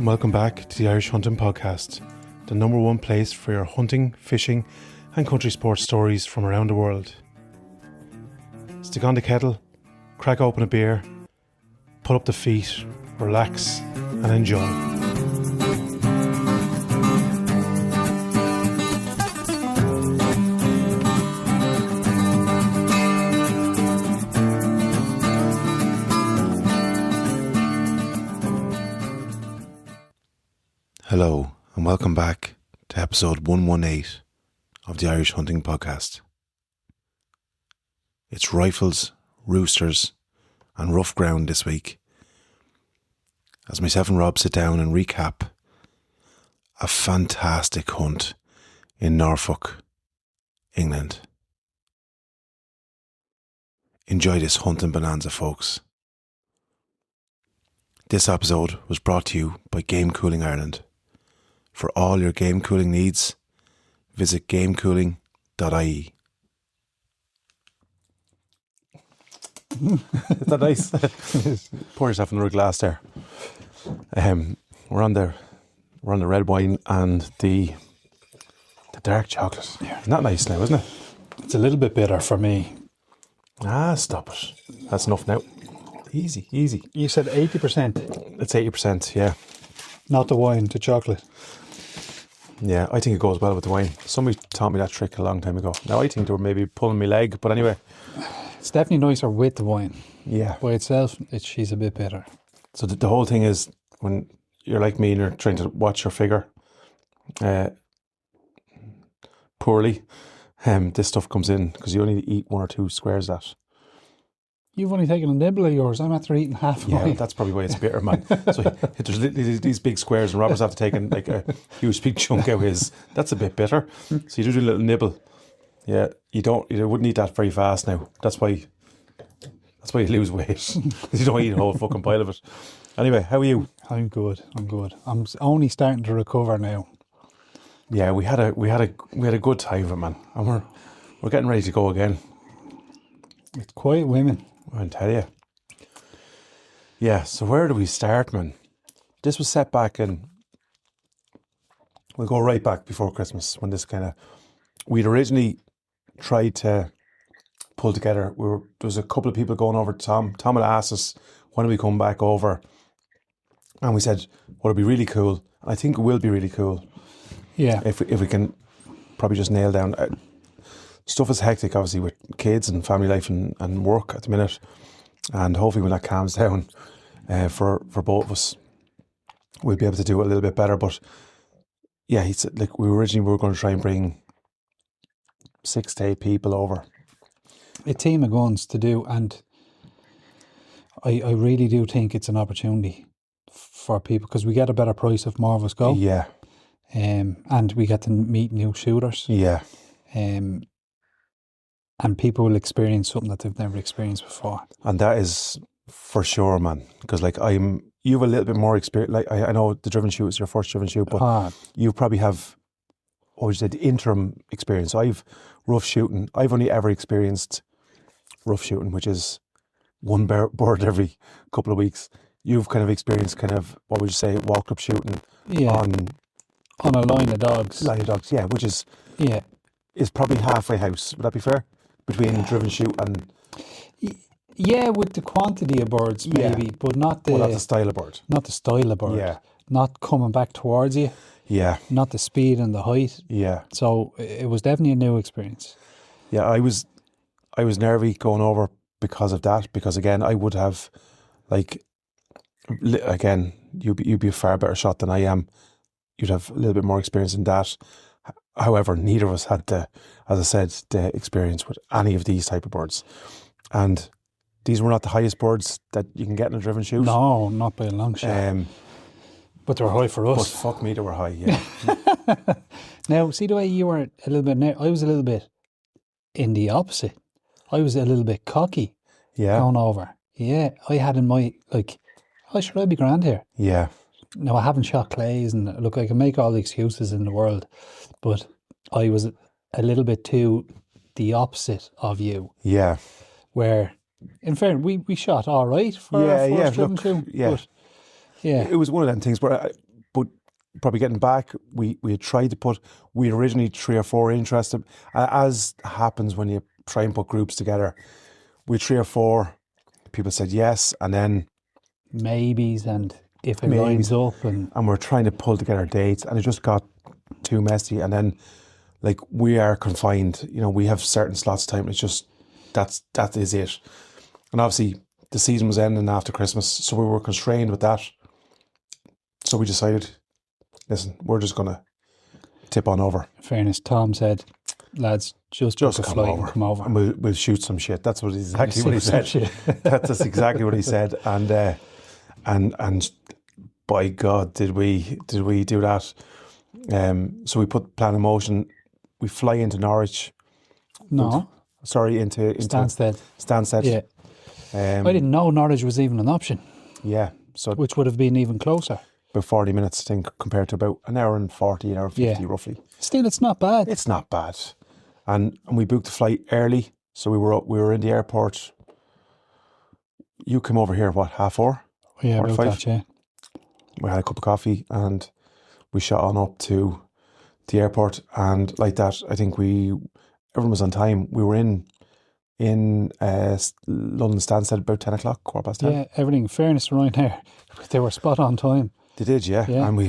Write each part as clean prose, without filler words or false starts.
and welcome back to the Irish Hunting Podcast, the number one place for your hunting, fishing and country sports stories from around the world. Stick on the kettle, crack open a beer, pull up the feet, relax and enjoy. Hello and welcome back to episode 118 of the Irish Hunting Podcast. It's rifles, roosters and rough ground this week as myself and Rob sit down and recap a fantastic hunt in Norfolk, England. Enjoy this hunting bonanza, folks. This episode was brought to you by Game Cooling Ireland. For all your game cooling needs, visit gamecooling.ie. Is that nice? Pour yourself another glass there. We're on the red wine and the dark chocolate. Yeah. Isn't that nice now, isn't it? It's a little bit bitter for me. Stop it. That's enough now. Easy. You said 80%. It's 80%, yeah. Not the wine, the chocolate. Yeah, I think it goes well with the wine. Somebody taught me that trick a long time ago. Now I think they were maybe pulling my leg, but anyway. It's definitely nicer with the wine. Yeah. By itself, she's a bit bitter. So the whole thing is, when you're like me and you're trying to watch your figure poorly, this stuff comes in because you only eat one or two squares of that. You've only taken a nibble of yours. I'm after eating half of mine. Yeah, that's probably why it's bitter, man. So there's these big squares and Robert's after taking like a huge big chunk out of his. That's a bit bitter. So you do a little nibble. Yeah, you wouldn't eat that very fast now. That's why you lose weight. You don't eat a whole fucking pile of it. Anyway, how are you? I'm good. I'm only starting to recover now. Yeah, we had a good time of it, man. And we're getting ready to go again. It's quiet women. I tell you. Yeah, so where do we start, man? This was set back in... We'll go right back before Christmas when this we'd originally tried to pull together. There was a couple of people going over to Tom. Tom had asked us, when do we come back over? And we said, well, it'd be really cool. I think it will be really cool. Yeah. If we can probably just nail down... Stuff is hectic, obviously, with kids and family life and work at the minute. And hopefully when that calms down for both of us, we'll be able to do it a little bit better. But yeah, he said, like, we were going to try and bring 6 to 8 people over. A team of guns to do, and I really do think it's an opportunity for people because we get a better price if more of us go. Yeah. And we get to meet new shooters. Yeah. And people will experience something that they've never experienced before. And that is for sure, man. Because like you have a little bit more experience. Like I know the driven shoot is your first driven shoot, but you probably have, the interim experience. So I've rough shooting. I've only ever experienced rough shooting, which is one bird every couple of weeks. You've kind of experienced what would you say, walk up shooting on a line of dogs. Yeah, which is probably halfway house. Would that be fair? Between driven shoot and... Yeah, with the quantity of birds, maybe, but not the... Well, not the style of bird. Not the style of bird. Yeah. Not coming back towards you. Yeah. Not the speed and the height. Yeah. So it was definitely a new experience. Yeah, I was nervy going over because of that, because again, I would have, you'd be a far better shot than I am. You'd have a little bit more experience in that. However, neither of us had the experience with any of these type of birds. And these were not the highest birds that you can get in a driven shoot. No, not by a long shot. But they were high for us. But fuck me, they were high, yeah. Now, see the way you were a little bit... I was a little bit in the opposite. I was a little bit cocky going over. Yeah, I had in my... should I be grand here? Yeah. No, I haven't shot clays, and look, I can make all the excuses in the world, but I was a little bit too the opposite of you. Yeah. Where, in fairness, we shot all right for our first driven shoot. Yeah. But, yeah. It was one of them things where probably getting back, we had tried to put, we originally 3 or 4 interested, as happens when you try and put groups together. We 3 or 4 people said yes, and then maybes, and if it maybes. lines up, and we're trying to pull together dates, and it just got too messy. And then, like, we are confined, we have certain slots of time. It's just, that is it. And obviously the season was ending after Christmas, so we were constrained with that. So we decided, listen, we're just going to tip on over. in fairness, Tom said, lads, just book a come flight over. and come over. And we'll shoot some shit. That's exactly what he Shoot some said. shit. That's exactly what he said. And by God, did we do that? So we put the plan in motion. We fly into Norwich. No, Into Stansted. yeah. I didn't know Norwich was even an option, Yeah. So which would have been even closer. about 40 minutes, I think, compared to about an hour and 40, an hour and 50 Yeah. roughly. Still, it's not bad. It's not bad. And we booked the flight early. So we were in the airport. You came over here, what, 4:30? Yeah, Or about 5? that, yeah. We had a cup of coffee and we shot on up to the airport. And like that, I think everyone was on time. We were in London Stansted about 10 o'clock, 10:15. Yeah, everything, in fairness, right there, they were spot on time. They did, yeah. Yeah. And we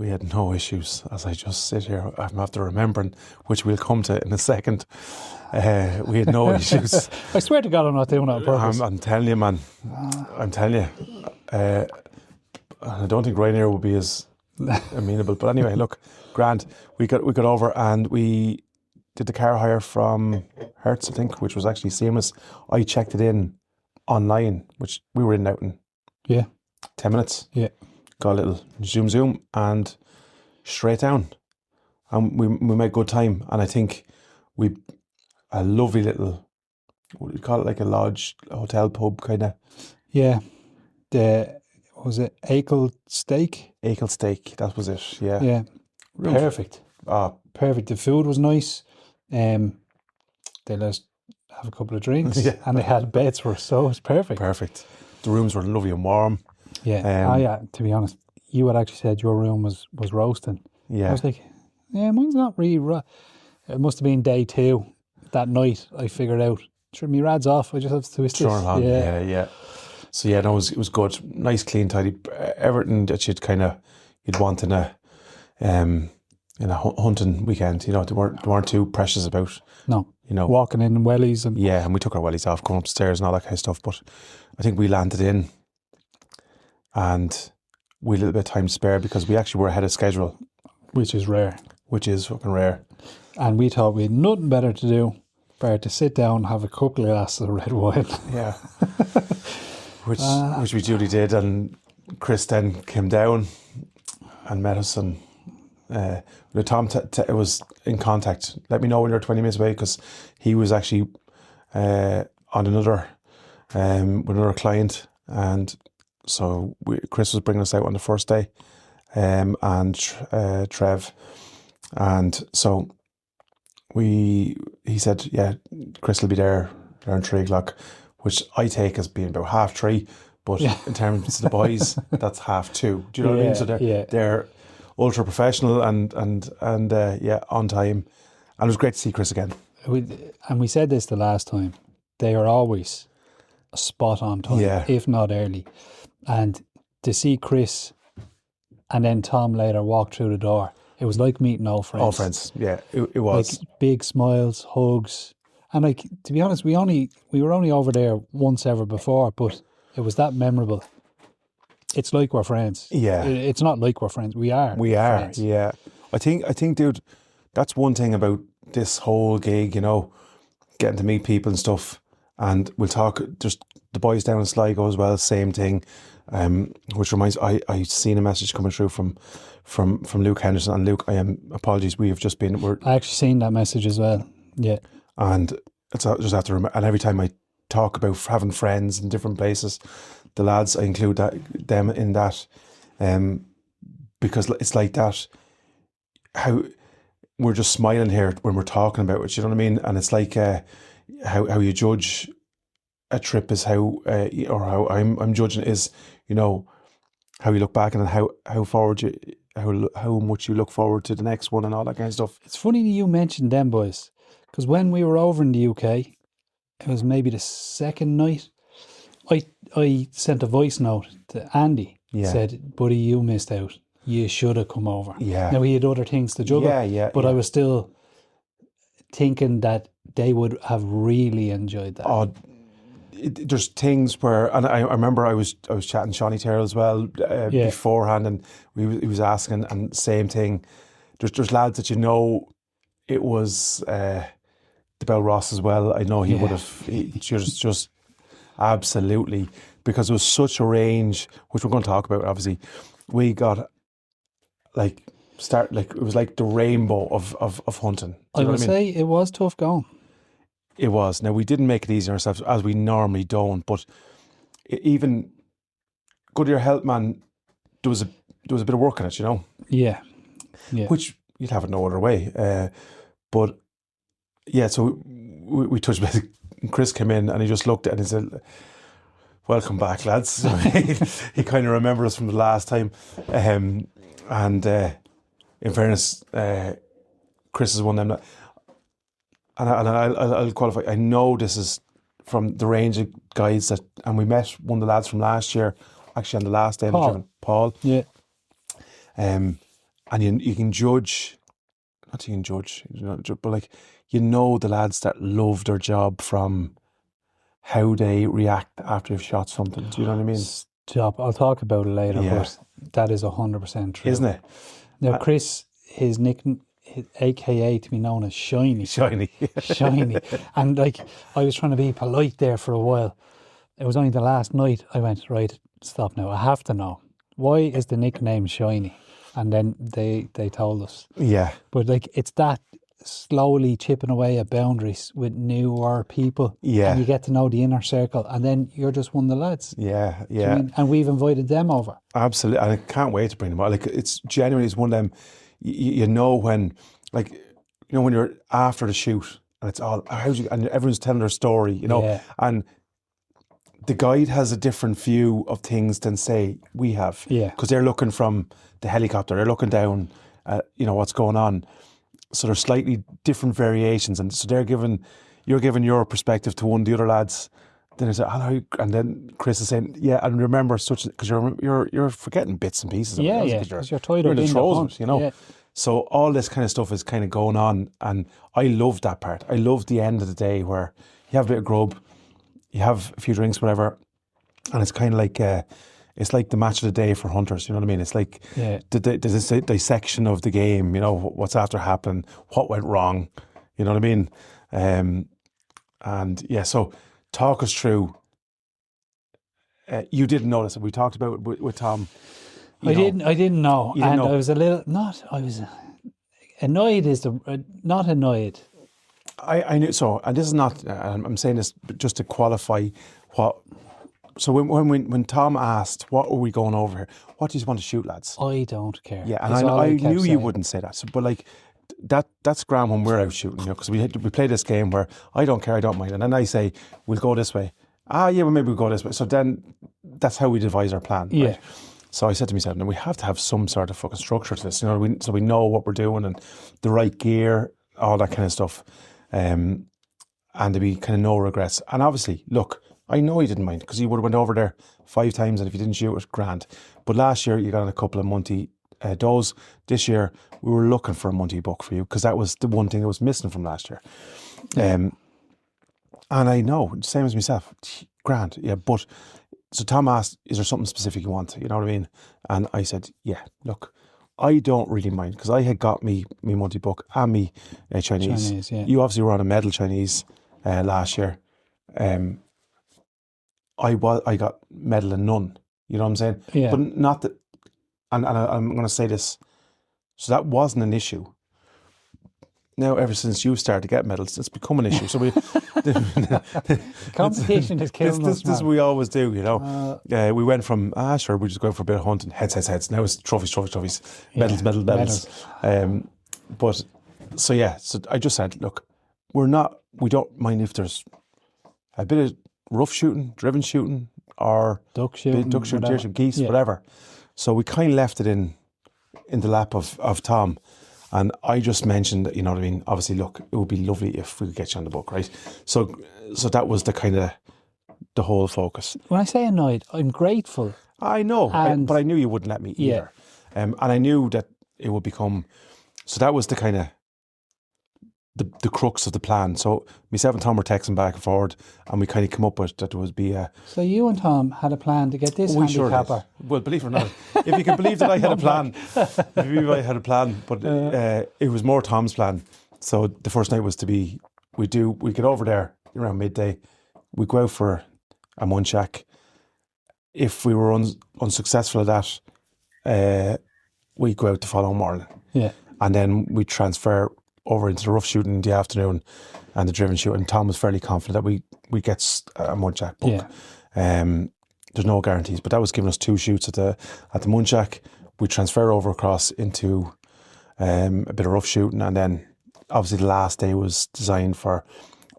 had no issues. As I just sit here, I'm after remembering, which we'll come to in a second. We had no issues. I swear to God, I'm not doing that on purpose. I'm telling you, man. I'm telling you. I don't think Ryanair will be as amenable. But anyway, look, grand. We got over and we did the car hire from Hertz, I think, which was actually seamless. I checked it in online, which we were in out in Yeah, 10 minutes. yeah. Got a little zoom and straight down. And we made good time. And I think a lovely little, what do you call it, like a lodge, a hotel pub kind of. Yeah, was it Akel Steak? Akel Steak, that was it, yeah. Yeah, perfect. Perfect. The food was nice. They let us have a couple of drinks, Yeah. and they had beds for us, so it was perfect. Perfect. The rooms were lovely and warm. Yeah. Yeah. To be honest, you had actually said your room was roasting. I Yeah. was like, yeah, mine's not really. It must have been day 2 that night. I figured out. Sure, my rad's off. I just have to twist it. Turn on. Yeah. So yeah, no, it was good. Nice, clean, tidy. Everything that you'd want in a hunting weekend. They weren't too precious about. No. Walking in wellies and yeah, and we took our wellies off, going upstairs and all that kind of stuff. But I think we landed in, and we had a little bit of time to spare because we actually were ahead of schedule, which is rare. Which is fucking rare. And we thought we had nothing better to do but to sit down, have a couple of glasses of red wine. Yeah. Which we duly did, and Chris then came down and met us, and Tom was in contact. Let me know when you're 20 minutes away, because he was actually on another with another client, and so Chris was bringing us out on the first day, and Trev, and so he said, yeah, Chris will be there around 3 o'clock, which I take as being about 3:30, but in terms of the boys, that's 2:30. Do you know what I mean? So they're ultra professional and on time. And it was great to see Chris again. We said this the last time. They are always spot on time, if not early. And to see Chris and then Tom later walk through the door, it was like meeting old friends. Old friends, yeah, it was. Like big smiles, hugs. And like, to be honest, we were only over there once ever before, but it was that memorable. It's like we're friends. Yeah. It's not like we're friends. We are. We are, friends. yeah. I think, dude, that's one thing about this whole gig, getting to meet people and stuff. And we'll talk, just the boys down in Sligo as well, same thing. Which reminds, I seen a message coming through from Luke Henderson. And Luke, apologies, we have just been... I actually seen that message as well, yeah. And it's just have to remember, and every time I talk about having friends in different places, the lads, I include them in that, because it's like that, how we're just smiling here when we're talking about it, you know what I mean? And it's like how you judge a trip is how or how I'm judging it is, how you look back and how forward how much you look forward to the next one and all that kind of stuff. It's funny that you mentioned them boys, because when we were over in the UK, it was maybe the second night. I sent a voice note to Andy. Yeah. Said, "Buddy, you missed out. You should have come over." Yeah. Now he had other things to juggle. But I was still thinking that they would have really enjoyed that. There's things where, and I remember I was chatting Shawnee Terrell as well beforehand, and he was asking, and same thing. There's lads that it was the Bell Ross as well. I know he would have just absolutely, because it was such a range, which we're going to talk about. Obviously, we got it was like the rainbow of hunting. I would say it was tough going. It was. Now, we didn't make it easy on ourselves, as we normally don't, but even good to your health, man, there was a bit of work in it, Yeah. Which you'd have it no other way. But yeah, so we touched base. Chris came in and he just looked at it and he said, "Welcome back, lads." So he kind of remembered us from the last time. And in fairness, Chris is one of them that, and I'll qualify. I know this is from the range of guys and we met one of the lads from last year, actually on the last day of the driven, Paul. Yeah. And you can judge, not you can judge, but like, the lads that love their job from how they react after they've shot something. Do you know what I mean? Job. I'll talk about it later, but that is 100% true. Isn't it? Now, Chris, his nickname, AKA to be known as Shiny. Shiny. And like, I was trying to be polite there for a while. It was only the last night I went, right, stop now. I have to know. Why is the nickname Shiny? And then they told us. Yeah. But like, it's that slowly chipping away at boundaries with newer people. Yeah. And you get to know the inner circle. And then you're just one of the lads. Yeah. Do you mean? And we've invited them over. Absolutely. And I can't wait to bring them out. Like, it's genuinely, it's one of them, when, like, when you're after the shoot and it's all, and everyone's telling their story, and the guide has a different view of things than, say, we have. Yeah. Because they're looking from the helicopter, they're looking down, what's going on. So there's slightly different variations. And so you're giving your perspective to one of the other lads. Then it's like, and then Chris is saying, yeah, and remember because you're forgetting bits and pieces of it. Because you're tied up in the throes, Yeah. So all this kind of stuff is kind of going on, and I love that part. I love the end of the day where you have a bit of grub, you have a few drinks, whatever, and it's kind of like it's like the match of the day for hunters. You know what I mean? It's like the dissection of the game. What's after happened, what went wrong. You know what I mean? And yeah, so talk us through. You didn't notice it. We talked about it with Tom. I didn't know. You didn't know. I was a little, I was annoyed not annoyed. I knew, so, and this is not, I'm saying this just to qualify what, so when Tom asked, what are we going over here? What do you want to shoot, lads? I don't care. Yeah, and I knew you wouldn't say that. So, but like, that's grand when we're out shooting, because we play this game where I don't care, I don't mind. And then I say, we'll go this way. Yeah, well, maybe we'll go this way. So then that's how we devise our plan. Yeah. Right? So I said to myself, we have to have some sort of fucking structure to this, so we know what we're doing and the right gear, all that kind of stuff. And there'd be kind of no regrets. And obviously, look, I know he didn't mind because he would have went over there 5 times, and if you didn't shoot it, grand. But last year you got a couple of Munty does. This year we were looking for a Munty buck for you because that was the one thing that was missing from last year. And I know, same as myself, grand, yeah. But so Tom asked, is there something specific you want? You know what I mean? And I said, yeah, look, I don't really mind because I had got me Munty buck and me Chinese. Yeah. You obviously were on a medal Chinese last year. I got medal and none. You know what I'm saying? Yeah. But not that, and I'm going to say this, so that wasn't an issue. Now, ever since you started to get medals, it's become an issue. So competition is killing us. This we always do, we went from sure, we just go for a bit of hunting, heads. Now it's trophies, medals. But so yeah, so I just said, look, we don't mind if there's a bit of rough shooting, driven shooting, or duck shooting, deer shooting, geese, whatever. So we kind of left it in in the lap of Tom, and I just mentioned that, you know what I mean. Obviously, look, it would be lovely if we could get you on the book, right? So that was the kind of the whole focus. When I say annoyed, I'm grateful. I know, And- but I knew you wouldn't let me Yeah. either, and I knew that it would become. So that was the kind of the crux of the plan. So myself and Tom were texting back and forward, and we kind of come up with that there would be a. So you and Tom had a plan to get this We sure handicapper. did. Well, believe it or not, if you can believe that I had a plan, but it was more Tom's plan. So the first night was to be, we get over there around midday, we go out for a muntjac. If we were unsuccessful at that, we go out the following morning. Yeah. And then we transfer over into the rough shooting in the afternoon and the driven shooting. Tom was fairly confident that we get a muntjac book. Yeah. There's no guarantees, but that was giving us 2 shoots at the muntjac. We transfer over across into a bit of rough shooting, and then obviously the last day was designed for,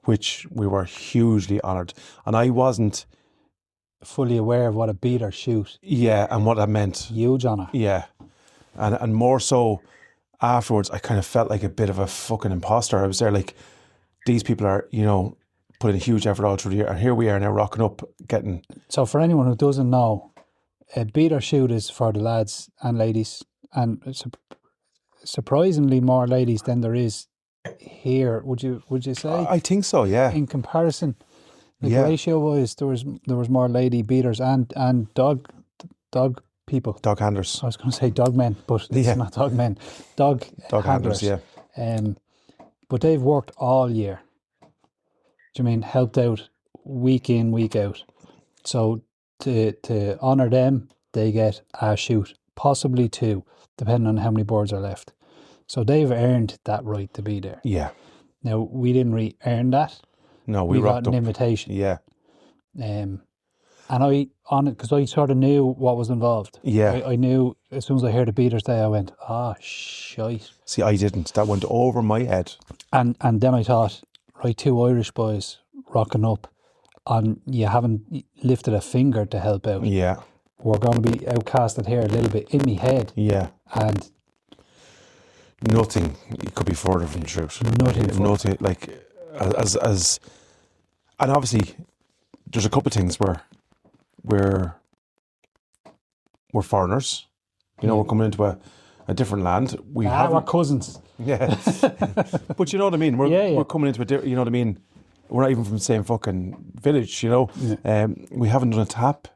which we were hugely honoured. And I wasn't Fully aware of what a beat or shoot. Yeah, and what that meant. Huge honour. Yeah. And more so afterwards, I kind of felt like a bit of a fucking imposter. I was there like, these people are, you know, putting a huge effort all through the year, and here we are now rocking up, getting. So for anyone who doesn't know, a beat or shoot is for the lads and ladies, and surprisingly more ladies than there is here. Would you say? I think so, yeah. In comparison, like Yeah. ratio wise, there was more lady beaters and dog people. Dog handlers. I was going to say dog men, but it's Yeah. not dog men. Dog handlers, yeah. But they've worked all year. Do you mean helped out week in, week out? So to honour them, they get a shoot, possibly 2, depending on how many boards are left. So they've earned that right to be there. Yeah. Now, we didn't really earn that. No, we got rocked an up. invitation. Yeah. And I, on it, because I sort of knew what was involved. Yeah. I knew as soon as I heard the Beaters Day, I went, shite. See, I didn't. That went over my head. And then I thought, right, 2 Irish boys rocking up, and you haven't lifted a finger to help out. Yeah. We're going to be outcasted here a little bit in my head. Yeah. And nothing could be further from the truth. Nothing. Like, as and obviously there's a couple of things where we're foreigners, you know, we're coming into a different land. we're cousins. Yeah. But you know what I mean, we're coming into you know what I mean, we're not even from the same fucking village, you know. We haven't done a tap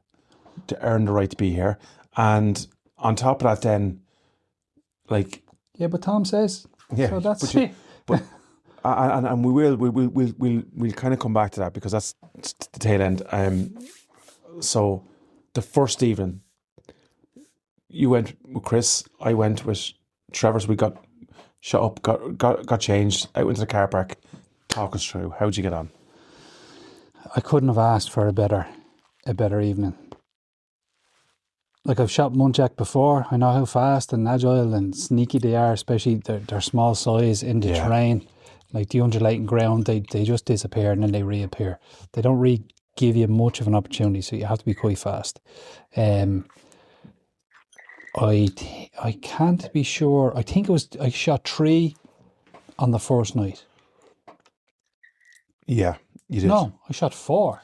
to earn the right to be here, and on top of that then, like, yeah, but Tom says, yeah, so that's it. But and we'll kind of come back to that, because that's the tail end. So the first evening, you went with Chris, I went with Trevor. So we got shut up, got changed, out into the car park. Talk us through, how'd you get on? I couldn't have asked for a better evening. Like, I've shot muntjac before. I know how fast and agile and sneaky they are, especially their small size in the terrain. Like the undulating ground, they just disappear and then they reappear. They don't really give you much of an opportunity, so you have to be quite fast. I can't be sure. I think I shot 3 on the first night. Yeah, you did. No, I shot 4.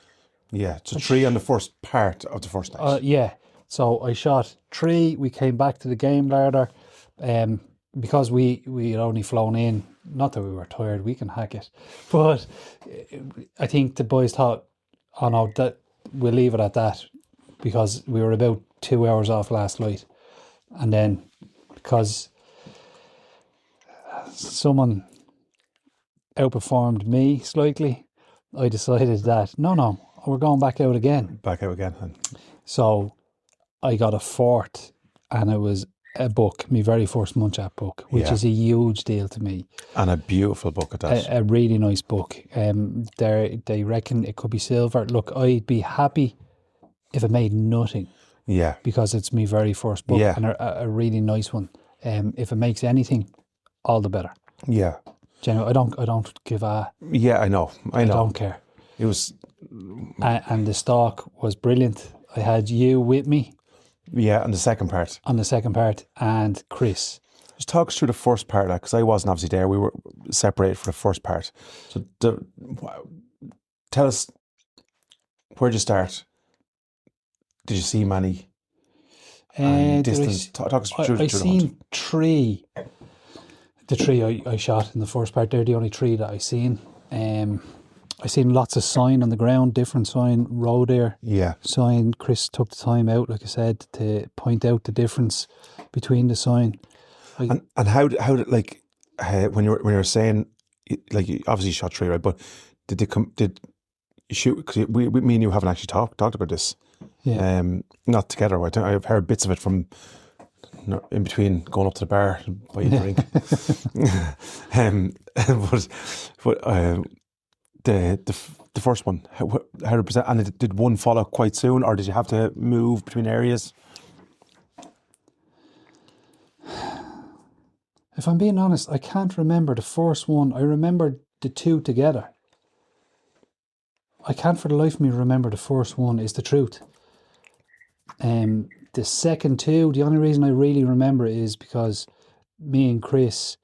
Yeah, so 3 on the first part of the first night. Yeah. So I shot 3. We came back to the game larder, because we had only flown in. Not that we were tired, we can hack it. But I think the boys thought, oh no, that we'll leave it at that, because we were about 2 hours off last night. And then because someone outperformed me slightly, I decided that no, we're going back out again. Back out again. So I got a 4th, and it was a book, my very first muntjac book, which is a huge deal to me. And a beautiful book at that. A really nice book. They reckon it could be silver. Look, I'd be happy if it made nothing. Yeah. Because it's my very first book, and a really nice one. If it makes anything, all the better. Yeah. Generally, I don't give a. Yeah, I know. I don't care. It was. And the stock was brilliant. I had you with me. Yeah, and the second part. on the second part, and Chris. Just talk us through the first part of that, because I wasn't obviously there. We were separated for the first part. So tell us, where'd you start? Did you see many? And distance? Talk us through I the seen hunt. three. The three I shot in the first part, they're the only three that I seen. I seen lots of sign on the ground, different sign, road there. Yeah. Sign. Chris took the time out, like I said, to point out the difference between the sign. And how did like when you were saying, like, you obviously shot three, right? But did you shoot? Because me and you haven't actually talked about this. Yeah. Not together. Right? I've heard bits of it from in between going up to the bar to buy a drink. but the first one, how to present, and did one follow quite soon, or did you have to move between areas? If I'm being honest, I can't remember the first one. I remember the two together. I can't for the life of me remember the first one, is the truth. The second two, the only reason I really remember it is because me and Chris,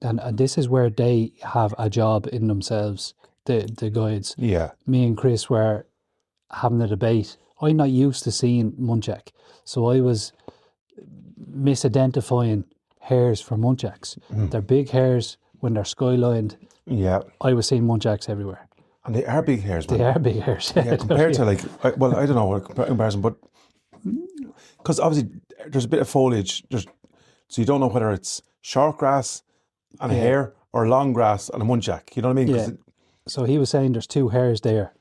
and this is where they have a job in themselves, the guides. Yeah. Me and Chris were having a debate. I'm not used to seeing muntjac, so I was misidentifying hares for muntjacs. They're big hares when they're skylined. Yeah. I was seeing muntjacs everywhere. And they are big hares, man. They are big hares. Yeah, compared to like, I don't know what comparison, but because obviously there's a bit of foliage, so you don't know whether it's short grass and a hare or long grass and a muntjac. You know what I mean? Yeah. So he was saying there's two hares there.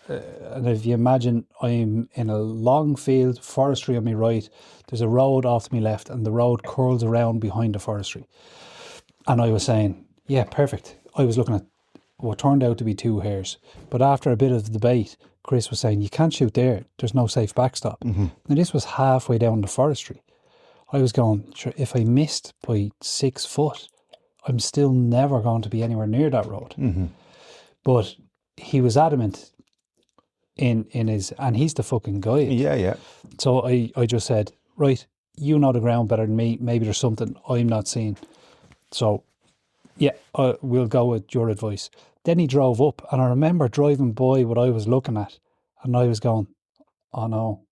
And if you imagine, I'm in a long field, forestry on my right, there's a road off to my left, and the road curls around behind the forestry. And I was saying, yeah, perfect. I was looking at what turned out to be two hares. But after a bit of debate, Chris was saying, you can't shoot there. There's no safe backstop. Now, this was halfway down the forestry. I was going, sure, if I missed by 6 foot, I'm still never going to be anywhere near that road. But he was adamant in his, and he's the fucking guide. Yeah, yeah. So I just said, right, you know the ground better than me. Maybe there's something I'm not seeing. So, yeah, we'll go with your advice. Then he drove up, and I remember driving by what I was looking at, and I was going, oh no,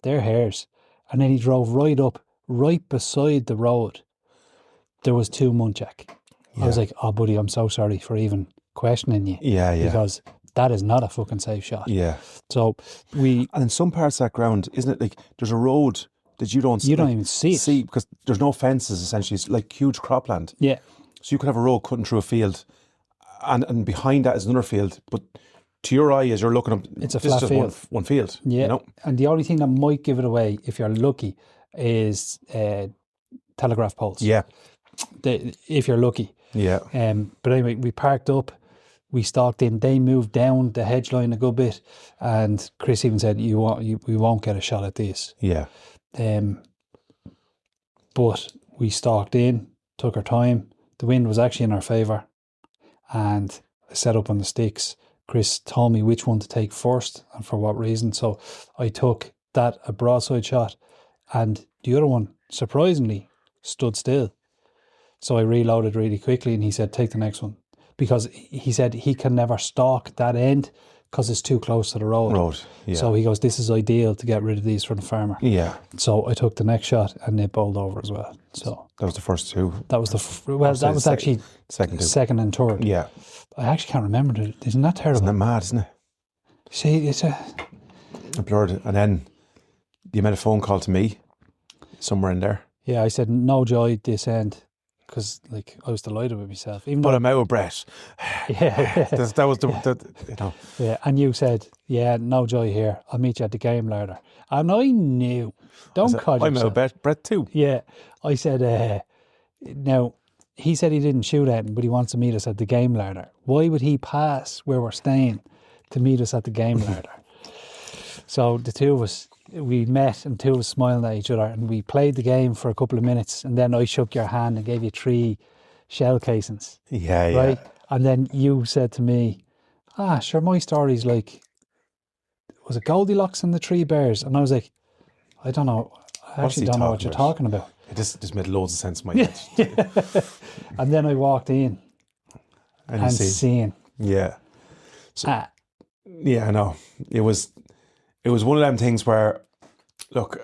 they're hares. And then he drove right up, right beside the road. There was two muntjac. I was like, oh, buddy, I'm so sorry for even questioning you. Yeah, yeah. Because that is not a fucking safe shot. Yeah. So And in some parts of that ground, isn't it like there's a road that you don't even see it. because there's no fences, essentially. It's like huge cropland. Yeah. So you could have a road cutting through a field, and behind that is another field. But to your eye, as you're looking up, It's a this flat is just field. one field. Yeah. You know? And the only thing that might give it away, if you're lucky, is telegraph poles. Yeah. If you're lucky. Yeah. But anyway, we parked up, we stalked in, they moved down the hedge line a good bit, and Chris even said, we won't get a shot at this. Yeah. But we stalked in, took our time. The wind was actually in our favour, and I set up on the sticks. Chris told me which one to take first and for what reason. So I took that, a broadside shot, and the other one, surprisingly, stood still. So I reloaded really quickly, and he said, take the next one. Because he said he can never stalk that end because it's too close to the road. Yeah. So he goes, this is ideal to get rid of these for the farmer. Yeah. So I took the next shot, and it bowled over as well. So that was the first two. that was that was actually second and third. Yeah. I actually can't remember it. Isn't that terrible? Isn't that mad, isn't it? See, it's a blurred. And then you made a phone call to me somewhere in there. Yeah, I said no joy this end, because like I was delighted with myself. Even but though I'm out of breath. Yeah. that was the you know. Yeah, and you said, yeah, no joy here. I'll meet you at the game ladder. And I knew. Don't call yourself. I'm out of breath too. Yeah. I said, now, he said he didn't shoot at him, but he wants to meet us at the game larder. Why would he pass where we're staying to meet us at the game larder? So the two of us, we met, and two of us smiling at each other, and we played the game for a couple of minutes, and then I shook your hand and gave you 3 shell casings. Yeah, yeah. Right? And then you said to me, sure, my story's like, was it Goldilocks and the 3 bears? And I was like, I don't know. I What's actually he don't know what talking you're about? talking about. This made loads of sense in my head. And then I walked in And you and see, seen. yeah. Ah, Yeah, I know. It was one of them things where, look,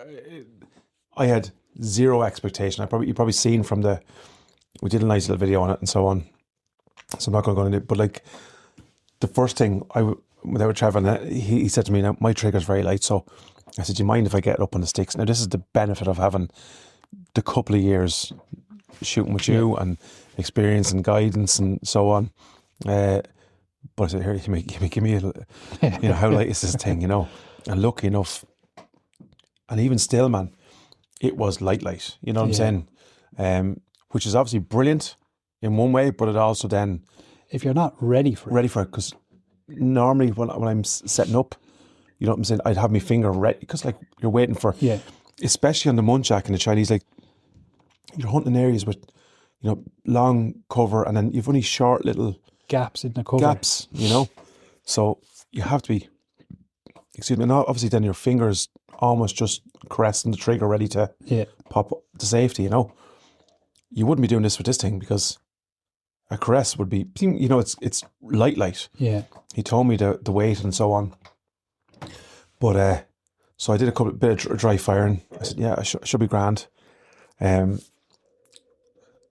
I had zero expectation. You probably seen from we did a nice little video on it and so on. So I'm not going to go into it. But like the first thing when I was traveling, he said to me, now my trigger's very light. So I said, do you mind if I get up on the sticks? Now this is the benefit of having the couple of years shooting with you and experience and guidance and so on. But I said, here, give me a, how light is this thing, And lucky enough, and even still, man, it was light. You know what I'm saying? Which is obviously brilliant in one way, but it also then if you're not ready for it. Because normally when I'm setting up, you know what I'm saying, I'd have my finger ready because like you're waiting for, especially on the muntjac and the Chinese, like you're hunting areas with, long cover and then you've only short little gaps in the cover. Gaps, So you have to be, excuse me, now obviously then your fingers almost just caressing the trigger ready to pop to safety, You wouldn't be doing this with this thing because a caress would be, it's light. Yeah. He told me the weight and so on. But, so I did a bit of dry firing. I said, yeah, I should be grand.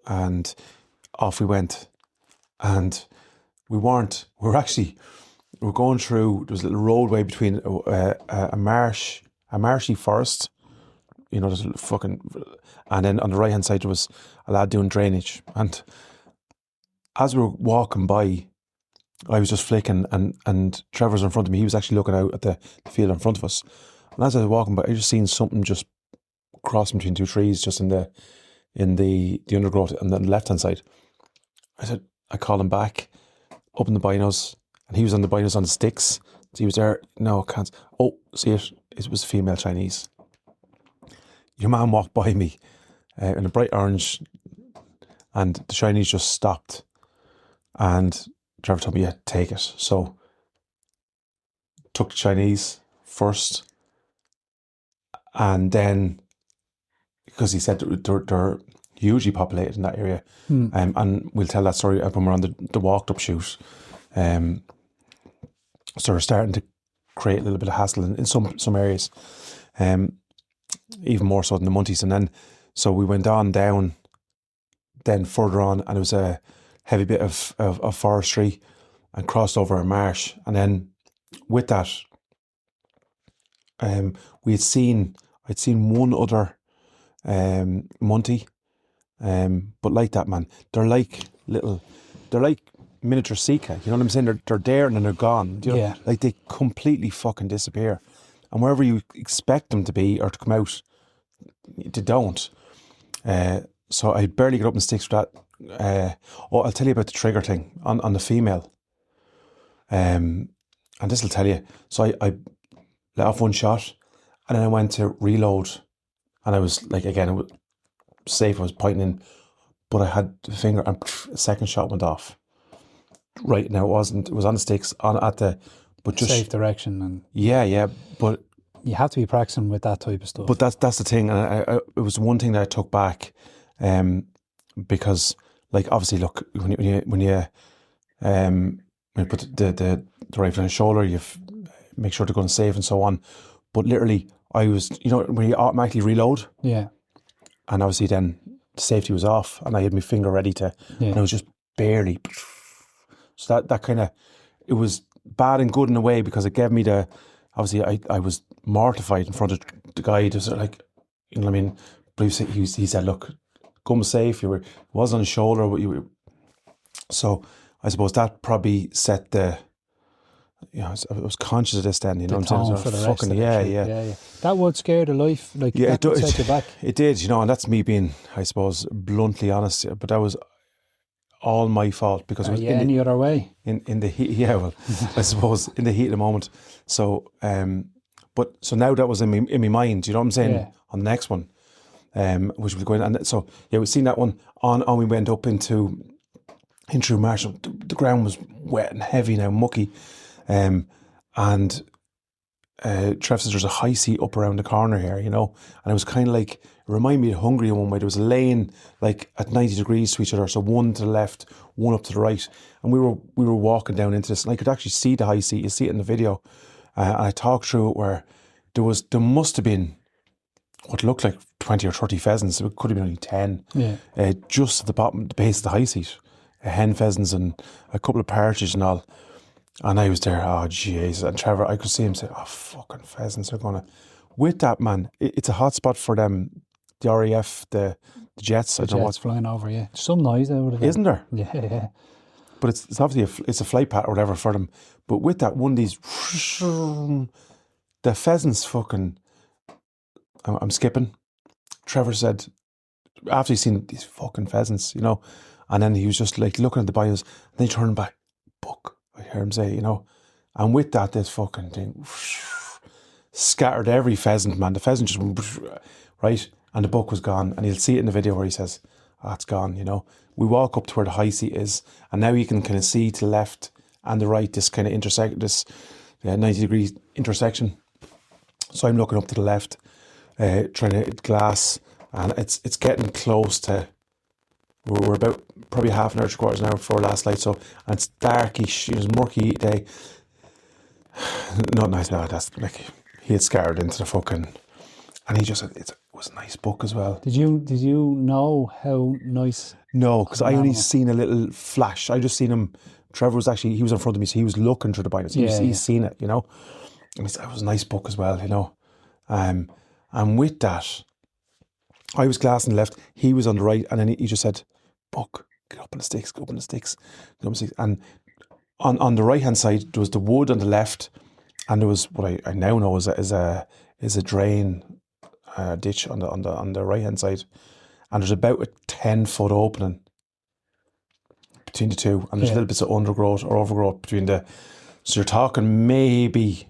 And off we went. And we were going through, there was a little roadway between a marshy forest, there's a fucking, and then on the right hand side there was a lad doing drainage. And as we were walking by, I was just flicking and Trevor's in front of me. He was actually looking out at the field in front of us. And as I was walking by, I just seen something just crossing between two trees just in the undergrowth and then the left hand side. I called him back up in the binos, and he was on the binos on the sticks. So he was there. No, can't. Oh, see it? It was a female Chinese. Your man walked by me in a bright orange, and the Chinese just stopped. And Trevor told me, yeah, take it. So took the Chinese first, and then because he said they're hugely populated in that area, and we'll tell that story when we're on the walked up shoot. So we're starting to create a little bit of hassle in some areas, even more so than the Munties. And then, so we went down, then further on, and it was a heavy bit of forestry and crossed over a marsh. And then with that, I'd seen one other Muntie, but like that, man, they're like miniature Sika, you know what I'm saying? They're there and then they're gone. Do you know? Like they completely fucking disappear. And wherever you expect them to be or to come out, they don't. So I barely get up in sticks for that. I'll tell you about the trigger thing on the female. And this will tell you. So I let off one shot and then I went to reload and I was like, again, it was safe, I was pointing in, but I had the finger and a second shot went off. Right now, it was on the sticks but just safe direction and but you have to be practicing with that type of stuff. But that's the thing, and it was one thing that I took back, because like obviously, look, when you put the rifle on the shoulder, you make sure the gun's safe and so on. But literally, I was, when you automatically reload, and obviously then the safety was off, and I had my finger ready to, and I was just barely. So that kind of, it was bad and good in a way because it gave me obviously I was mortified in front of the guy. It was like, you know what I mean? But he said, look, gun was safe, it was on his shoulder, but so I suppose that probably set I was conscious of this then, you know what I'm saying? For the fucking, yeah. That would scare the life, like that would set you back. It did, and that's me being, I suppose, bluntly honest, but that was all my fault because it was any other way in the heat. I suppose in the heat of the moment. So so now that was in my mind, you know what I'm saying, on the next one, which was going, and so we've seen that one on we went up into Marshall. The ground was wet and heavy now, mucky, and Trev says there's a high seat up around the corner here, and it was kind of like, it reminded me of Hungary in one way. There was a lane like at 90 degrees to each other, so one to the left, one up to the right, and we were walking down into this, and I could actually see the high seat. You see it in the video, and I talked through it where there must have been what looked like 20 or 30 pheasants. It could have been only 10. Yeah. Just at the base of the high seat, hen pheasants and a couple of partridges and all. And I was there, oh jeez. And Trevor, I could see him say, oh fucking pheasants are gonna. With that, man, it's a hot spot for them, the RAF, the jets. The jets flying over, yeah. There's some noise out of it. Isn't there? Yeah. But it's obviously it's a flight path or whatever for them. But with that, one of these, the pheasants fucking, I'm skipping. Trevor said, after he's seen these fucking pheasants, and then he was just like looking at the binos, and then he turned back, buck. I hear him say, and with that, this fucking thing scattered every pheasant, man. The pheasant just went, right, and the buck was gone. And you'll see it in the video where he says, oh, it's gone, We walk up to where the high seat is, and now you can kind of see to the left and the right this kind of this 90-degree intersection. So I'm looking up to the left, trying to glass, and it's getting close to. We're about probably half an hour, 3/4 an hour before last light, and it's darkish. It was a murky day. Not nice. No, that's like he had scarred into the fucking, and he just said it was a nice book as well. Did you know how nice? No, because I only seen a little flash. I just seen him. Trevor was he was in front of me, so he was looking through the binos. He's seen it, and it was a nice book as well, and with that, I was glassing left, he was on the right, and then he just said, Buck, get up on the sticks, go up on the sticks. And on the right hand side there was the wood on the left, and there was what I now know is a drain ditch on the right hand side, and there's about a 10-foot opening between the two, and there's little bits of undergrowth or overgrowth between so you're talking maybe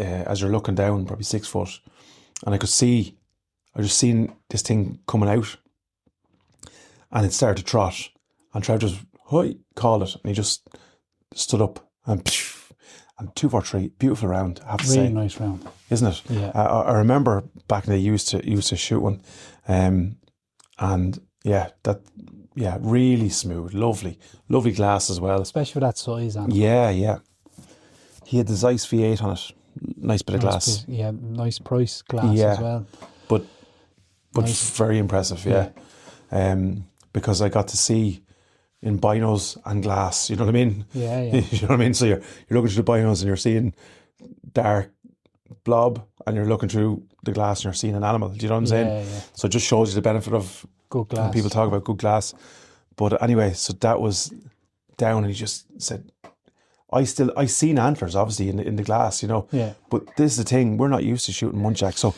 as you're looking down probably 6 foot, and I just seen this thing coming out, and it started to trot, and Trev just called it, and he just stood up and 2 for 3, beautiful round. I have to say, really nice round, isn't it? Yeah. I remember back in the day used to shoot one, and really smooth, lovely glass as well, especially for that size. And yeah. He had the Zeiss V8 on it, nice bit of glass. Nice price glass as well. But nice. Very impressive, yeah. Because I got to see in binos and glass, you know what I mean? Yeah. You know what I mean? So you're looking through the binos and you're seeing dark blob, and you're looking through the glass and you're seeing an animal. Do you know what I'm saying? Yeah. So it just shows you the benefit of good glass. When people talk about good glass. But anyway, so that was down, and he just said, I seen antlers obviously in the glass, Yeah. But this is the thing, we're not used to shooting muntjacs, so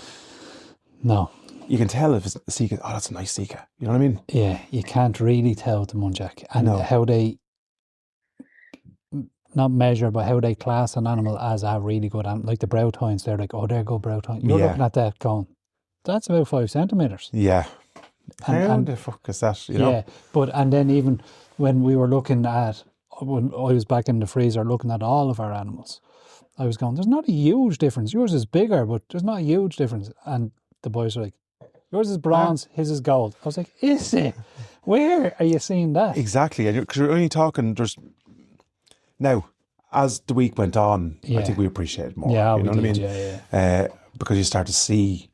no. You can tell if it's a Sika, oh, that's a nice Sika. You know what I mean? Yeah, you can't really tell the muntjac, and how they not measure, but how they class an animal as a really good animal. Like the brow tines, they're like, oh, they're good brow tines. You're looking at that going, that's about 5 centimeters. Yeah. How the fuck is that? You know? Yeah, and then even when we were looking at, when I was back in the freezer looking at all of our animals, I was going, there's not a huge difference. Yours is bigger, but there's not a huge difference. And the boys were like, yours is bronze, his is gold. I was like, is it? Where are you seeing that? Exactly. Because you're only talking, now, as the week went on, I think we appreciate it more. Yeah, you know what I mean? Yeah. Because you start to see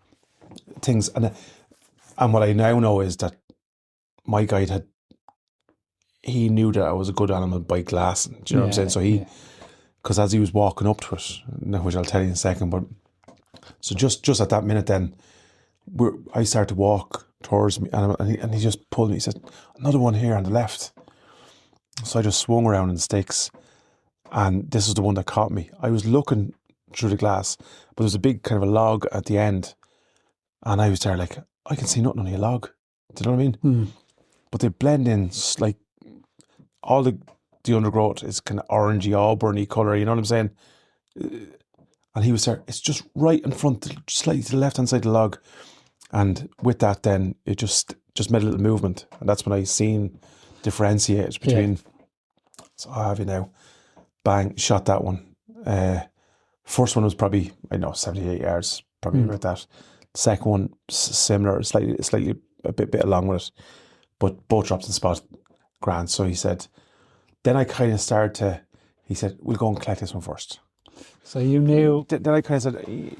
things. And what I now know is that my guide he knew that I was a good animal by glassing. Do you know what I'm saying? So because as he was walking up to it, which I'll tell you in a second, but so just at that minute then, I started to walk towards me, and he just pulled me. He said, another one here on the left. So I just swung around in sticks, and this is the one that caught me. I was looking through the glass, but there was a big kind of a log at the end, and I was there like, I can see nothing on a log. Do you know what I mean? But they blend in, like, all the undergrowth is kind of orangey, auburny colour, you know what I'm saying? And he was there, it's just right in front, slightly to the left-hand side of the log. And with that then, it just made a little movement. And that's when I seen differentiate between, so I have you now, bang, shot that one. First one was probably, I don't know, 78 yards, probably about that. Second one, similar, slightly a bit along with it, but both dropped in the spot. Grand. So he said, then I kind of started to, he said, we'll go and collect this one first. So you knew. Then I kind of said,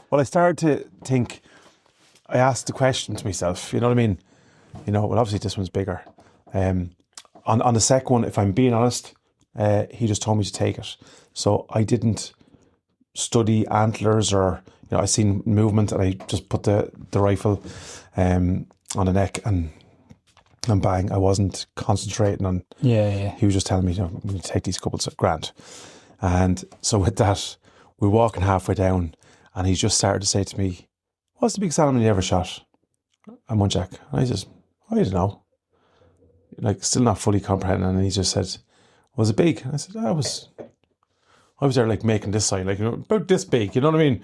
well, I started to think, I asked the question to myself, you know what I mean? You know, well, obviously this one's bigger. On the second one, if I'm being honest, he just told me to take it. So I didn't study antlers or, you know, I seen movement and I just put the rifle on the neck and bang. I wasn't concentrating on. Yeah. He was just telling me, you know, we need to take these couples at Grant. And so with that, we're walking halfway down and he just started to say to me, what's the big salmon you ever shot? A muntjac. And I just, I don't know. Like, still not fully comprehending. And he just said, was it big? And I said, I was there like making this sign, like, you know, about this big, you know what I mean?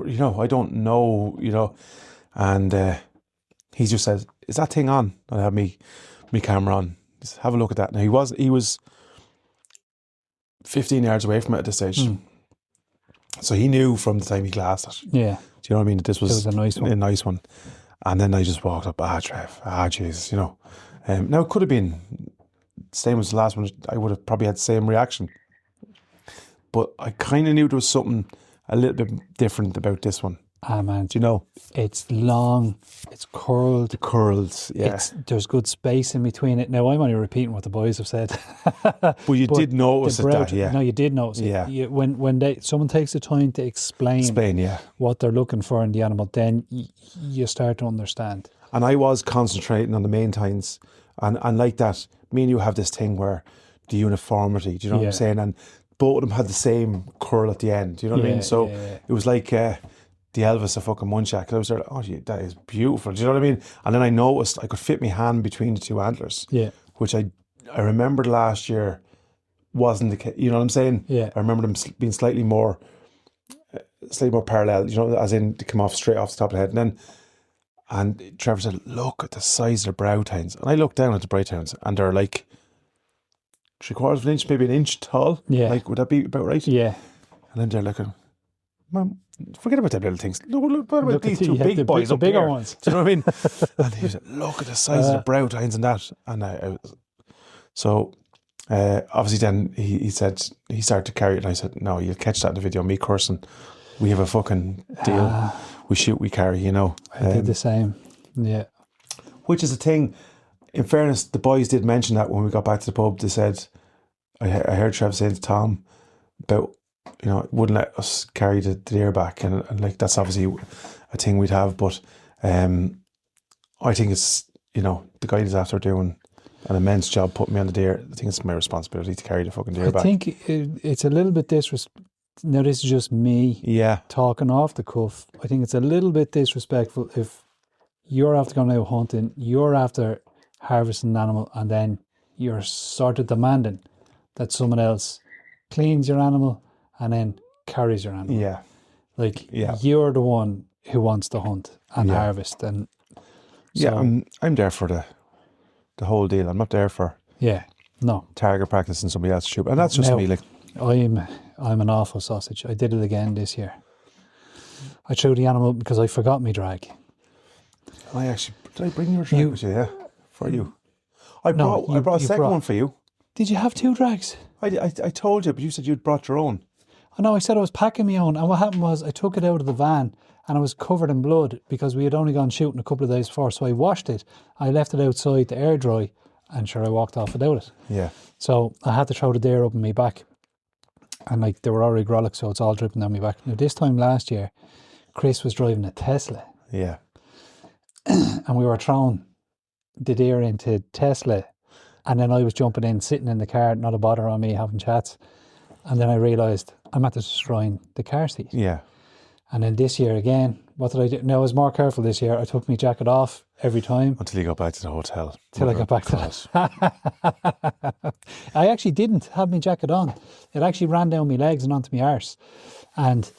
You know, I don't know, you know. And he just said, is that thing on? I had me camera on. Just have a look at that. Now he was 15 yards away from it at this stage. So he knew from the time he glassed it. Yeah. Do you know what I mean? That this was a nice one. A nice one. And then I just walked up, Trev, Jesus, you know. Now it could have been same as the last one. I would have probably had the same reaction. But I kind of knew there was something a little bit different about this one. Ah, man. Do you know? It's long, it's curled. The curls, yeah. There's good space in between it. Now, I'm only repeating what the boys have said. But you did notice that, yeah. No, you did notice yeah. it. When someone takes the time to explain yeah. what they're looking for in the animal, then you start to understand. And I was concentrating on the main tines. And like that, me and you have this thing where the uniformity, do you know what I'm saying? And both of them had the same curl at the end, do you know what I mean? So it was like the Elvis of fucking muntjac. I was there, oh, that is beautiful, do you know what I mean? And then I noticed I could fit my hand between the two antlers, which I remembered last year wasn't the case, you know what I'm saying? Yeah. I remember them being slightly more parallel, you know, as in to come off straight off the top of the head. And Trevor said, look at the size of the brow tines. And I looked down at the brow tines and they're like 3/4 of an inch, maybe an inch tall. Yeah. Like, would that be about right? Yeah. And then they're looking, Mum, forget about them little things. Look about these two big boys the up bigger there. ones. Do you know what I mean? And he said, look at the size of the brow tines and that. And so obviously then he said, he started to carry it. And I said, no, you'll catch that in the video. Me cursing. We have a fucking deal. We shoot, we carry, you know. I did the same. Yeah. Which is a thing. In fairness, the boys did mention that when we got back to the pub. They said, I heard Trev saying to Tom about, you know, wouldn't let us carry the deer back. And like, that's obviously a thing we'd have. But I think it's, you know, the guy is after doing an immense job putting me on the deer. I think it's my responsibility to carry the fucking deer back. I think it's a little bit disrespectful. Now, this is just me talking off the cuff. I think it's a little bit disrespectful if you're after going out hunting, you're after harvesting an animal, and then you're sort of demanding that someone else cleans your animal and then carries your animal. Yeah. Like, you're the one who wants to hunt and harvest. And so, I'm there for the whole deal. I'm not there for target practice and somebody else shoot. And that's just me. Like, I'm an awful sausage. I did it again this year. I threw the animal because I forgot my drag. Did I bring your drag with you? Yeah, for you. I brought a second one for you. Did you have two drags? I told you, but you said you'd brought your own. I know, I said I was packing my own, and what happened was I took it out of the van and it was covered in blood because we had only gone shooting a couple of days before, so I washed it, I left it outside to air dry, and sure, I walked off without it. Yeah. So I had to throw the deer up in my back, and like, they were already grolic, so it's all dripping down my back. Now, this time last year, Chris was driving a Tesla. Yeah. And we were throwing the deer into Tesla, and then I was jumping in, sitting in the car, not a bother on me, having chats. And then I realised I'm at destroying the car seat. Yeah. And then this year again, what did I do? Now, I was more careful this year. I took my jacket off every time. Until you got back to the hotel. Till I got back to the I actually didn't have my jacket on. It actually ran down my legs and onto my arse. And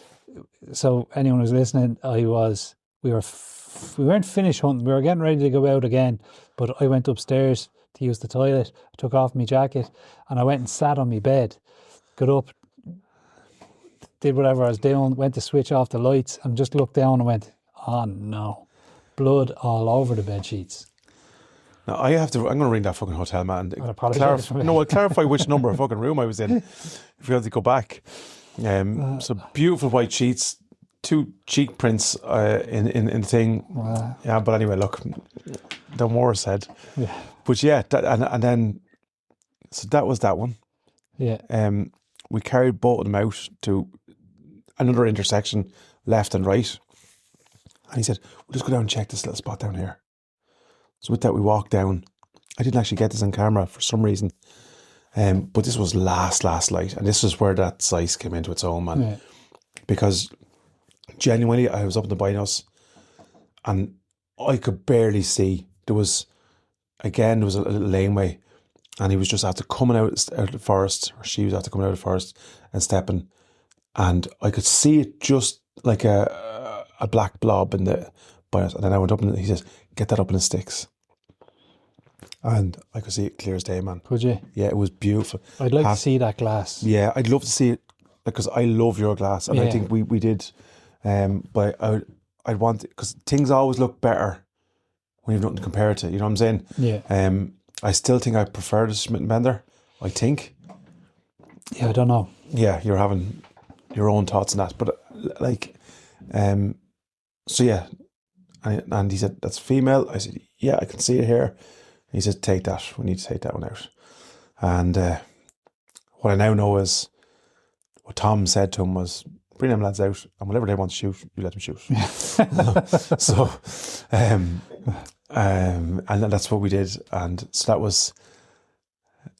so anyone who's listening, we weren't finished hunting. We were getting ready to go out again, but I went upstairs to use the toilet. I took off my jacket and I went and sat on my bed, got up, did whatever I was doing, went to switch off the lights and just looked down and went, oh no, blood all over the bed sheets. Now I'm going to ring that fucking hotel man. I'd apologise for me. I'll clarify which number of fucking room I was in. If you have to go back. So beautiful white sheets, 2 cheek prints in the thing. Yeah, but anyway, look, the more said. Yeah. But yeah, and then, so that was that one. Yeah. We carried both of them out to another intersection, left and right. And he said, we'll just go down and check this little spot down here. So with that, we walked down. I didn't actually get this on camera for some reason. But this was last light. And this is where that size came into its own, man. Yeah. Because genuinely, I was up in the binos and I could barely see. There was a little laneway and he was just after coming out of the forest, or she was after coming out of the forest and stepping. And I could see it just like a black blob in the binos. And then I went up and he says, get that up in the sticks. And I could see it clear as day, man. Could you? Yeah, it was beautiful. I'd like to see that glass. Yeah, I'd love to see it because I love your glass, and I think we did. But I'd want, because things always look better when you've nothing to compare it to. You know what I'm saying? Yeah. I still think I prefer the Smith and Bender. I think. Yeah, I don't know. Yeah, you're having your own thoughts on that, but so yeah, and he said that's female. I said, yeah, I can see it here. He said, take that. We need to take that one out. And what I now know is what Tom said to him was, bring them lads out, and whenever they want to shoot, you let them shoot. And that's what we did. And so that was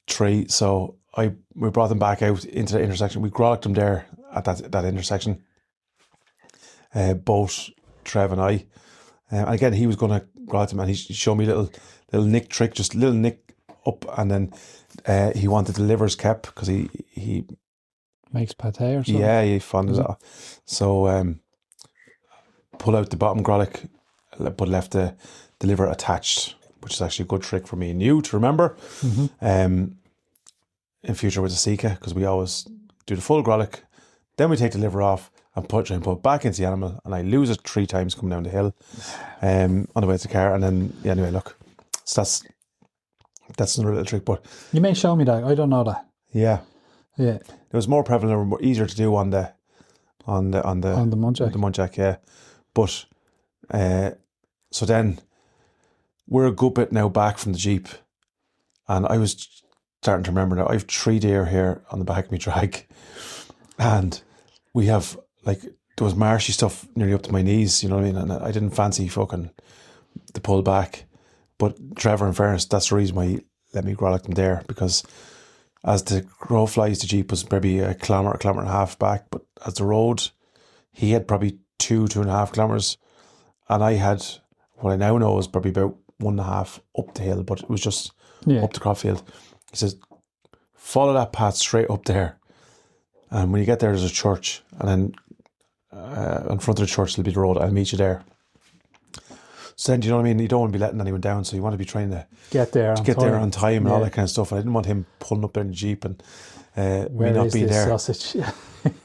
3. So we brought them back out into the intersection. We grollocked them there at that intersection. Both Trev and I. And again, he was going to grollock them, and he showed me a little nick trick, just a little nick up, and then he wanted the livers kept because he makes pate or something. Yeah, he fondled it. So pull out the bottom grollock, but left the liver attached, which is actually a good trick for me and you to remember. In future with the Sika, because we always do the full grollock, then we take the liver off and try and put it back into the animal, and I lose it 3 times coming down the hill on the way to the car, and then anyway, look, so that's another little trick. But you may show me that. I don't know that. Yeah, it was more prevalent or more easier to do on the muntjac. The muntjac, yeah. But so then we're a good bit now back from the Jeep, and I was starting to remember now. I have 3 deer here on the back of my drag, and we have there was marshy stuff nearly up to my knees. You know what I mean? And I didn't fancy fucking the pull back. But Trevor, in fairness, that's the reason why he let me grollock them there, because as the crow flies, the Jeep was maybe a kilometre and a half back, but as the road, he had probably 2.5 kilometres, and I had what I now know is probably about 1.5 up the hill, but it was just up the crop-field. He says, follow that path straight up there, and when you get there, there's a church, and then in front of the church there'll be the road. I'll meet you there. So then, do you know what I mean? You don't want to be letting anyone down, so you want to be trying to get there on time and all that kind of stuff. And I didn't want him pulling up there in the Jeep and me not being there. Sausage?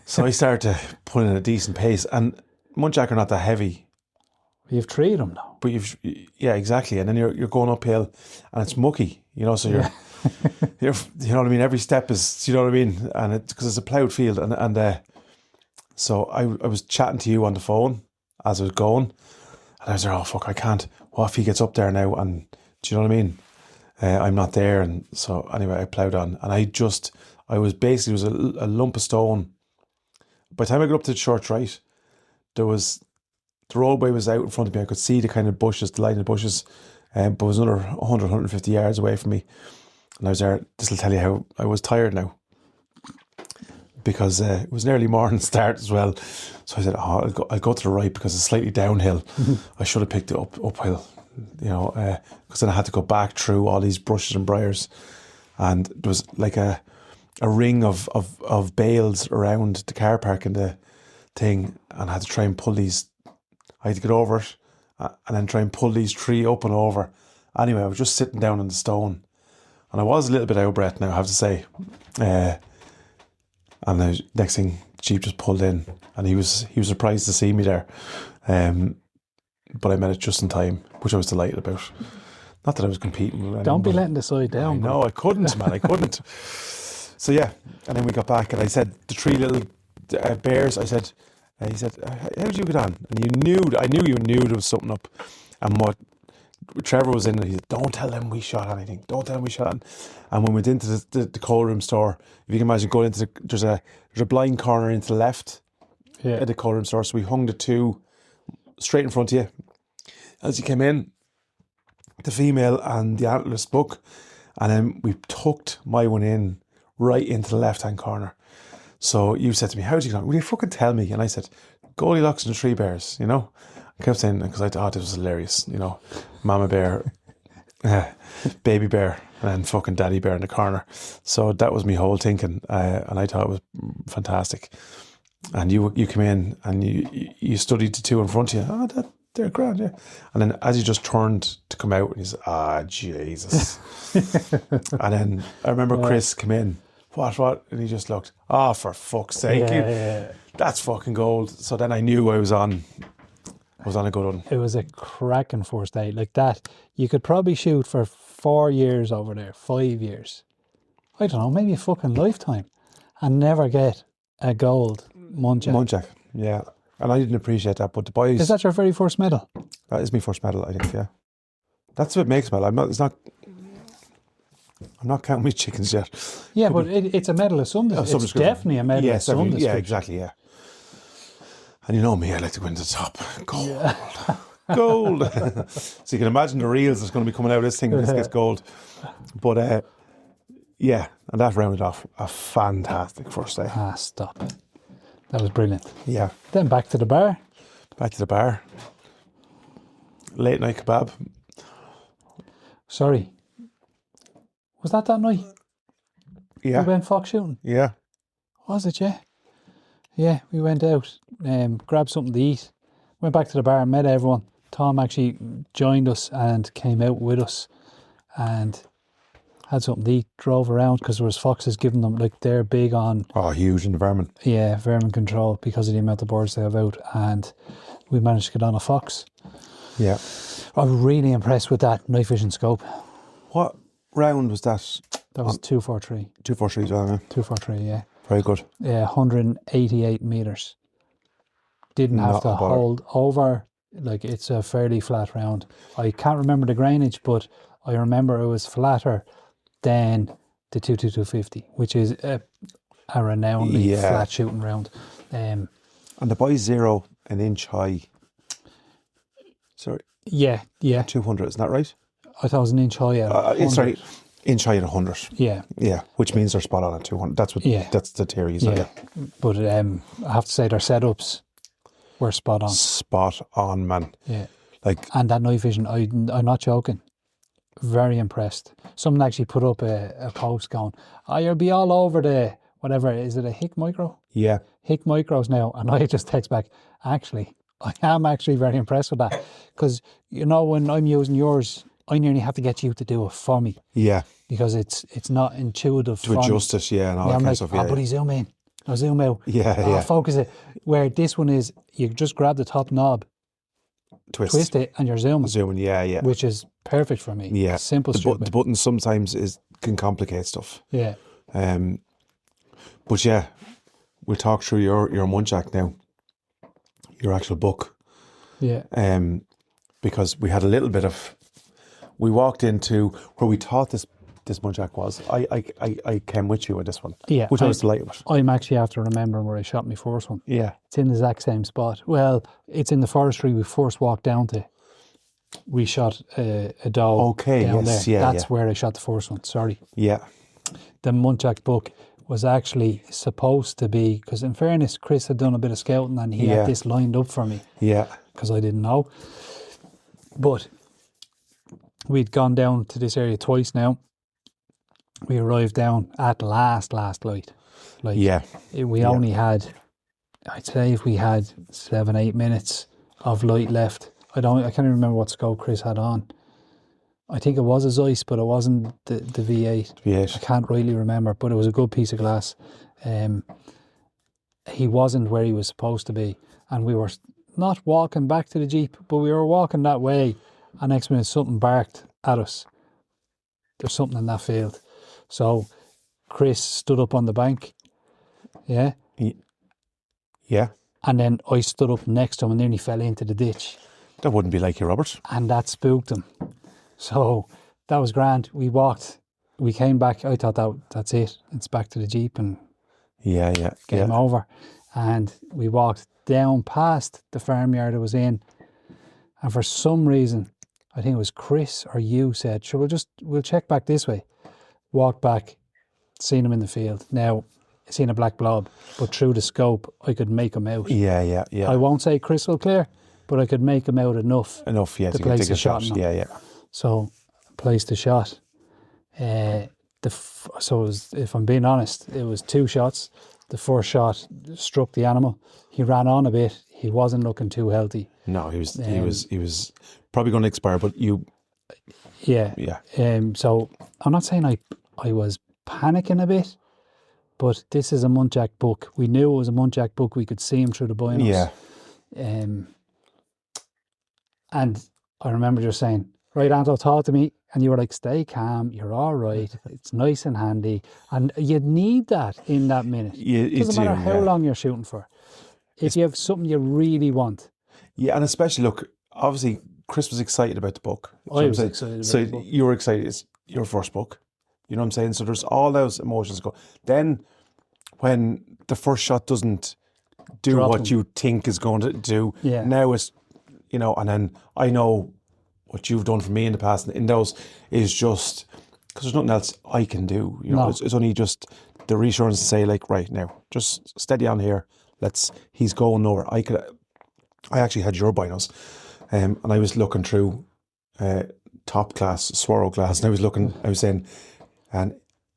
So I started to put in a decent pace, and muntjac are not that heavy. You've 3 of them now. But yeah, exactly. And then you're going uphill, and it's mucky, you know. So you're you know what I mean. Every step is, you know what I mean, and because it's a ploughed field, and so I was chatting to you on the phone as I was going. And I was there, oh fuck, I can't. What if he gets up there now? And do you know what I mean? I'm not there. And so anyway, I ploughed on. And it was a lump of stone. By the time I got up to the church, right, the roadway was out in front of me. I could see the kind of bushes, the line of bushes, but it was another 100, 150 yards away from me. And I was there. This will tell you how I was tired now, because it was an early morning start as well. So I said, I'll go to the right because it's slightly downhill. I should have picked it uphill, you know, because then I had to go back through all these brushes and briars, and there was like a ring of bales around the car park and the thing, and I had to try and pull these. I had to get over it and then try and pull these 3 up and over. Anyway, I was just sitting down on the stone, and I was a little bit out of breath now, I have to say. And the next thing, Jeep just pulled in, and he was surprised to see me there. But I met it just in time, which I was delighted about. Not that I was competing with anyone. Don't be letting the side down. No, I couldn't, man. I couldn't. So yeah, and then we got back, and I said the 3 little bears. I said, he said, "How did you get on?" And I knew you knew there was something up. And what Trevor was in, and he said, "Don't tell them we shot anything. Don't tell them we shot." And when we went into the cold room store, if you can imagine going into there's a blind corner into the left at the cold room store. So we hung the 2 straight in front of you. As you came in, the female and the antlerless buck, and then we tucked my one in right into the left-hand corner. So you said to me, "How's he going? Will you fucking tell me?" And I said, "Goldilocks and the 3 bears, you know." I kept saying, because I thought this was hilarious, you know, mama bear, baby bear, and then fucking daddy bear in the corner. So that was my whole thinking, and I thought it was fantastic. And you came in and you studied the 2 in front of you. Oh, they're grand, yeah. And then as you just turned to come out, and you said, Jesus. And then I remember Chris came in, what? And he just looked, for fuck's sake. That's fucking gold. So then I knew I was on a good one. It was a cracking first day. Like that, you could probably shoot for 4 years over there, 5 years. I don't know, maybe a fucking lifetime, and never get a gold muntjac. Muntjac, yeah. And I didn't appreciate that, but the boys... Is that your very first medal? That is my first medal, I think, yeah. That's what makes medal. I'm not counting my chickens yet. Yeah, but it's a medal of some description. It's definitely a medal of some description. Yeah, exactly, yeah. And you know me, I like to go into the top. Gold. Yeah. Gold. So you can imagine the reels that's going to be coming out of this thing when this gets gold. But yeah, and that rounded off a fantastic first day. Stop. That was brilliant. Yeah. Then back to the bar. Late night kebab. Sorry. Was that night? Yeah. We went fox shooting? Yeah. Was it, yeah? Yeah, we went out, grabbed something to eat, went back to the bar and met everyone. Tom actually joined us and came out with us and had something to eat, drove around because there was foxes giving them, like they're big on... Oh, huge in the vermin. Yeah, vermin control because of the amount of birds they have out, and we managed to get on a fox. Yeah. I was really impressed with that night vision scope. What round was that? That was 243. 243 as well, yeah. 243, yeah. Very good. Yeah, 188 metres. Didn't have to hold over, like it's a fairly flat round. I can't remember the grainage, but I remember it was flatter than the 22250, which is a renownedly flat shooting round. And the boys 0 an inch high. Sorry. Yeah. 200, isn't that right? I thought it was an inch high at sorry, inch high at 100. Yeah. Yeah, which means they're spot on at 200. That's the theory. So yeah. But I have to say their setups were spot on. Spot on, man. Yeah. And that night vision, I'm not joking. Very impressed. Someone actually put up a post going, you'll be all over the, whatever, is it a Hick Micro? Yeah. Hick Micros now. And I just text back, actually, I am actually very impressed with that. Because, you know, when I'm using yours, I nearly have to get you to do it for me. Yeah. Because it's not intuitive. To adjust it, and all that kind of stuff. But he's zoom in. I'll zoom out. Yeah. Focus it. Where this one is, you just grab the top knob, twist it, and you're zooming. Yeah. Which is perfect for me. Yeah. Simple, stupid. The button sometimes can complicate stuff. Yeah. But yeah, we'll talk through your muntjac now. Your actual book. Yeah. Because we had a little bit of... We walked into where we thought this muntjac was. I came with you with this one. Yeah. Which I was delighted with. I'm actually after remembering where I shot my first one. Yeah. It's in the exact same spot. Well, it's in the forestry we first walked down to. We shot a doe down there. Yeah, That's where I shot the first one. Sorry. Yeah. The muntjac book was actually supposed to be, because in fairness, Chris had done a bit of scouting and he had this lined up for me. Yeah. Because I didn't know. But we'd gone down to this area twice now. We arrived down at last light. We only had, I'd say if we had 7-8 minutes of light left. I can't even remember what scope Chris had on. I think it was a Zeiss, but it wasn't the V8. V8. I can't really remember, but it was a good piece of glass. he wasn't where he was supposed to be. And we were not walking back to the Jeep, but we were walking that way. And next minute, something barked at us. There's something in that field. So Chris stood up on the bank. Yeah. Yeah. And then I stood up next to him and nearly fell into the ditch. That wouldn't be like you, Robert. And that spooked him. So that was grand. We walked. We came back. I thought that's it. It's back to the Jeep and game over. And we walked down past the farmyard I was in. And for some reason, I think it was Chris or you said, sure, we'll check back this way. Walked back, seen him in the field. Now, seen a black blob, but through the scope, I could make him out. Yeah. I won't say crystal clear, but I could make him out enough. Yeah, to place a shot. Yeah. So, placed a shot. So it was, if I'm being honest, it was 2 shots. The first shot struck the animal. He ran on a bit. He wasn't looking too healthy. No, he was probably going to expire, but you. Yeah. So I'm not saying I was panicking a bit, but this is a muntjac buck. We knew it was a muntjac buck. We could see him through the binos. Yeah. And I remember just saying, right, Anto, talk to me. And you were like, stay calm, you're all right, it's nice and handy. And you'd need that in that minute. It doesn't matter how long you're shooting for. If you have something you really want. Yeah, and especially, look, obviously, Chris was excited about the book. I was excited about the book. You were excited. It's your first book. You know what I'm saying? So there's all those emotions go. Then when the first shot doesn't do what you think is going to do, now it's, and then I know what you've done for me in the past, in those is just, because there's nothing else I can do. It's only just the reassurance to say, like, right now, just steady on here. He's going nowhere. I actually had your binos, and I was looking through top class Swaro glass, and I was saying, and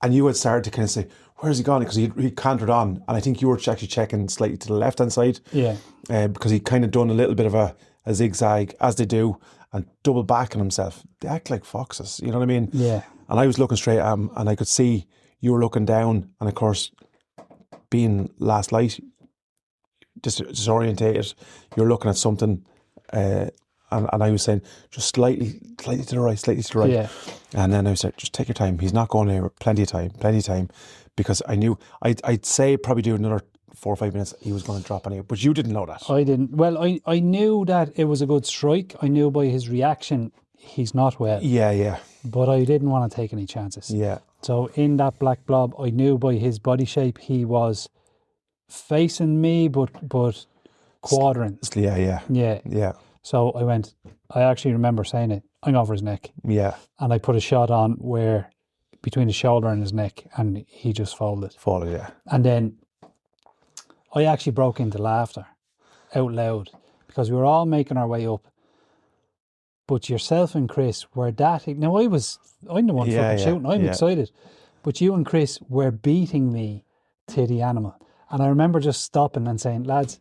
you had started to kind of say, where's he gone? Because he cantered on, and I think you were actually checking slightly to the left hand side. Yeah. Because he kind of done a little bit of a zigzag, as they do, and double back on himself. They act like foxes, you know what I mean? Yeah. And I was looking straight at him, and I could see you were looking down, and of course, being last light, disorientated, you're looking at something, and I was saying, just slightly to the right. Yeah. And then I said, just take your time. He's not going anywhere. Plenty of time. Because I knew, I'd say probably do another 4 or 5 minutes, he was going to drop anyway. But you didn't know that. I didn't. Well, I knew that it was a good strike. I knew by his reaction, he's not well. Yeah. But I didn't want to take any chances. Yeah. So in that black blob, I knew by his body shape, he was facing me, but quadrants. Yeah. So I actually remember saying it, I'm over his neck. Yeah. And I put a shot on where, between his shoulder and his neck, and he just folded. Yeah. And then I actually broke into laughter out loud because we were all making our way up. But yourself and Chris were that. Now I'm the one fucking shooting. I'm excited. But you and Chris were beating me to the animal. And I remember just stopping and saying, lads,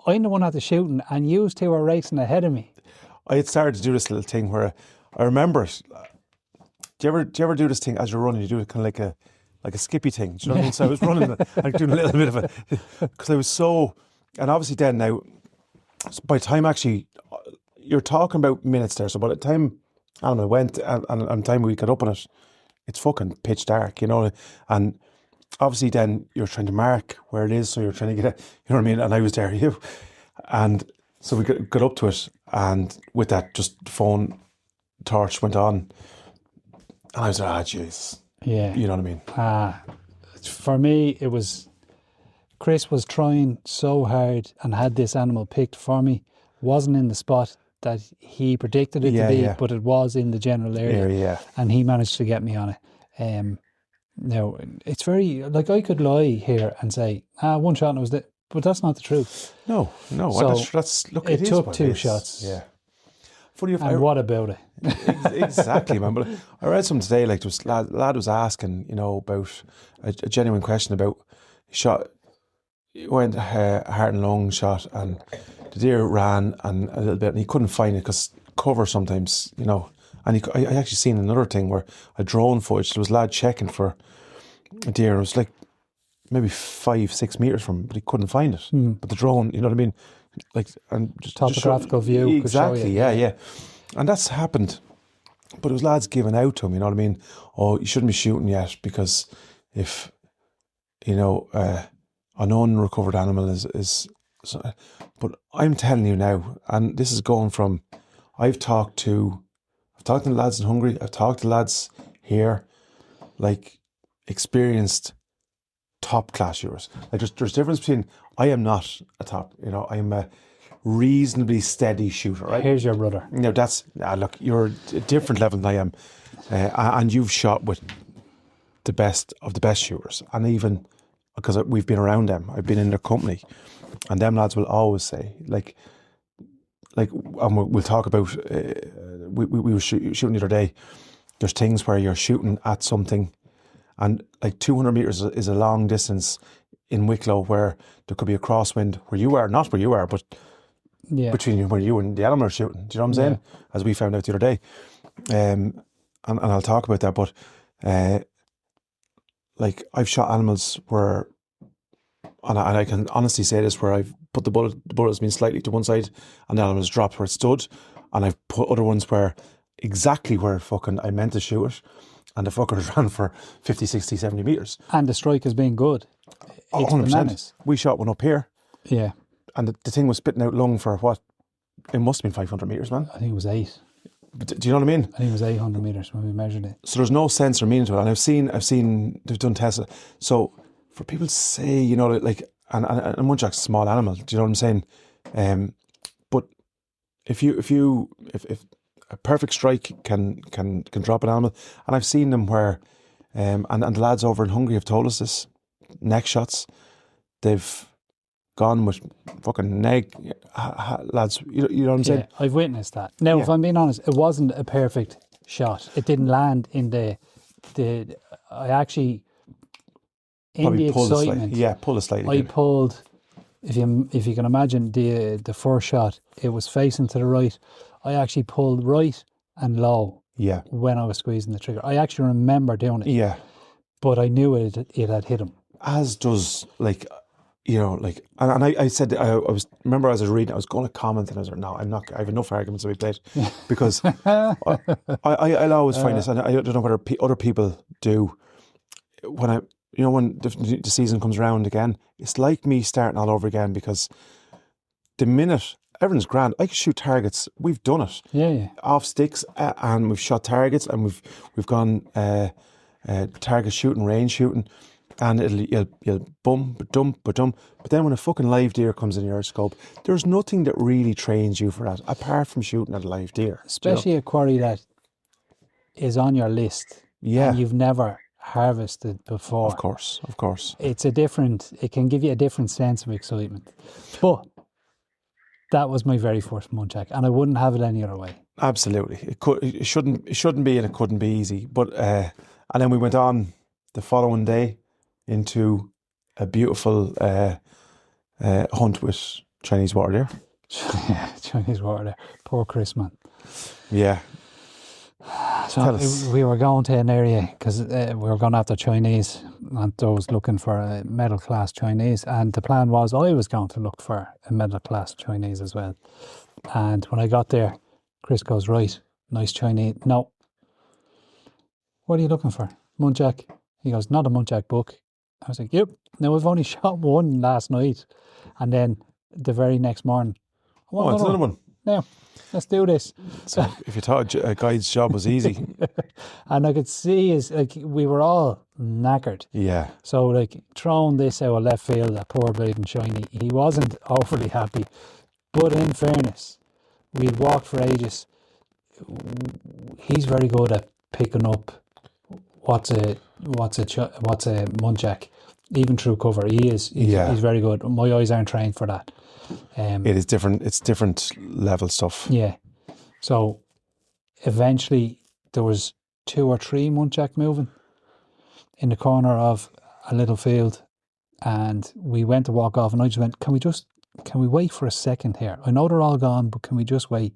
I'm the one at the shooting and you two are racing ahead of me. I had started to do this little thing where I remember it. Do you ever do this thing as you're running? You do it kind of like a skippy thing. Do you know what I mean? So I was running, like doing a little bit of a, because I was so, and obviously then now, by the time actually, you're talking about minutes there. So by the time I went and the time we got up on it, it's fucking pitch dark, and obviously then you're trying to mark where it is. So you're trying to get it, you know what I mean? And I was there, and so we got up to it, and with that, just the phone torch went on, and I was like, Jesus. Yeah. You know what I mean? For me, it was, Chris was trying so hard and had this animal picked for me. Wasn't in the spot that he predicted it to be, but it was in the general area. And he managed to get me on it. Now, it's very, like, I could lie here and say, one shot and it was that, but that's not the truth. No. So that's look, it took 2 shots. Yeah. Funny if what about it? Exactly, man. But I read something today, like, there was lad was asking, about a genuine question about shot. He went heart and lung shot, and the deer ran and a little bit, and he couldn't find it because cover sometimes, And I actually seen another thing where a drone footage. There was a lad checking for a deer, and it was like maybe 5-6 meters from him, but he couldn't find it. But the drone, you know what I mean? Like, and just Topographical view could show exactly, you, yeah. And that's happened. But it was lads giving out to him, you know what I mean? Oh, you shouldn't be shooting yet because if, you know, an unrecovered animal is so, but I'm telling you now, and this is going from, I've talked to the lads in Hungary, I've talked to lads here, like experienced top class shooters. Like there's difference between, I am not a top, you know, I am a reasonably steady shooter, right? Here's your brother. You know, that's, look, you're a different level than I am. And you've shot with the best of the best shooters. And even, because we've been around them, I've been in their company. And them lads will always say, like, and we'll talk about, we were shooting the other day, there's things where you're shooting at something, and like 200 metres is a long distance in Wicklow where there could be a crosswind where you are, not where you are, but between where you and the animal are shooting. Do you know what I'm saying? As we found out the other day. And I'll talk about that, but like I've shot animals where, and I can honestly say this, where I've put the bullet has been slightly to one side and the animal's dropped where it stood, and I've put other ones where exactly where fucking I meant to shoot it, and the fucker has ran for 50, 60, 70 metres. And the strike has been good. It's 100%. bananas. We shot one up here. Yeah. And the thing was spitting out lung for what? It must have been 500 metres, man. I think it was 8. But do you know what I mean? I think it was 800 metres when we measured it. So there's no sense or meaning to it. And I've seen they've done tests. So for people to say, you know, like, and muntjacs is a small animal, do you know what I'm saying? But if a perfect strike can drop an animal, and I've seen them where, and the lads over in Hungary have told us this, neck shots, they've gone with fucking neck lads, you know what I'm saying? I've witnessed that. Now, if I'm being honest, it wasn't a perfect shot. It didn't land in the I actually, in Probably the excitement, pull a slightly. I pulled, if you can imagine the first shot, it was facing to the right. I actually pulled right and low when I was squeezing the trigger. I actually remember doing it. Yeah. But I knew it had hit him. As does, like, you know, like, and I said, I was, remember as I was reading, I was going to comment, and I was like, no, I'm not, I have enough arguments to be played, because I'll always find this, and I don't know whether other people do, when when the season comes around again, it's like me starting all over again, because the minute, everything's grand, I can shoot targets, we've done it. Yeah. Off sticks, and we've shot targets, and we've gone target shooting, range shooting, and you'll bum, but then when a fucking live deer comes in your scope, there's nothing that really trains you for that, apart from shooting at a live deer. Especially a quarry that is on your list, and you've never harvested before. Of course. It can give you a different sense of excitement. But that was my very first muntjac, and I wouldn't have it any other way. Absolutely. It shouldn't be, and it couldn't be easy. But and then we went on the following day into a beautiful hunt with Chinese water deer. Chinese water deer. Poor Chris, man. Yeah. So we were going to an area because we were going after Chinese, and I was looking for a middle class Chinese, and the plan was I was going to look for a middle class Chinese as well. And when I got there, Chris goes, right, nice Chinese. No. What are you looking for? Muntjac? He goes, not a muntjac buck. I was like, yep. Now I've only shot one last night, and then the very next morning, it's another one. Now, let's do this. So if you thought a guide's job was easy. And I could see we were all knackered. Yeah. So like throwing this out of left field, that poor bleeding shiny, he wasn't overly happy. But in fairness, we'd walked for ages. He's very good at picking up what's a muntjac, even through cover. He's very good. My eyes aren't trained for that. It is different. It's different level stuff. Yeah. So eventually there was 2 or 3 muntjac moving in the corner of a little field, and we went to walk off, and I just went, can we wait for a second here? I know they're all gone, but can we just wait?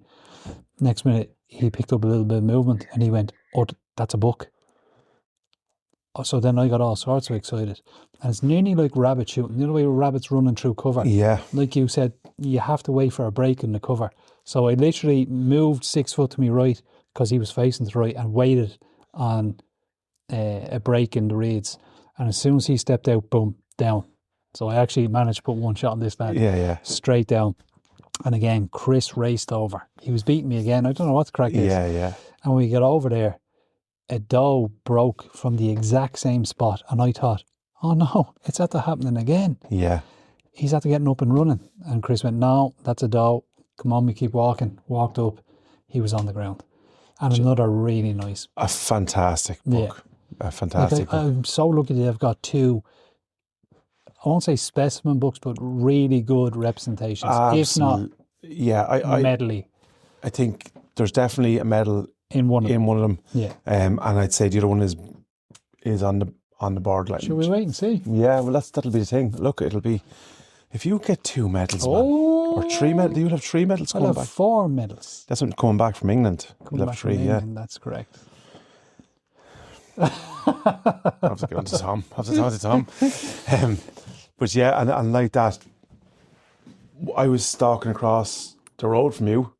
Next minute he picked up a little bit of movement, and he went, oh, that's a buck. So then I got all sorts of excited. And it's nearly like rabbit shooting. You know the way rabbits running through cover? Yeah. Like you said, you have to wait for a break in the cover. So I literally moved 6 foot to my right because he was facing to the right and waited on a break in the reeds. And as soon as he stepped out, boom, down. So I actually managed to put one shot on this lad. Yeah. Straight down. And again, Chris raced over. He was beating me again. I don't know what the crack is. Yeah. And when we got over there, a doe broke from the exact same spot. And I thought, oh no, it's after happening again. Yeah. He's after getting up and running. And Chris went, no, that's a doe. Come on, we keep walking. Walked up. He was on the ground. And another really nice. A fantastic book. Yeah. A fantastic book. I'm so lucky that I've got 2, I won't say specimen books, but really good representations. If not, medley. I think there's definitely a medal in one of them. Yeah. And I'd say the other one is on the board. Like, should we wait and see? Yeah, well that'll be the thing. Look, it'll be if you get 2 medals, man, or 3 medals. You'll have 3 medals coming back. I'll have 4 medals. That's what coming back from England. Coming back 3, from England, that's correct. I have to get on to Tom. But yeah, and like that, I was stalking across the road from you,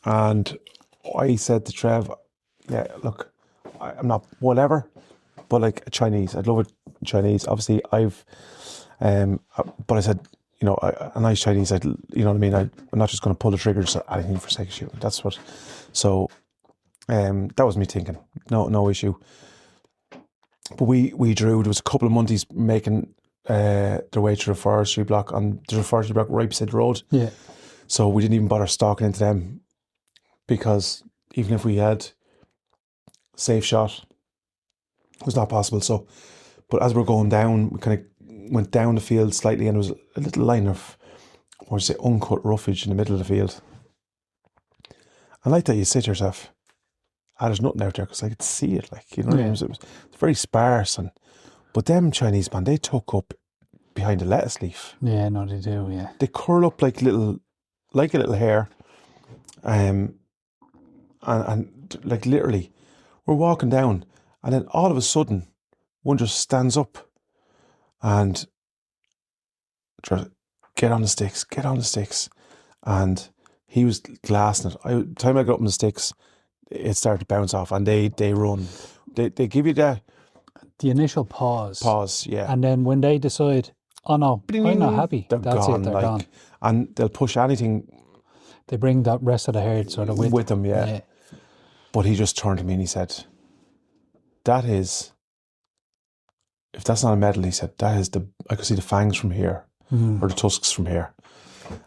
and I said to Trev, yeah, look, I'm not whatever, but like a Chinese, I'd love a Chinese. Obviously, but I said, you know, a nice Chinese, you know what I mean? I'm not just going to pull the trigger just anything for sake of shooting. That's what, so that was me thinking, no issue. But we drew, there was a couple of Munties making their way through the forestry block right beside the road. Yeah. So we didn't even bother stalking into them because even if we had safe shot, it was not possible. So, but as we're going down, we kind of went down the field slightly and there was a little line of, what would you say, uncut roughage in the middle of the field. And like that, you say to yourself, there's nothing out there because I could see it, like, you know, it was very sparse. But them Chinese, man, they tuck up behind a lettuce leaf. Yeah, no, they do, yeah. They curl up like a little hair. And like literally, we're walking down and then all of a sudden, one just stands up and tries, get on the sticks. And he was glassing it. The time I got up on the sticks, it started to bounce off and they run. They give you the initial pause. Yeah. And then when they decide, oh no, I'm not happy, they're gone. They're gone. And they'll push anything. They bring that rest of the herd sort of with them, yeah. But he just turned to me and he said, that is, if that's not a medal, he said, that is I could see the fangs from here, or the tusks from here.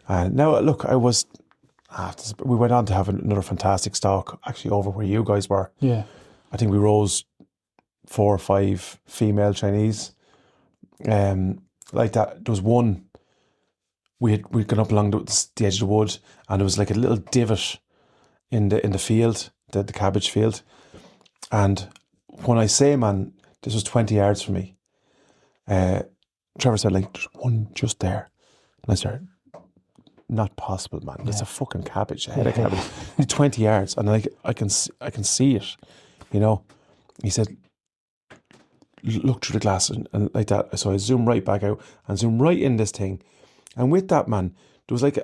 Now, look, we went on to have another fantastic stalk, actually over where you guys were. Yeah. I think we rose 4 or 5 female Chinese. Like that, there was one, we'd gone up along the edge of the wood and there was like a little divot in the field, the cabbage field. And when I say, man, this was 20 yards from me, Trevor said, like, there's one just there. And I said, not possible, man. It's a fucking cabbage, a head of cabbage. It's 20 yards. And like, I can see it, you know. He said, look through the glass and like that. So I zoomed right back out and zoomed right in this thing. And with that, man, there was like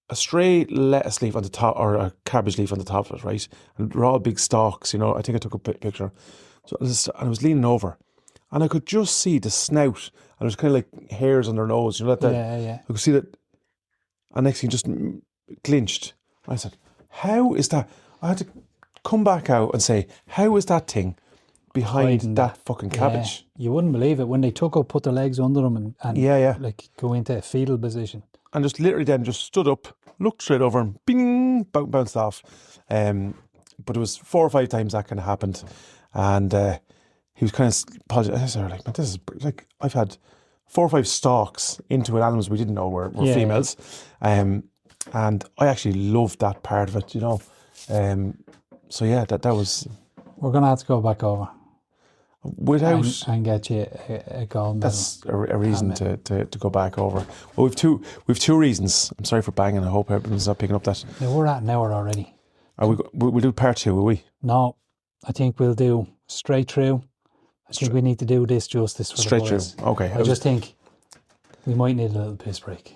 a stray lettuce leaf on the top, or a cabbage leaf on the top of it, right? And they're all big stalks, you know. I think I took a picture. So I was leaning over and I could just see the snout. And it was kind of like hairs on their nose, you know, like that. Yeah. I could see that. And next thing just clinched. I said, how is that? I had to come back out and say, how is that thing behind that fucking cabbage? Yeah. You wouldn't believe it when they put their legs under them and like go into a fetal position. And just literally then just stood up, looked straight over and bing, bounced off. But it was 4 or 5 times that kind of happened. And he was kind of apologizing. I said, like, man, this is like, I've had 4 or 5 stalks into animals we didn't know were females. And I actually loved that part of it, you know. So yeah, that was... We're going to have to go back over. Without... And get you a gold medal. That's a reason to go back over. Well, we've two reasons. I'm sorry for banging. I hope everyone's not picking up that. Yeah, we're at an hour already. We'll do part 2, will we? No, I think we'll do straight through. think we need to do this justice for Straight the through. boys. Okay. I just think we might need a little piss break.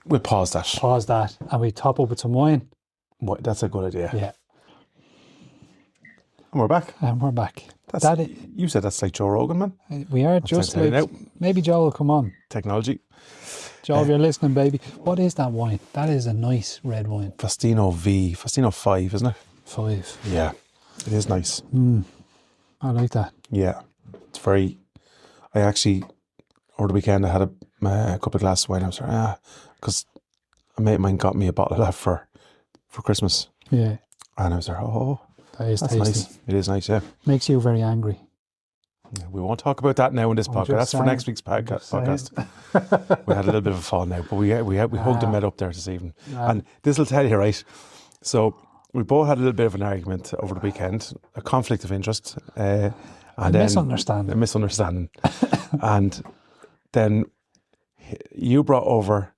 We'll pause that. Pause that, and we top up with some wine. That's a good idea. Yeah. And we're back. And we're back. You said that's like Joe Rogan, man. We are just telling you like, now. maybe Joe will come on. Technology. Joe, if you're listening, baby. What is that wine? That is a nice red wine. Fastino 5, isn't it? 5. Yeah, it is nice. I like that. Yeah, it's very. I actually over the weekend I had a couple of glasses of wine. I was like, because a mate of mine got me a bottle of that for Christmas, Yeah, and I was like, oh, that is that's tasty. nice. It is nice, yeah. Makes you very angry. We won't talk about that now in this I'm podcast. just That's for saying. next week's podcast. We had a little bit of a fall now, but we hugged and met up there this evening. And this will tell you, right? So we both had a little bit of an argument over the weekend, a conflict of interest, and A then misunderstanding. a misunderstanding, and then you brought over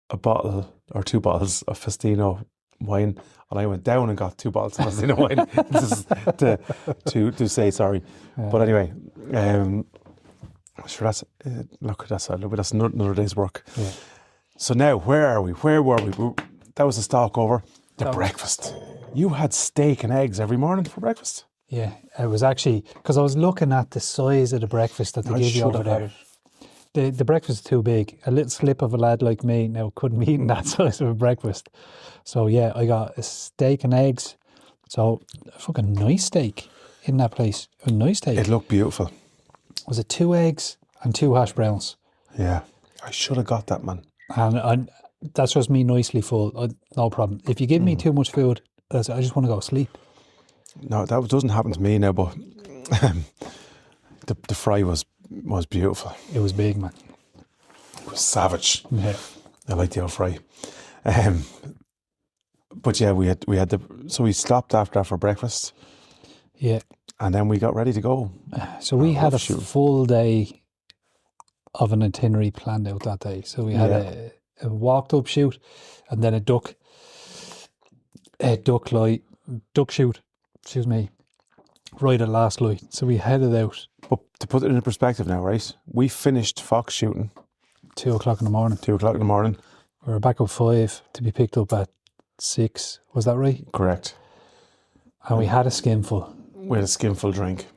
a bottle or 2 bottles of Festino wine, and I went down and got 2 bottles of Festino wine to say sorry. But anyway, sure, that's another day's work. Yeah. So now, where are we? Where were we? That was the stalk over. The breakfast. You had steak and eggs every morning for breakfast? Yeah, it was actually, because I was looking at the size of the breakfast that they give you over there. The breakfast is too big. A little slip of a lad like me now couldn't be eating that size of a breakfast. So yeah, I got a steak and eggs. So a fucking nice steak in that place. A nice steak. It looked beautiful. Was it 2 eggs and 2 hash browns? Yeah. I should have got that, man. And that's just me nicely full. No problem. If you give me too much food, I just want to go sleep. No, that doesn't happen to me now, but the fry was beautiful. It was big, man. It was savage. Yeah. I like the old fry. But yeah, so we stopped after that for breakfast, Yeah. and then we got ready to go. So we had a shoot. full day of an itinerary planned out that day. So we had a walked up shoot, and then a duck shoot, right at last light. So we headed out But to put it into perspective now, right? We finished fox shooting 2 o'clock in the morning. 2 o'clock in the morning. We were back at 5 to be picked up at 6. Was that right? Correct. And we had a skinful. We had a skinful drink.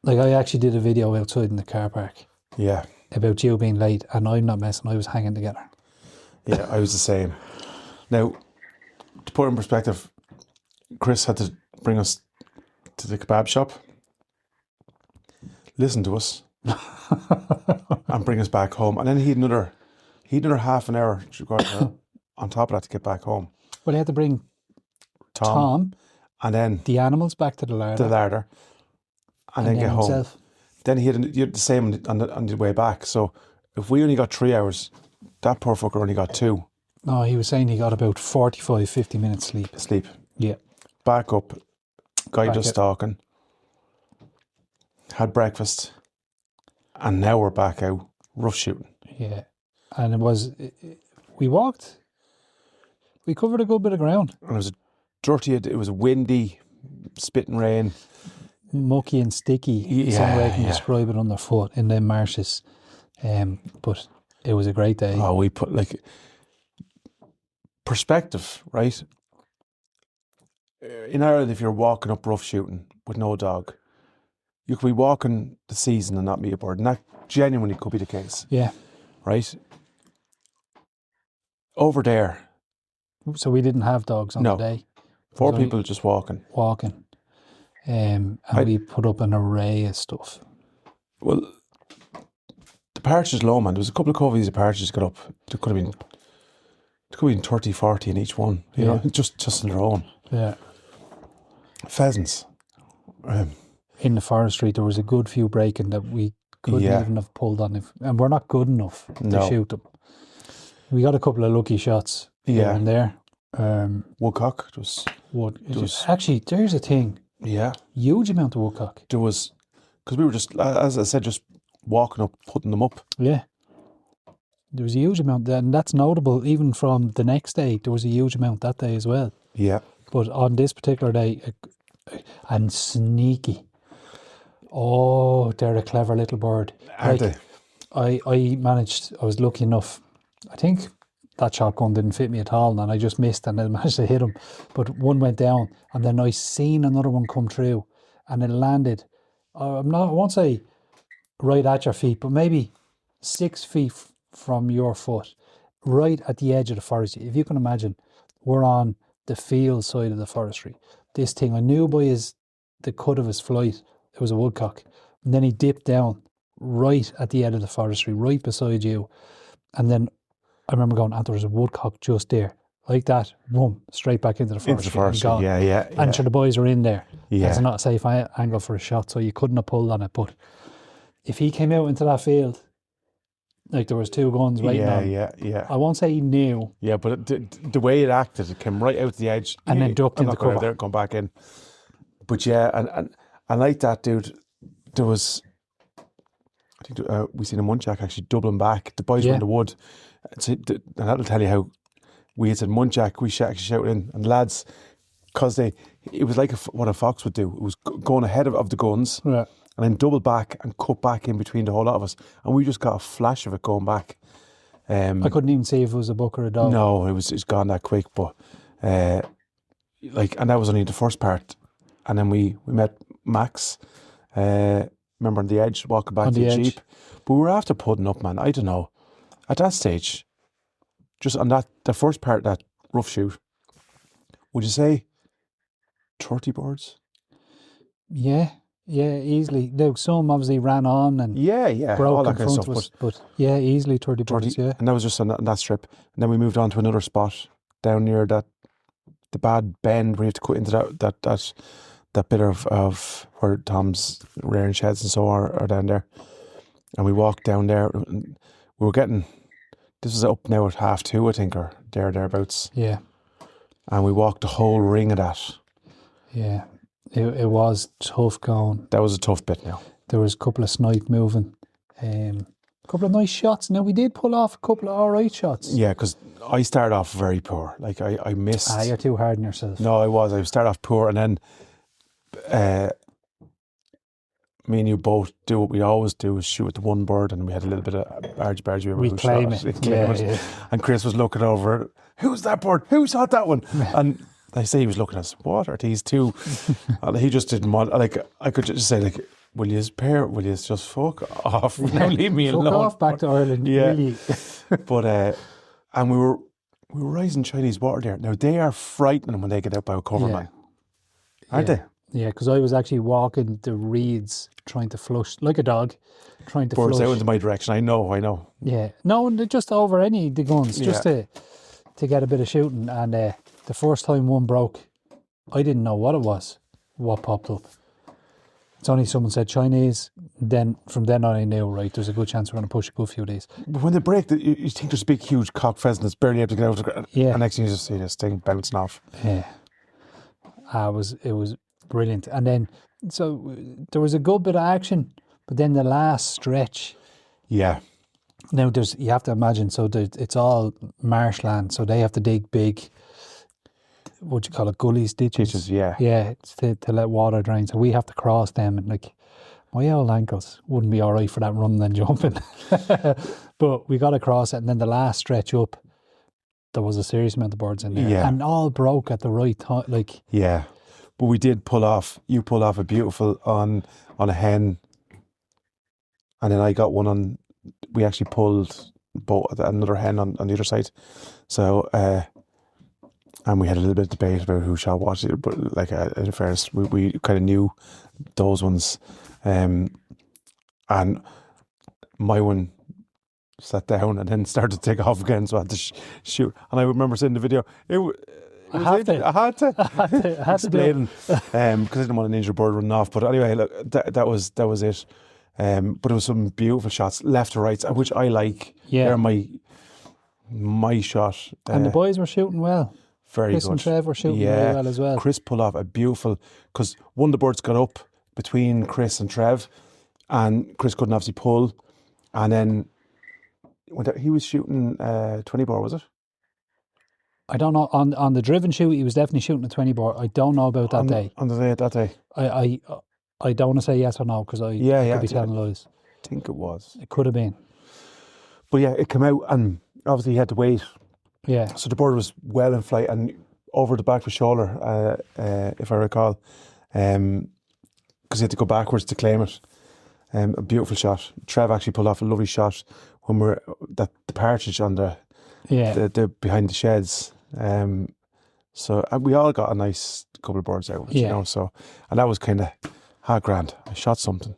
Like, I actually did a video outside in the car park Yeah. about you being late, and I'm not messing. I was hanging together. Yeah, I was the same. Now, to put it in perspective, Chris had to bring us to the kebab shop, listen to us, and bring us back home. And then he had another half an hour to go on top of that to get back home. Well, he had to bring Tom and then the animals back to the larder. And then get home. Himself. Then he had the same on the way back. So if we only got 3 hours, that poor fucker only got 2. No, he was saying he got about 45, 50 minutes sleep. Yeah. Back up, guided us up. stalking, had breakfast, and now we're back out rough shooting. Yeah. And we walked, we covered a good bit of ground. And it was a windy, spitting rain. Mucky and sticky, some way I can describe it underfoot in the marshes. But it was a great day. Oh, we put perspective, right? In Ireland, if you're walking up rough shooting with no dog, you could be walking the season and not meet a bird. And that genuinely could be the case. Yeah. Right? Over there. So we didn't have dogs on the day. 4 people just walking. And we put up an array of stuff. Well, the partridge is low, man. There was a couple of coveys of partridges got up. There could have been 30, 40 in each one. You know, just on their own. Yeah. Pheasants. In the forestry, there was a good few breaking that we couldn't even have pulled on. And we're not good enough to shoot them. We got a couple of lucky shots here and there. Woodcock. Actually, there's a thing. Yeah. Huge amount of woodcock. There was, because we were just, as I said, just walking up, putting them up. Yeah. There was a huge amount, and that's notable even from the next day. There was a huge amount that day as well. Yeah. But on this particular day, and sneaky. Oh, they're a clever little bird. Aren't Like, I was lucky enough, I think that shotgun didn't fit me at all and I just missed and I managed to hit him. But one went down and then I seen another one come through and it landed, I won't say right at your feet, but maybe 6 feet from your foot, right at the edge of the forest. If you can imagine, we're on the field side of the forestry. This thing, I knew by the cut of his flight, it was a woodcock. And then he dipped down right at the end of the forestry, right beside you. And then I remember going, Anto, there's a woodcock just there. Like that, boom, straight back into the forestry. Into the forestry, and gone. yeah. And sure, the boys were in there. Yeah. It's not a safe angle for a shot, so you couldn't have pulled on it. But if he came out into that field, like there was two guns waiting on him, Yeah. I won't say he knew. Yeah, but the way it acted, it came right out to the edge. And then ducked into cover. There, come back in. But yeah, and like that, dude, there was, I think we seen a muntjac actually doubling back. The boys were in the wood. And that'll tell you how we had said muntjac, we actually shouted in. And the lads, because it was like what a fox would do. It was going ahead of the guns. Yeah. And then double back and cut back in between the whole lot of us. And we just got a flash of it going back. I couldn't even see if it was a buck or a dog. No, it's gone that quick. But, and that was only the first part. And then we met Max, remember on the edge, walking back to the Jeep. But we were after putting up, man. I don't know. At that stage, just on the first part, that rough shoot, would you say 30 birds? Yeah, easily. Now, some obviously ran on and all broke that in kind of front stuff. of us, but yeah, easily 30 birds, yeah. And that was just on that strip. And then we moved on to another spot down near the bad bend where you have to cut into that bit of where Tom's rearing sheds and so are down there. And we walked down there. And we were getting, this was up now at 2:30, I think, or thereabouts. Yeah. And we walked the whole ring of that. Yeah. It was tough going. That was a tough bit now. There was a couple of snipe moving. A couple of nice shots. Now, we did pull off a couple of all right shots. Yeah, because I started off very poor. Like, I missed. You're too hard on yourself. No, I was. I started off poor, and then me and you both do what we always do, is shoot at the one bird, and we had a little bit of barge. We claim it. Yeah. And Chris was looking over, who's that bird? Who shot that one? And I say he was looking at us, what are these two? And he just didn't want, like, I could just say, like, will you just fuck off? Now leave me alone. Fuck off back to Ireland. Yeah. Really. But, and we were rising Chinese water there. Now, they are frightening when they get out by a cover, man. Aren't they? Yeah, because I was actually walking the reeds trying to flush, like a dog, trying to Birds flush. out into my direction. I know. Yeah. No, and just over any of the guns, just to get a bit of shooting. And the first time one broke, I didn't know what it was, what popped up. It's only someone said Chinese. Then from then on I knew, right, there's a good chance we're going to push a good few days. But when they break, you think there's a big, huge cock pheasant that's barely able to get out of the ground. Yeah. And next thing you just see this thing bouncing off. Yeah. It was brilliant. And then, so there was a good bit of action, but then the last stretch. Yeah. Now you have to imagine, so it's all marshland, so they have to dig big, what do you call it, gullies, ditches. Yeah. Yeah, it's to let water drain. So we have to cross them, and like, my old ankles wouldn't be all right for that running and jumping. But we got to cross it, and then the last stretch up, there was a serious amount of birds in there. Yeah. And all broke at the right time. Like, yeah. But we did you pulled off a beautiful on a hen, and then I got one on, we actually pulled another hen on the other side. So, and we had a little bit of debate about who shot what, but like in fairness, we kind of knew those ones. And my one sat down and then started to take off again, so I had to shoot. And I remember seeing the video. I had to explain because I didn't want an injured bird running off. But anyway, look, that was it. But it was some beautiful shots, left to right, which I like. Yeah, they're my shot. And the boys were shooting well. Very Chris good. and Trev were shooting very well as well. Chris pulled off a beautiful, because one of the birds got up between Chris and Trev, and Chris couldn't obviously pull, and then he was shooting 20 bore, was it? I don't know. On the driven shoot, he was definitely shooting a 20 bore. I don't know about that day. On that day. I don't want to say yes or no because I could be telling lies. I think it was. It could have been. But yeah, it came out and obviously he had to wait. Yeah. So the bird was well in flight and over the back of his shoulder, if I recall, because he had to go backwards to claim it. A beautiful shot. Trev actually pulled off a lovely shot when the partridge on the behind the sheds. So we all got a nice couple of birds out, you know. So, and that was kind of grand. I shot something.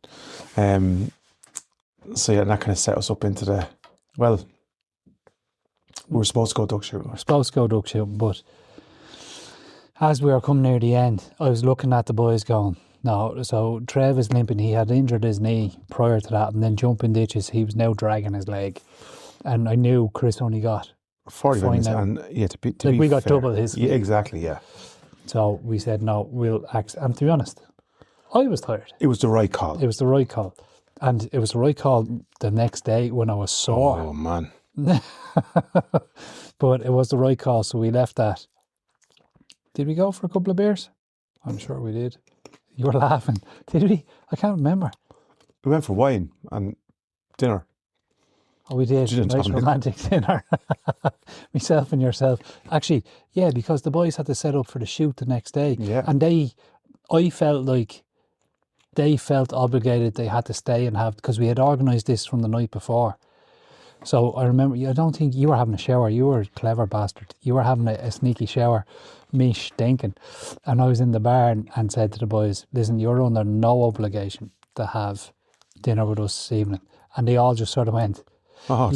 So yeah, and that kind of set us up into we were supposed to go duck shooting. But as we were coming near the end, I was looking at the boys going, no, so Trev is limping. He had injured his knee prior to that and then jumping ditches. He was now dragging his leg. And I knew Chris only got 40 minutes. And yeah, to be we got fair, double his. Yeah, exactly, yeah. So we said, no, we'll act. And to be honest, I was tired. It was the right call. It was the right call. And it was the right call the next day when I was sore. Oh, man. But it was the right call, so we left that. Did we go for a couple of beers? I'm sure we did. You were laughing. Did we? I can't remember. We went for wine and dinner. Oh, we did. Nice romantic dinner. Myself and yourself. Actually, yeah, because the boys had to set up for the shoot the next day. Yeah. And I felt like they felt obligated they had to stay and have, because we had organised this from the night before. So I remember, I don't think you were having a shower. You were a clever bastard. You were having a sneaky shower, me stinking. And I was in the bar and said to the boys, listen, you're under no obligation to have dinner with us this evening. And they all just sort of went, oh,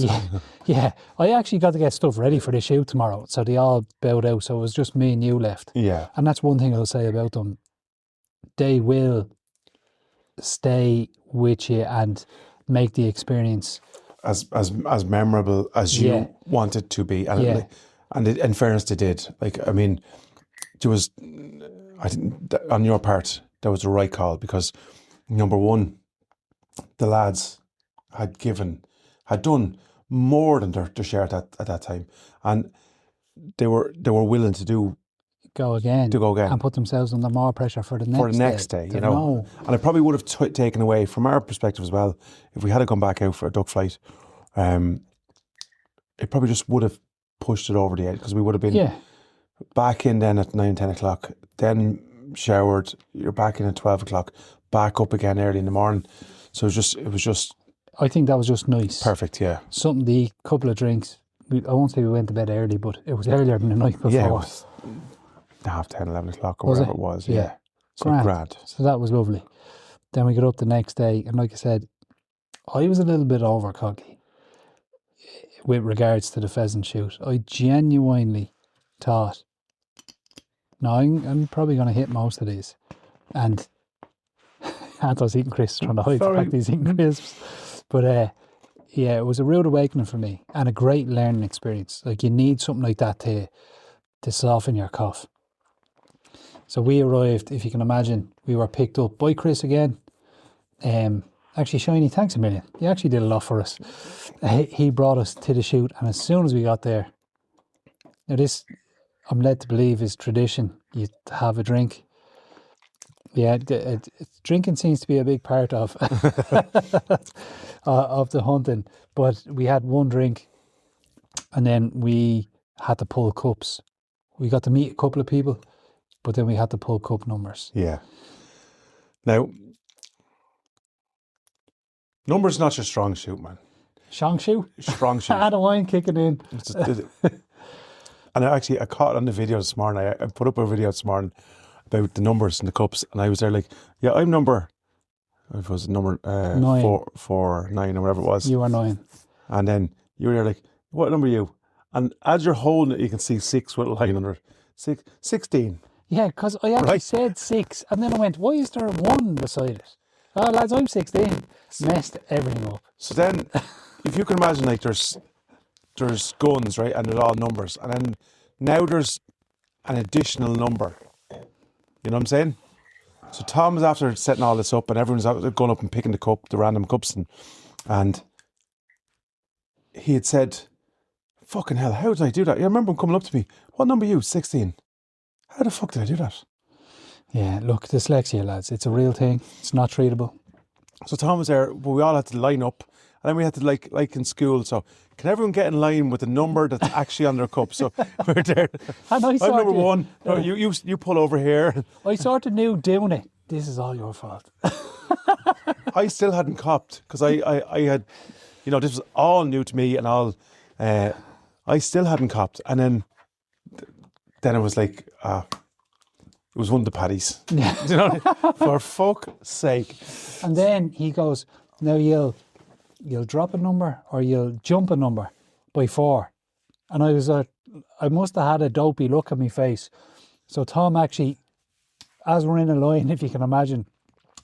yeah. I actually got to get stuff ready for the shoot tomorrow. So they all bowed out. So it was just me and you left. Yeah. And that's one thing I'll say about them. They will stay with you and make the experience as memorable as you want it to be, and in fairness, they did. Like, I mean, there was, I think, on your part, that was the right call because, number one, the lads had done more than their share at that time, and they were willing to go again and put themselves under more pressure for the next day, you know. And it probably would have taken away from our perspective as well if we had gone back out for a duck flight. It probably just would have pushed it over the edge because we would have been back in then at 9-10 o'clock, then showered, you're back in at 12 o'clock, back up again early in the morning. So it was just I think that was just nice. Perfect, yeah. Something to eat, couple of drinks. I won't say we went to bed early, but it was earlier than the night before. Yeah, it was 10:30, 11 o'clock or whatever it was. Yeah. So grand. So that was lovely. Then we got up the next day, and like I said, I was a little bit over cocky with regards to the pheasant shoot. I genuinely thought, no, I'm probably going to hit most of these. And Anto's eating crisps, trying to hide the fact he's eating crisps. But yeah, it was a rude awakening for me and a great learning experience. Like, you need something like that to soften your cough. So we arrived, if you can imagine, we were picked up by Chris again. Actually, Shiny, thanks a million. He actually did a lot for us. He brought us to the shoot, and as soon as we got there, now this, I'm led to believe, is tradition. You have a drink. Yeah, drinking seems to be a big part of of the hunting. But we had one drink, and then we had to pull cups. We got to meet a couple of people, but then we had to pull cup numbers. Yeah. Now, numbers not your strong suit, man. Strong shoe? Strong suit. I had a wine kicking in. And I caught it on the video this morning. I put up a video this morning about the numbers and the cups, and I was there like, yeah, I'm number, if it was number 9 or whatever it was. You were 9. And then you were there like, what number are you? And as you're holding it, you can see 6 with a line under it. 16. Yeah, because I actually said 6, and then I went, why is there a 1 beside it? Oh, lads, I'm 16. Messed everything up. So then, if you can imagine, like, there's guns, right, and they're all numbers, and then now there's an additional number. You know what I'm saying? So Tom's after setting all this up, and everyone's out going up and picking the random cups, and he had said, fucking hell, how did I do that? I remember him coming up to me, what number are you? 16. How the fuck did I do that? Yeah, look, dyslexia, lads, it's a real thing. It's not treatable. So Tom was there, but we all had to line up, and then we had to like in school. So can everyone get in line with the number that's actually on their cup? So we're there. And I'm number one. No, you pull over here. I sort of knew doing it. This is all your fault. I still hadn't copped because I had, this was all new to me and all. I still hadn't copped, and then it was like, it was one of the paddies. Yeah. Do you know, for fuck's sake. And then he goes, now you'll drop a number or you'll jump a number by 4. And I was I must have had a dopey look on my face. So Tom actually, as we're in a line, if you can imagine,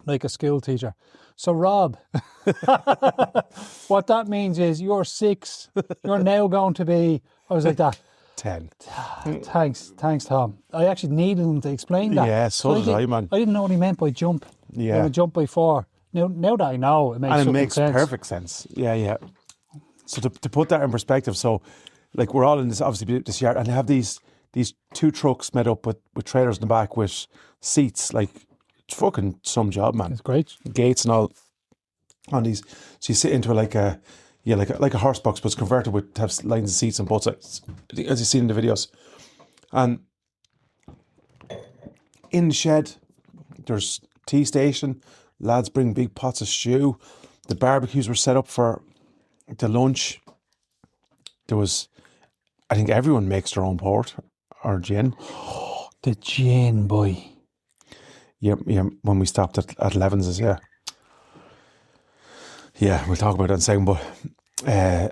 like a school teacher. So Rob, what that means is you're 6. You're now going to be, I was like that. 10. Thanks, Tom. I actually needed him to explain that. Yeah, so did I, man. I didn't know what he meant by jump. Yeah. Jump by 4. Now that I know, it makes and it makes makes perfect sense. Yeah. So to put that in perspective, so like we're all in this, obviously this yard, and they have these 2 trucks made up with trailers in the back with seats. Like, it's fucking some job, man. It's great. Gates and all on these. So you sit into like a horse box, but it's converted to have lines of seats on both sides, as you see in the videos. And in the shed, there's tea station. Lads bring big pots of stew. The barbecues were set up for the lunch. There was, I think everyone makes their own port or gin. The gin, boy. Yeah, when we stopped at Levins's, yeah. Yeah, we'll talk about that in a second, but I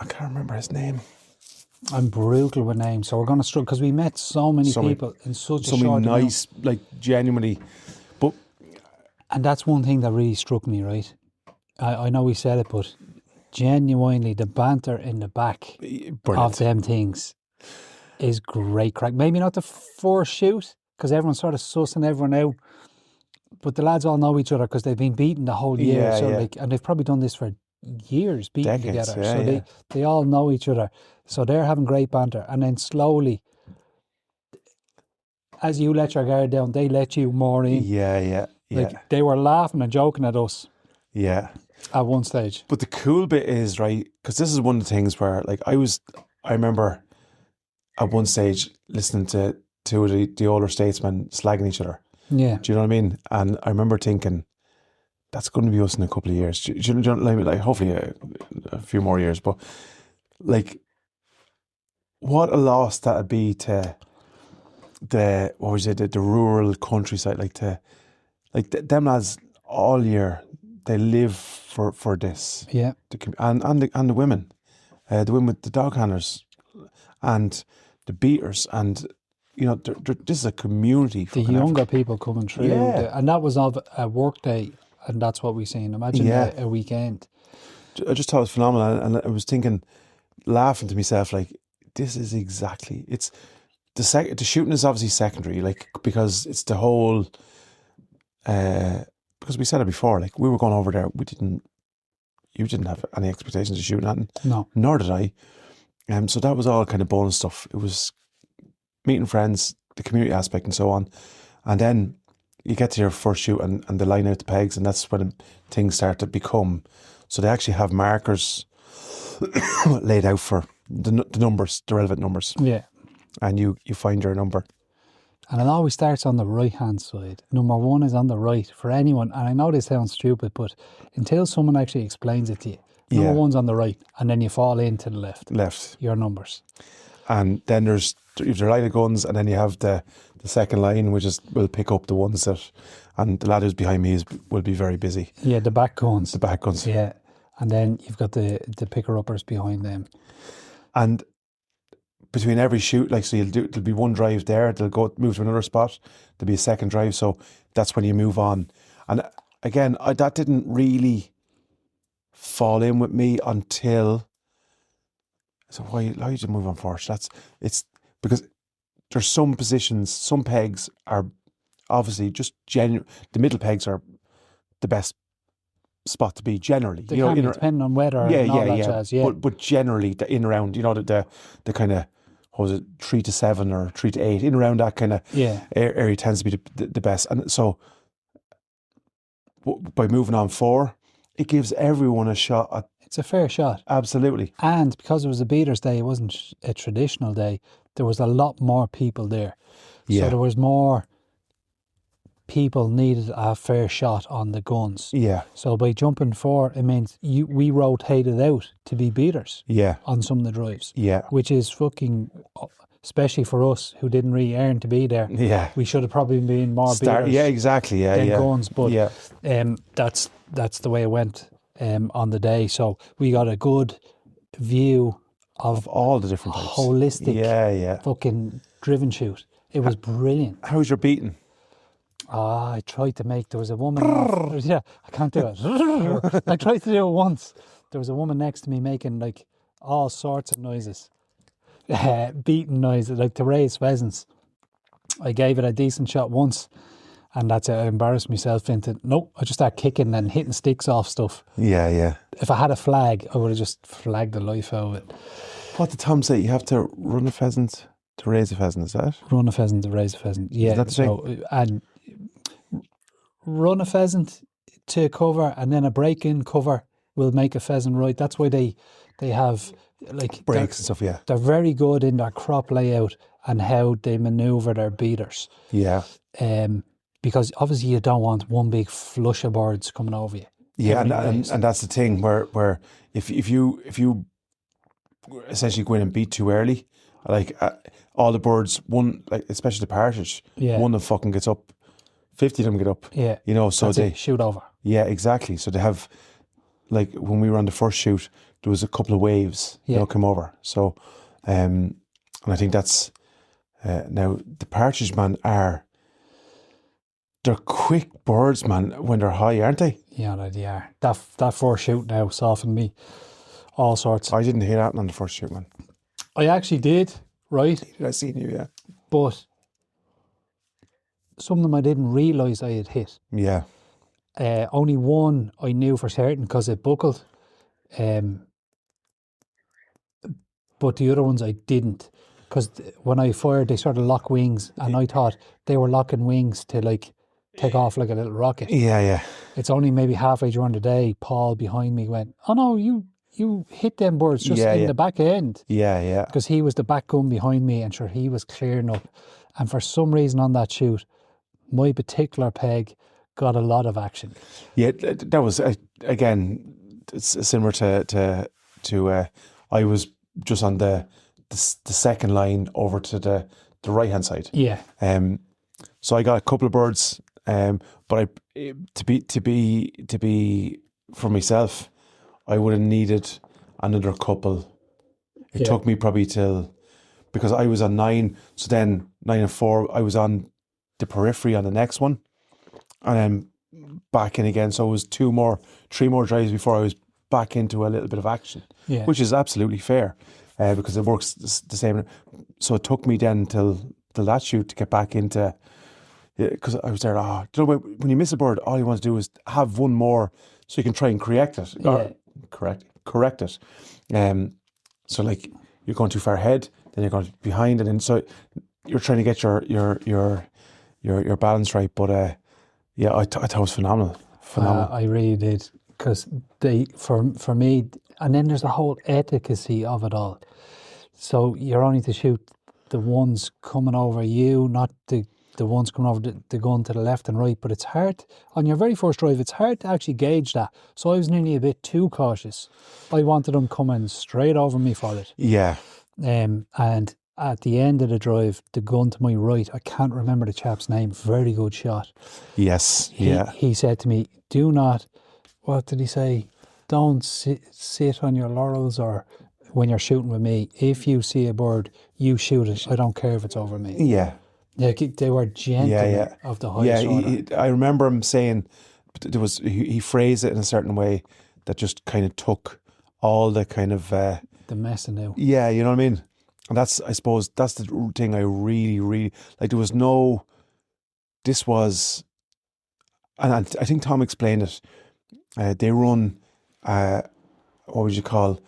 can't remember his name. I'm brutal with names, so we're going to struggle because we met so many people in such a short so many amount. nice, like genuinely, but... And that's one thing that really struck me, right? I know we said it, but genuinely the banter in the back Brilliant. of them things is great crack. Maybe not the first shoot, because everyone's sort of sussing everyone out, but the lads all know each other because they've been beaten the whole year. Yeah, so yeah. like, and they've probably done this for years, beating Decades, together. yeah, So yeah. they all know each other. So they're having great banter. And then slowly, as you let your guard down, they let you more in. Yeah. Like, they were laughing and joking at us Yeah. at one stage. But the cool bit is, right, because this is one of the things where, like, I remember at one stage listening to two of the older statesmen slagging each other. Yeah. Do you know what I mean? And I remember thinking, that's going to be us in a couple of years. Do you know what I mean? Like, hopefully a few more years. But, like, what a loss that'd be to the rural countryside, them lads all year, they live for this. Yeah. And the women, the women with the dog handlers, and the beaters, and this is a community. The younger people coming through, Yeah. and that was of a work day, and that's what we seen. Imagine a weekend. I just thought it was phenomenal, and I was thinking, laughing to myself, like, this is exactly, it's the shooting is obviously secondary, like, because it's the whole, because we said it before, like, we were going over there, you didn't have any expectations of shooting at, No. nor did I, so that was all kind of bonus stuff. It was meeting friends, the community aspect and so on, and then you get to your first shoot and they line out the pegs, and that's when things start to become, so they actually have markers laid out for the numbers, the relevant numbers. Yeah. And you find your number. And it always starts on the right-hand side. Number 1 is on the right for anyone. And I know this sounds stupid, but until someone actually explains it to you, number 1's on the right, and then you fall into the left. Your numbers. And then you have the line of guns, and then you have the second line, which will pick up the ones that, and the lad who's behind me will be very busy. Yeah, the back guns. The back guns. Yeah. And then you've got the picker-uppers behind them. And between every shoot, like, so there'll be one drive there, they'll move to another spot, there'll be a second drive, so that's when you move on. And again, that didn't really fall in with me until, so why did you move on first? It's because there's some positions, some pegs are obviously just the middle pegs are the best spot to be generally. They depending on weather and all that jazz, yeah. But generally, the in around, the kind of what was it, 3 to 7 or 3 to 8, in around that kind of area tends to be the best. And so by moving on 4, it gives everyone a shot at. It's a fair shot. Absolutely. And because it was a beaters day, it wasn't a traditional day, there was a lot more people there. Yeah. So there was more people needed a fair shot on the guns. Yeah. So by jumping 4, it means we rotated out to be beaters Yeah. on some of the drives. Yeah. Which is fucking, especially for us who didn't really earn to be there. Yeah. We should have probably been more beaters. Yeah, exactly. Yeah. than Yeah. guns. But yeah. that's the way it went on the day. So we got a good view of all the different types. Holistic fucking driven shoot. It was brilliant. How's your beating? I tried to make, there was a woman, I can't do it. I tried to do it once. There was a woman next to me making like all sorts of noises, beating noises, like to raise pheasants. I gave it a decent shot once, and that's it. I embarrassed myself into, nope, I just started kicking and hitting sticks off stuff. Yeah, yeah. If I had a flag, I would have just flagged the life out of it. What did Tom say? You have to run a pheasant to raise a pheasant, is that? Run a pheasant to raise a pheasant. Yeah. Is that the so, and run a pheasant to cover, and then a break-in cover will make a pheasant right. That's why they have like breaks and stuff. Yeah, they're very good in their crop layout and how they maneuver their beaters. Yeah. Because obviously you don't want one big flush of birds coming over you. Yeah, and that's the thing where if you essentially go in and beat too early, like all the birds, one, like especially the partridge, one of them fucking gets up. 50 of them get up. Yeah. You know, so that's they shoot over. Yeah, exactly. So they have, like when we were on the first shoot, there was a couple of waves, you know, come over. So, and I think that's now the partridge, man, they're quick birds, man, when they're high, aren't they? Yeah, they are. That first shoot now softened me all sorts. I didn't hear that on the first shoot, man. I actually did, right? Did I seen you? Yeah. But some of them I didn't realise I had hit. Yeah. Only one I knew for certain because it buckled. But the other ones I didn't. Because when I fired, they sort of lock wings, and I thought they were locking wings to like take off like a little rocket. Yeah, yeah. It's only maybe halfway during the day, Paul behind me went, "Oh no, you hit them birds just in the back end." Yeah, yeah. Because he was the back gun behind me, and sure, he was clearing up. And for some reason on that shoot, my particular peg got a lot of action. Yeah, that was again, it's similar to I was just on the second line over to the right hand side. Yeah. So I got a couple of birds, but to be for myself, I would have needed another couple. It took me probably till, because I was on 9, so then 9 and 4, I was on the periphery on the next one, and then back in again. So it was 3 more drives before I was back into a little bit of action, which is absolutely fair, because it works the same. So it took me then till that shoot to get back into, because I was there. Do you know when you miss a bird, all you want to do is have one more so you can try and correct it. Correct it. So like you're going too far ahead, then you're going behind, and then so you're trying to get your balance right. But I thought it was phenomenal. I really did, because for me, and then there's the whole efficacy of it all. So you're only to shoot the ones coming over you, not the ones coming over the gun to the left and right. But it's hard on your very first drive. It's hard to actually gauge that. So I was nearly a bit too cautious. I wanted them coming straight over me for it. Yeah. And at the end of the drive, the gun to my right, I can't remember the chap's name, very good shot. Yes, He said to me, do not, what did he say? Don't sit on your laurels, or when you're shooting with me, if you see a bird, you shoot it. I don't care if it's over me. Yeah. They were gentlemen of the highest order. I remember him saying, he phrased it in a certain way that just kind of took all the kind of... the messing out. Yeah, you know what I mean? And I suppose that's the thing I really, really, like, there was no, this was, and I think Tom explained it, they run, what would you call,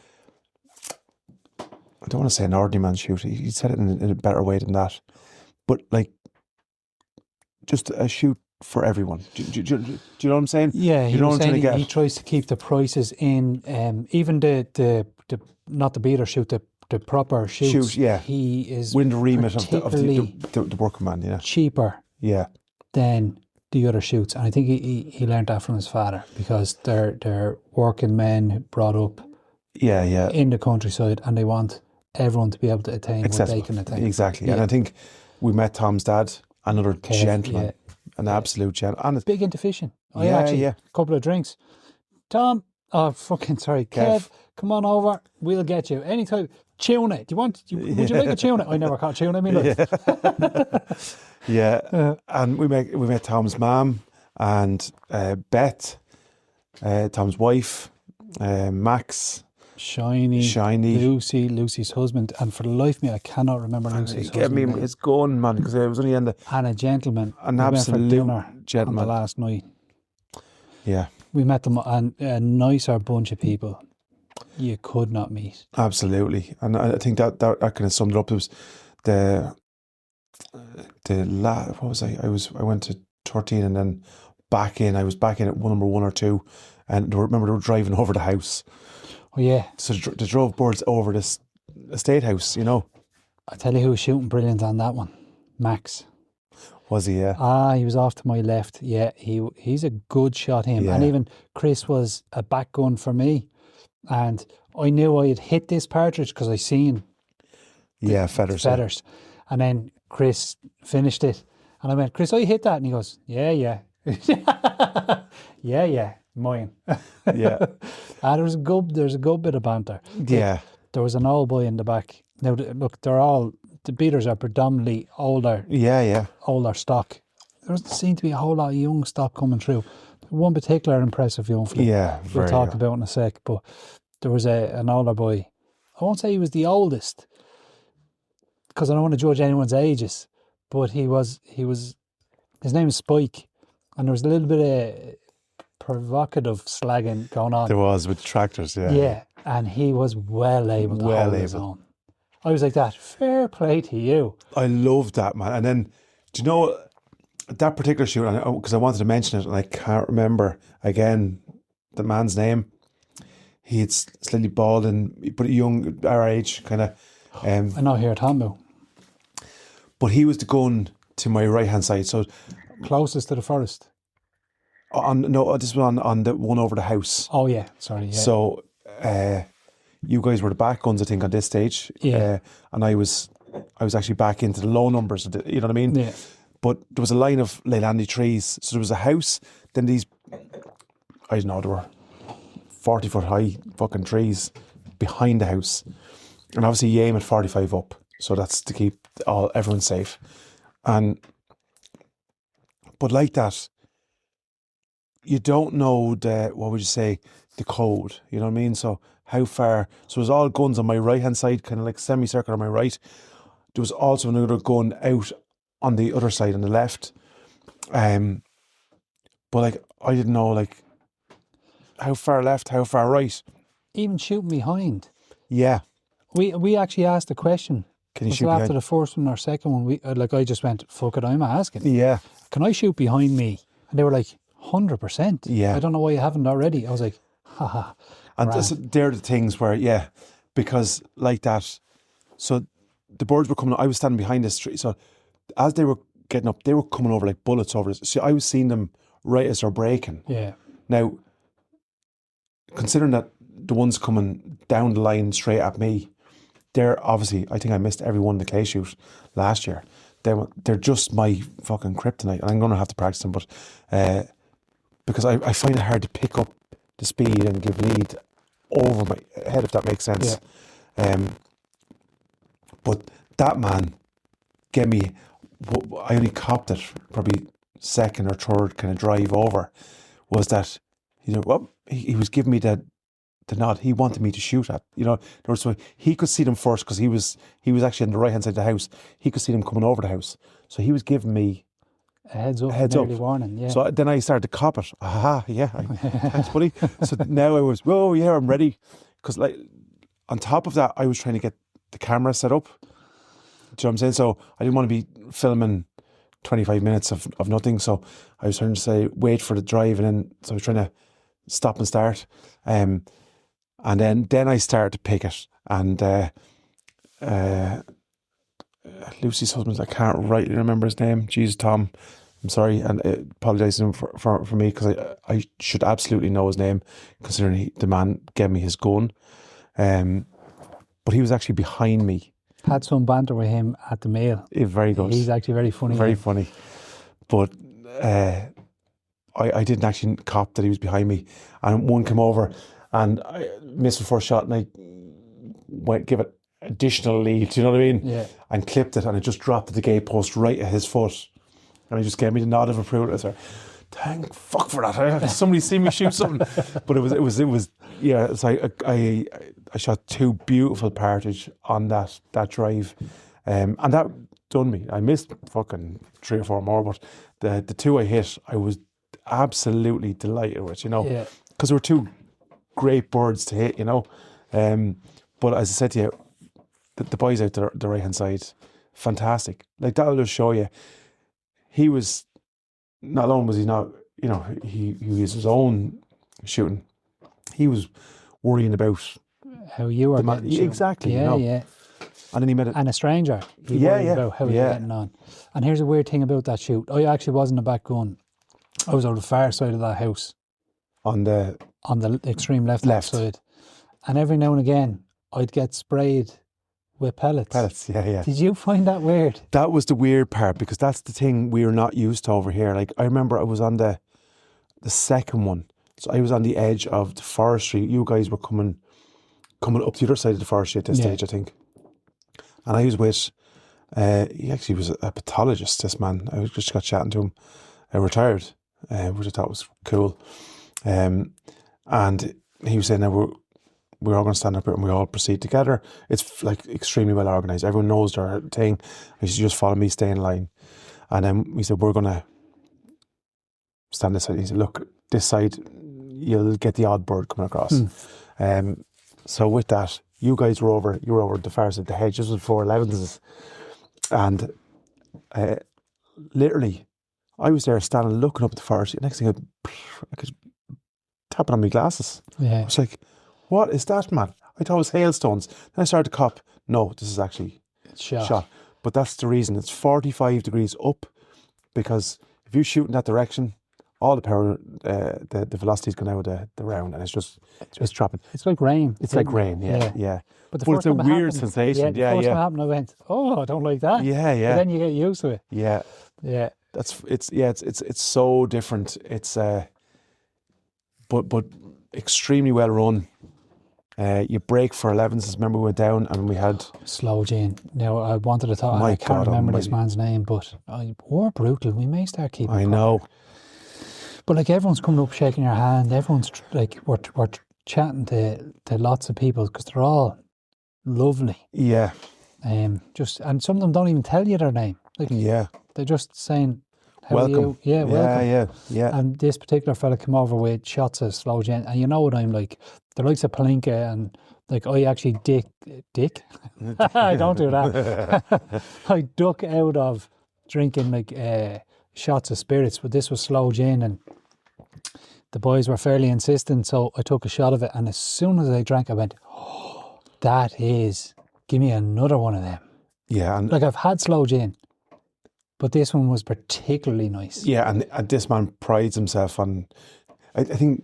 I don't want to say an ordinary man's shoot. He said it in a better way than that. But like, just a shoot for everyone. Do you know what I'm saying? Yeah, you know what I'm trying to get. He tries to keep the prices in, even the not the beater shoot, the proper shoots. Shoot, yeah. He is win the remit of particularly the working man, yeah. cheaper Yeah. than the other shoots. And I think he learned that from his father, because they're working men brought up in the countryside, and they want everyone to be able to attain what they can attain. Exactly. Yeah. And I think we met Tom's dad, another gentleman, an absolute gentleman. And big into fishing. a couple of drinks. Tom, Kev, come on over. We'll get you anytime. Tuna. Would you like a tuna? I never caught tuna in my life. Yeah. And we met Tom's mum and Beth, Tom's wife, Max, Shiny, Lucy's husband, and for the life of me, I cannot remember Lucy's husband. It's gone, man, because it was only in the... And a gentleman. An we absolute went for dinner gentleman. on the last night. Yeah. We met them, and a nicer bunch of people you could not meet. Absolutely. And I think that kind of summed it up. It was what was I? I went to 13 and then back in. I was back in at number 1 or 2, and remember they were driving over the house. Oh yeah. So they drove birds over this estate house, you know. I tell you who was shooting brilliant on that one. Max. Was he? Yeah. He was off to my left. Yeah, he's a good shot, him. Yeah. And even Chris was a back gun for me. And I knew I had hit this partridge because I seen feathers. And then Chris finished it. And I went, Chris, I hit that. And he goes, yeah. yeah, mine. Yeah. There's a good bit of banter. Yeah. There was an old boy in the back. Now, look, the beaters are predominantly older. Yeah. Older stock. There doesn't seem to be a whole lot of young stock coming through. One particular impressive young fella. Yeah, we'll talk about in a sec. But there was an older boy. I won't say he was the oldest, because I don't want to judge anyone's ages. But his name is Spike, and there was a little bit of provocative slagging going on. There was, with tractors, yeah. Yeah, and he was well able to hold his own. I was like, that, fair play to you. I loved that, man. And then, do you know, that particular shoot, because I wanted to mention it, and I can't remember, again, the man's name. He had slightly bald, but young, our age, kind of. I know here at Hambo. But he was the gun to my right-hand side, so... Closest to the forest? This was on the one over the house. Oh, yeah, sorry, yeah. So, you guys were the back guns, I think, on this stage. Yeah. And I was actually back into the low numbers, you know what I mean? Yeah. But there was a line of Leylandii trees. So there was a house, then these, I don't know, there were 40-foot high fucking trees behind the house. And obviously you aim at 45 up. So that's to keep everyone safe. But like that, you don't know the code, you know what I mean? So how far, so it was all guns on my right hand side, kind of like semicircle on my right. There was also another gun out on the other side, on the left. But like, I didn't know like how far left, how far right. Even shooting behind. Yeah. We actually asked the question. Can you shoot after behind? the first one or second one, I just went, fuck it, I'm asking. Yeah. Can I shoot behind me? And they were like, 100%. Yeah. I don't know why you haven't already. I was like, haha. And they're the things where, yeah, because like that, so the birds were coming, I was standing behind this tree, so as they were getting up, they were coming over like bullets over this. So I was seeing them right as they're breaking. Yeah. Now, considering that the ones coming down the line straight at me, they're obviously, I think I missed every one in the clay shoot last year. They're just my fucking kryptonite, and I'm going to have to practice them, but because I find it hard to pick up the speed and give lead over my head, if that makes sense. Yeah. But that man gave me, I only copped it probably second or third kind of drive over, was that, you know, well, he was giving me the nod. He wanted me to shoot at, you know, so he could see them first, because he was actually on the right hand side of the house. He could see them coming over the house, so he was giving me a heads up, early warning. Yeah. So then I started to cop it. Thanks, buddy. So now I was, whoa, yeah, I'm ready, because like on top of that, I was trying to get the camera set up. Do you know what I'm saying? So I didn't want to be filming 25 minutes of nothing. So I was trying to say, wait for the drive. And then, so I was trying to stop and start. And then I started to pick it. And Lucy's husband, I can't rightly remember his name. Jesus, Tom. I'm sorry, and I apologise to him for me, because I should absolutely know his name, considering the man gave me his gun. But he was actually behind me. Had some banter with him at the meal. Very good. He's actually very funny. Very funny. But I didn't actually cop that he was behind me. And one came over and I missed the first shot, and I went give it additional lead, do you know what I mean? Yeah. And clipped it, and it just dropped at the gate post right at his foot. And he just gave me the nod of approval. I said, thank fuck for that. Somebody see me shoot something. But it was yeah, it's like I shot 2 beautiful partridge on that drive. And that done me. I missed fucking 3 or 4 more, but the 2 I hit, I was absolutely delighted with, you know. Yeah. Because there were 2 great birds to hit, you know. But as I said to you, the boys out the right hand side, fantastic. Like, that'll just show you, he was, not only was he not, you know, he was his own shooting, he was worrying about how you were getting shot. Exactly. Yeah, you know. yeah. And then he made it. And a stranger. He worried about how you're getting on. And here's a weird thing about that shoot. I actually wasn't a back gun. I was on the far side of that house. On the extreme left side. And every now and again, I'd get sprayed with pellets. Yeah. Did you find that weird? That was the weird part, because that's the thing we're not used to over here. Like, I remember I was on the second one. So I was on the edge of the forestry. You guys were coming up the other side of the forestry at this stage, I think. And I was with, he actually was a pathologist, this man. I just got chatting to him, retired, which I thought was cool. And he was saying, now we're all going to stand up here and we all proceed together. It's like extremely well organised. Everyone knows their thing. You should just follow me, stay in line. And then he said, we're going to stand this side. He said, look, this side, you'll get the odd bird coming across. So with that, you guys were over the far side of the hedge. This was before 11s. And literally, I was there standing looking up at the forest. Next thing I could tapping on my glasses. Yeah. I was like, what is that, man? I thought it was hailstones. Then I started to cop, no, this is actually shot. But that's the reason. It's 45 degrees up, because if you shoot in that direction, all the power, the velocity's going out of the round, and it's dropping. It's like rain. It's like rain, yeah. But it's a weird sensation. Yeah, the first time it happened, I went, oh, I don't like that. Yeah. But then you get used to it. Yeah. Yeah. It's so different. It's but extremely well run. You break for 11s. Remember, we went down and we had Slow Jane. Now, I wanted to talk. I can't remember this man's name, but we're brutal. We may start keeping. I know. But like, everyone's coming up, shaking your hand. Everyone's like, we're chatting to lots of people, because they're all lovely. Yeah. And some of them don't even tell you their name. Like, they're just saying, how welcome. Are you? Yeah, welcome. Yeah. And this particular fella came over with shots of Slow Jane, and you know what I'm like? The likes of Palinka, and like, I actually dick. I don't do that. I duck out of drinking like shots of spirits, but this was Slow Jane, and the boys were fairly insistent, so I took a shot of it, and as soon as I drank, I went, oh, give me another one of them. Yeah. And like, I've had Slow Jane, but this one was particularly nice. Yeah, and this man prides himself on, I think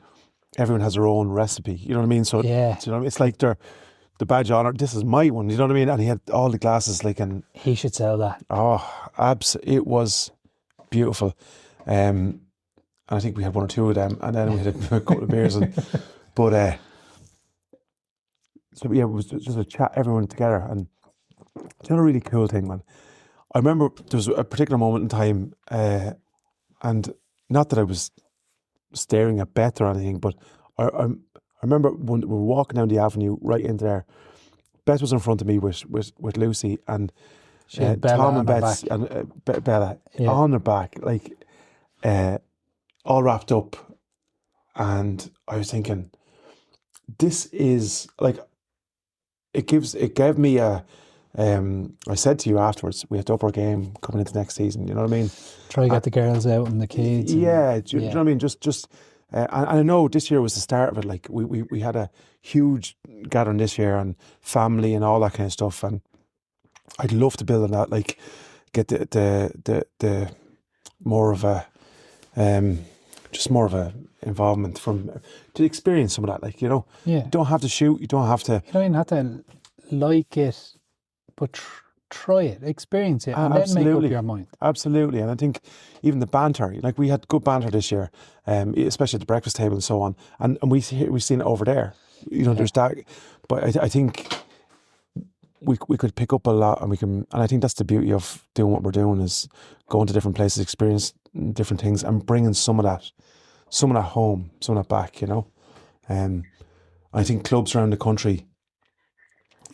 everyone has their own recipe, you know what I mean? So, yeah. You know what I mean? It's like the badge of honour, this is my one, you know what I mean? And he had all the glasses, like, and he should sell that. Oh, it was beautiful. And I think we had 1 or 2 of them, and then we had a couple of beers. But it was just a chat, everyone together. And it's a really cool thing, man. I remember there was a particular moment in time, and not that I was staring at Beth or anything, but I remember when we were walking down the avenue right into there. Beth was in front of me with Lucy, and Tom and Beth and Bella on their back, like all wrapped up. And I was thinking, this is like, it gave me a. I said to you afterwards, we have to up our game coming into next season. You know what I mean? Try to get the girls out and the kids. Yeah, do you know what I mean? Just and I know this year was the start of it. Like we had a huge gathering this year and family and all that kind of stuff. And I'd love to build on that. Like get the more of a just more of a involvement to experience some of that. Like, you know, Yeah. you don't have to shoot. You don't have to. You don't even have to like it, but try it, experience it, and then make up your mind. Absolutely. And I think even the banter, like we had good banter this year, especially at the breakfast table and so on. And we've seen it over there. You know, there's that. But I think we could pick up a lot, and I think that's the beauty of doing what we're doing, is going to different places, experience different things, and bringing some of that home, some of that back, you know. I think clubs around the country,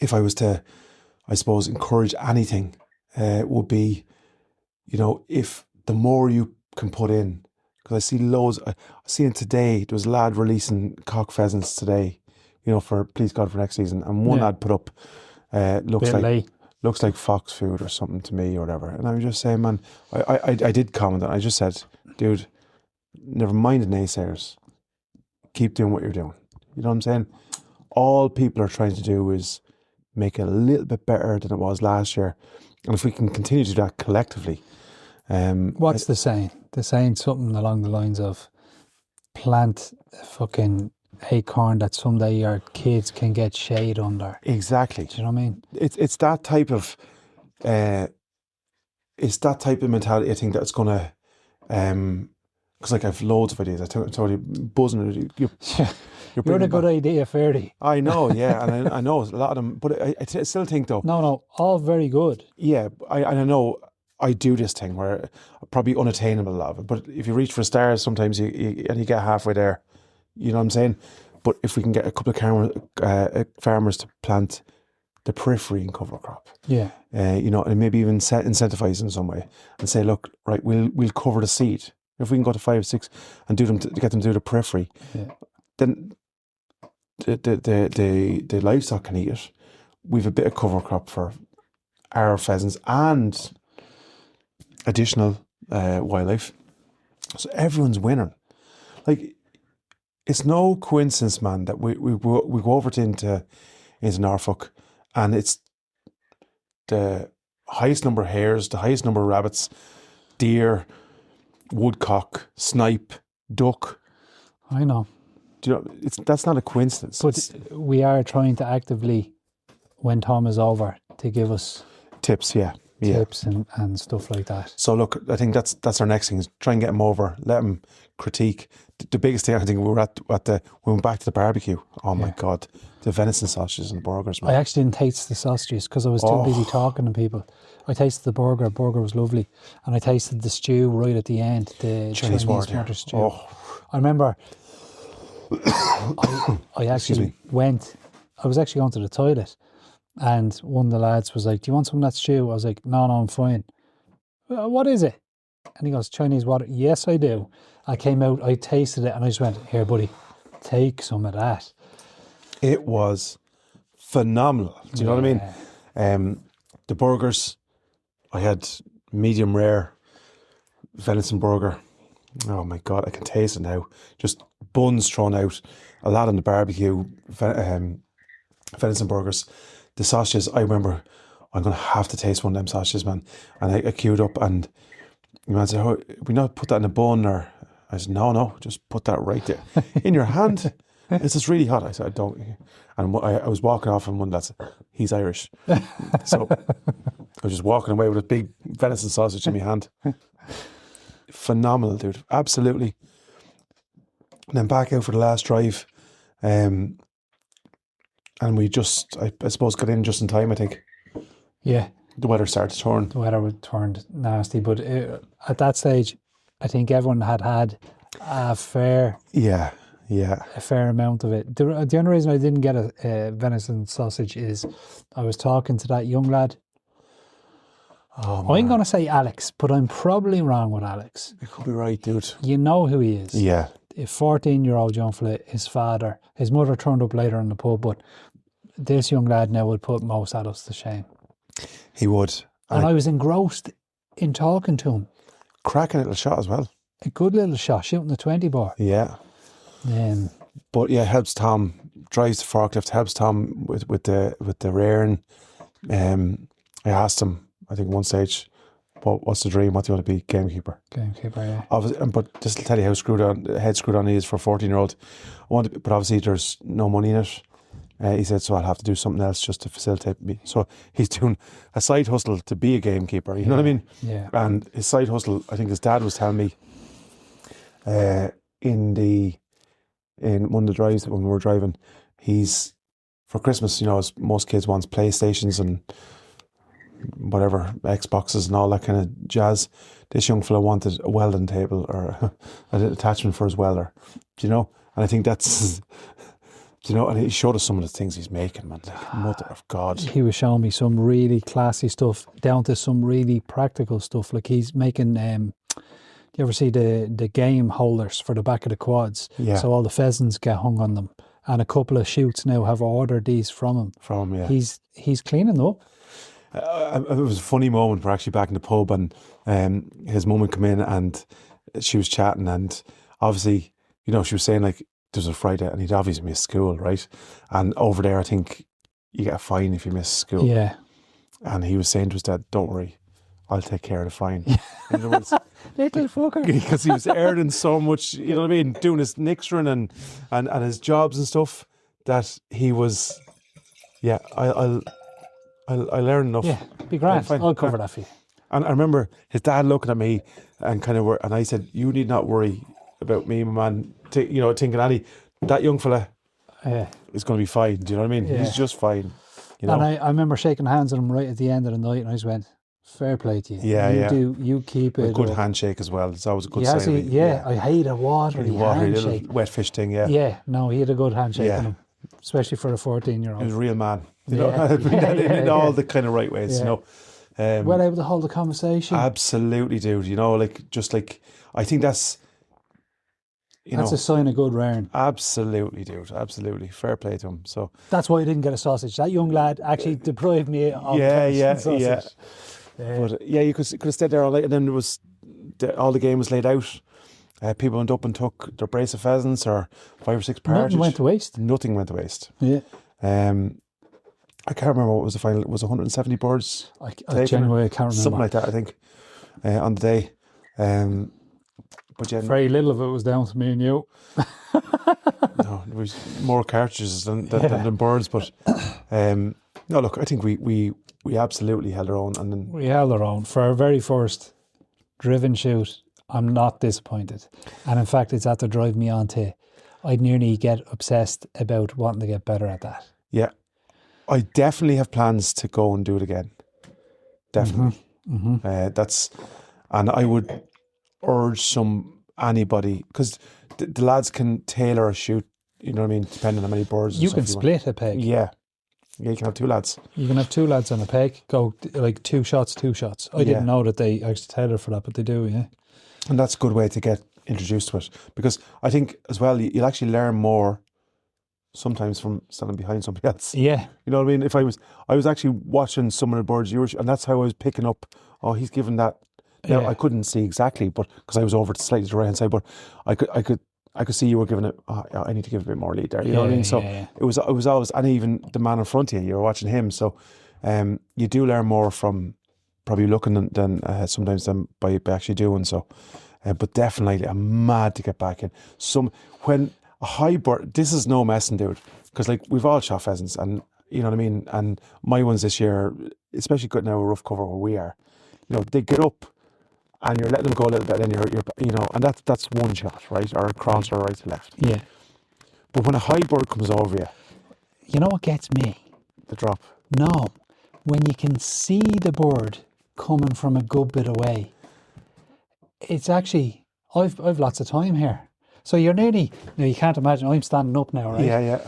if I was to, I suppose, encourage anything, would be, you know, if the more you can put in, because I see loads, I seen it today, there was a lad releasing cock pheasants today, you know, for, please God, for next season, and one lad put up, looks like fox food or something to me or whatever, and I was just saying, man, I did comment, and I just said, dude, never mind the naysayers, keep doing what you're doing, you know what I'm saying? All people are trying to do is make it a little bit better than it was last year. And if we can continue to do that collectively. What's the saying? The saying something along the lines of plant a fucking acorn that someday your kids can get shade under. Exactly. Do you know what I mean? It's that type of mentality, I think, that's gonna because like I've loads of ideas. I told you, buzzing. You're a good idea, Ferdy. I know, yeah, and I know a lot of them, but I still think though. No, all very good. Yeah, I know I do this thing where probably unattainable a lot of it, but if you reach for stars, sometimes you get halfway there. You know what I'm saying? But if we can get a couple of farmers to plant the periphery and cover crop, yeah, you know, and maybe even incentivize in some way and say, look, right, we'll cover the seed. If we can go to 5, 6 and do them to get them to do the periphery, then the livestock can eat it. We've a bit of cover crop for our pheasants and additional wildlife. So everyone's winning. Like, it's no coincidence, man, that we go over into Norfolk, and it's the highest number of hares, the highest number of rabbits, deer, woodcock, snipe, duck. I know. Do you know, that's not a coincidence. But we are trying to actively, when Tom is over, to give us tips, tips and stuff like that. So look, I think that's our next thing, is try and get him over, let him critique. The biggest thing, I think, we went back to the barbecue. Oh my God, the venison sausages and the burgers, man. I actually didn't taste the sausages because I was too busy talking to people. I tasted the burger was lovely, and I tasted the stew right at the end, the Chinese water stew. I remember I actually I was actually going to the toilet, and one of the lads was like, do you want some of that stew? I was like, no, I'm fine. What is it? And he goes, Chinese water. Yes, I do. I came out, I tasted it, and I just went, here, buddy, take some of that. It was phenomenal. Do you know what I mean? The burgers, I had medium rare venison burger. Oh my God, I can taste it now. Just buns thrown out, a lot on the barbecue, venison burgers. The sausages, I remember, I'm going to have to taste one of them sausages, man. And I queued up, and the man said, oh, we not put that in a bun, or I said, no, just put that right there in your hand. It's just really hot. I said, I don't. And I was walking off, and one that's, he's Irish. So I was just walking away with a big venison sausage in my hand. Phenomenal, dude. Absolutely. And then back out for the last drive. And we just, I suppose, got in just in time, I think. Yeah. The weather started to turn. The weather turned nasty, but at that stage, I think everyone had a fair... Yeah. A fair amount of it. The only reason I didn't get a venison sausage is I was talking to that young lad. I'm going to say Alex, but I'm probably wrong with Alex. You could be right, dude. You know who he is. Yeah. A 14-year-old young fella, his mother turned up later in the pub, but This young lad now would put most adults to shame. He would. And I was engrossed in talking to him. Cracking little shot as well. A good little shot, shooting the 20 bore. Yeah. But yeah, helps Tom, drives the forklift, helps Tom with the rearing. I asked him, I think one stage, what's the dream? What do you want to be? Gamekeeper. Gamekeeper, yeah. Obviously, but just to tell you how head screwed on he is for a 14-year-old. But obviously there's no money in it. He said, so I'll have to do something else just to facilitate me. So he's doing a side hustle to be a gamekeeper. You know what I mean? Yeah. And his side hustle, I think his dad was telling me, in one of the drives when we were driving, he's, for Christmas, you know, as most kids want PlayStations and whatever, Xboxes and all that kind of jazz. This young fella wanted a welding table or an attachment for his welder, do you know? And I think that's, do you know, and he showed us some of the things he's making, man. Like, mother of God. He was showing me some really classy stuff down to some really practical stuff. Like he's making, you ever see the game holders for the back of the quads? Yeah. So all the pheasants get hung on them. And a couple of shoots now have ordered these from him. Yeah. He's cleaning up. It was a funny moment. We're actually back in the pub and his mum had come in and she was chatting and obviously, you know, she was saying like, there's a Friday and he'd obviously missed school, right? And over there, I think you get a fine if you miss school. Yeah. And he was saying to his dad, don't worry, I'll take care of the fine. In other words, little fucker. because he was earning so much, you know what I mean, doing his nixtering and his jobs and stuff, that he was, yeah, I'll learn enough. Yeah, be grand. I'll cover that for you. And I remember his dad looking at me and and I said, you need not worry about me, my man, you know, thinking that young fella is going to be fine. Do you know what I mean? Yeah. He's just fine. You know? And I remember shaking hands with him right at the end of the night and I just went, fair play to you. Yeah, You keep it. A good up. handshake as well. It's always a good sign. I hate a watery handshake. Little wet fish thing, yeah. Yeah, no, he had a good handshake Yeah. on him, especially for a 14-year-old. He was a real man. You Yeah. know, in all Yeah. the kind of right ways, you know. Well able to hold a conversation. Absolutely, dude. You know, like, just like, I think that's, That's a sign of good rearing. Absolutely, dude. Absolutely. Fair play to him. So That's why I didn't get a sausage. That young lad actually deprived me of sausage. yeah. But yeah, you could have stayed there all night, and then there was all the game was laid out. People went up and took their brace of pheasants or 5 or 6 partridge. Nothing went to waste. Nothing went to waste. Yeah. I can't remember what was the final. It was 170 birds. I genuinely can't remember. Something like that, I think, on the day. But yeah, very little of it was down to me and you. no, there was more cartridges than birds. But no, look, I think we absolutely held our own, and then We held our own for our very first driven shoot. I'm not disappointed, and in fact, it's had to drive me on to. I'd nearly get obsessed about wanting to get better at that. yeah, I definitely have plans to go and do it again. Definitely, and I would urge anybody, because the lads can tailor a shoot. You know what I mean, depending on how many birds. You can split a peg. Yeah, you can have 2 lads. You can have 2 lads on a peg. Go like 2 shots. I didn't know that they actually tailor for that, but they do. Yeah, and that's a good way to get introduced to it, because I think as well you'll actually learn more sometimes from standing behind somebody else. Yeah, you know what I mean. If I was actually watching some of the birds you were, and that's how I was picking up. Oh, he's given that. Now Yeah. I couldn't see exactly, but because I was over to slightly to the right hand side, but I could see you were giving it. Oh, I need to give a bit more lead there. You know what I mean? So it was always, and even the man in front of you, you were watching him. So you do learn more from probably looking than sometimes than by actually doing so. But definitely, I'm mad to get back in. When a high bird, this is no messing, dude, because like we've all shot pheasants, and you know what I mean. And my ones this year, especially good now, a rough cover where we are, you know, they get up, and you're letting them go a little bit, and you're you know, and that's one shot, right, or across or right to left. yeah. But when a high bird comes over you, You know what gets me? the drop. No, when you can see the bird coming from a good bit away. It's actually, I've lots of time here. So you're nearly, now you can't imagine, I'm standing up now, right? Yeah.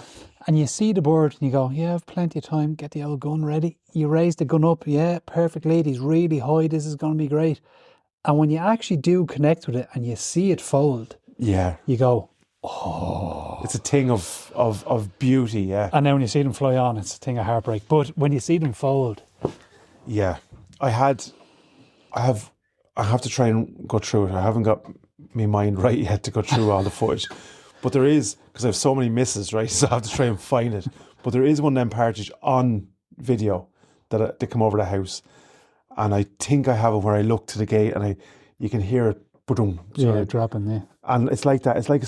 And you see the bird and you go, yeah, I've plenty of time, get the old gun ready. You raise the gun up, yeah, perfect lead, he's really high, this is going to be great. And when you actually do connect with it and you see it fold, Yeah. you go, It's a thing of beauty, yeah. And then when you see them fly on, it's a thing of heartbreak. But when you see them fold, Yeah. I have to try and go through it. I haven't got my mind right yet to go through all the footage. But there is, because I have so many misses, right? So I have to try and find it. But there is one of them partridge on video that they come over the house. And I think I have it where I look to the gate and you can hear it, boom. dropping, yeah. And it's like that. It's like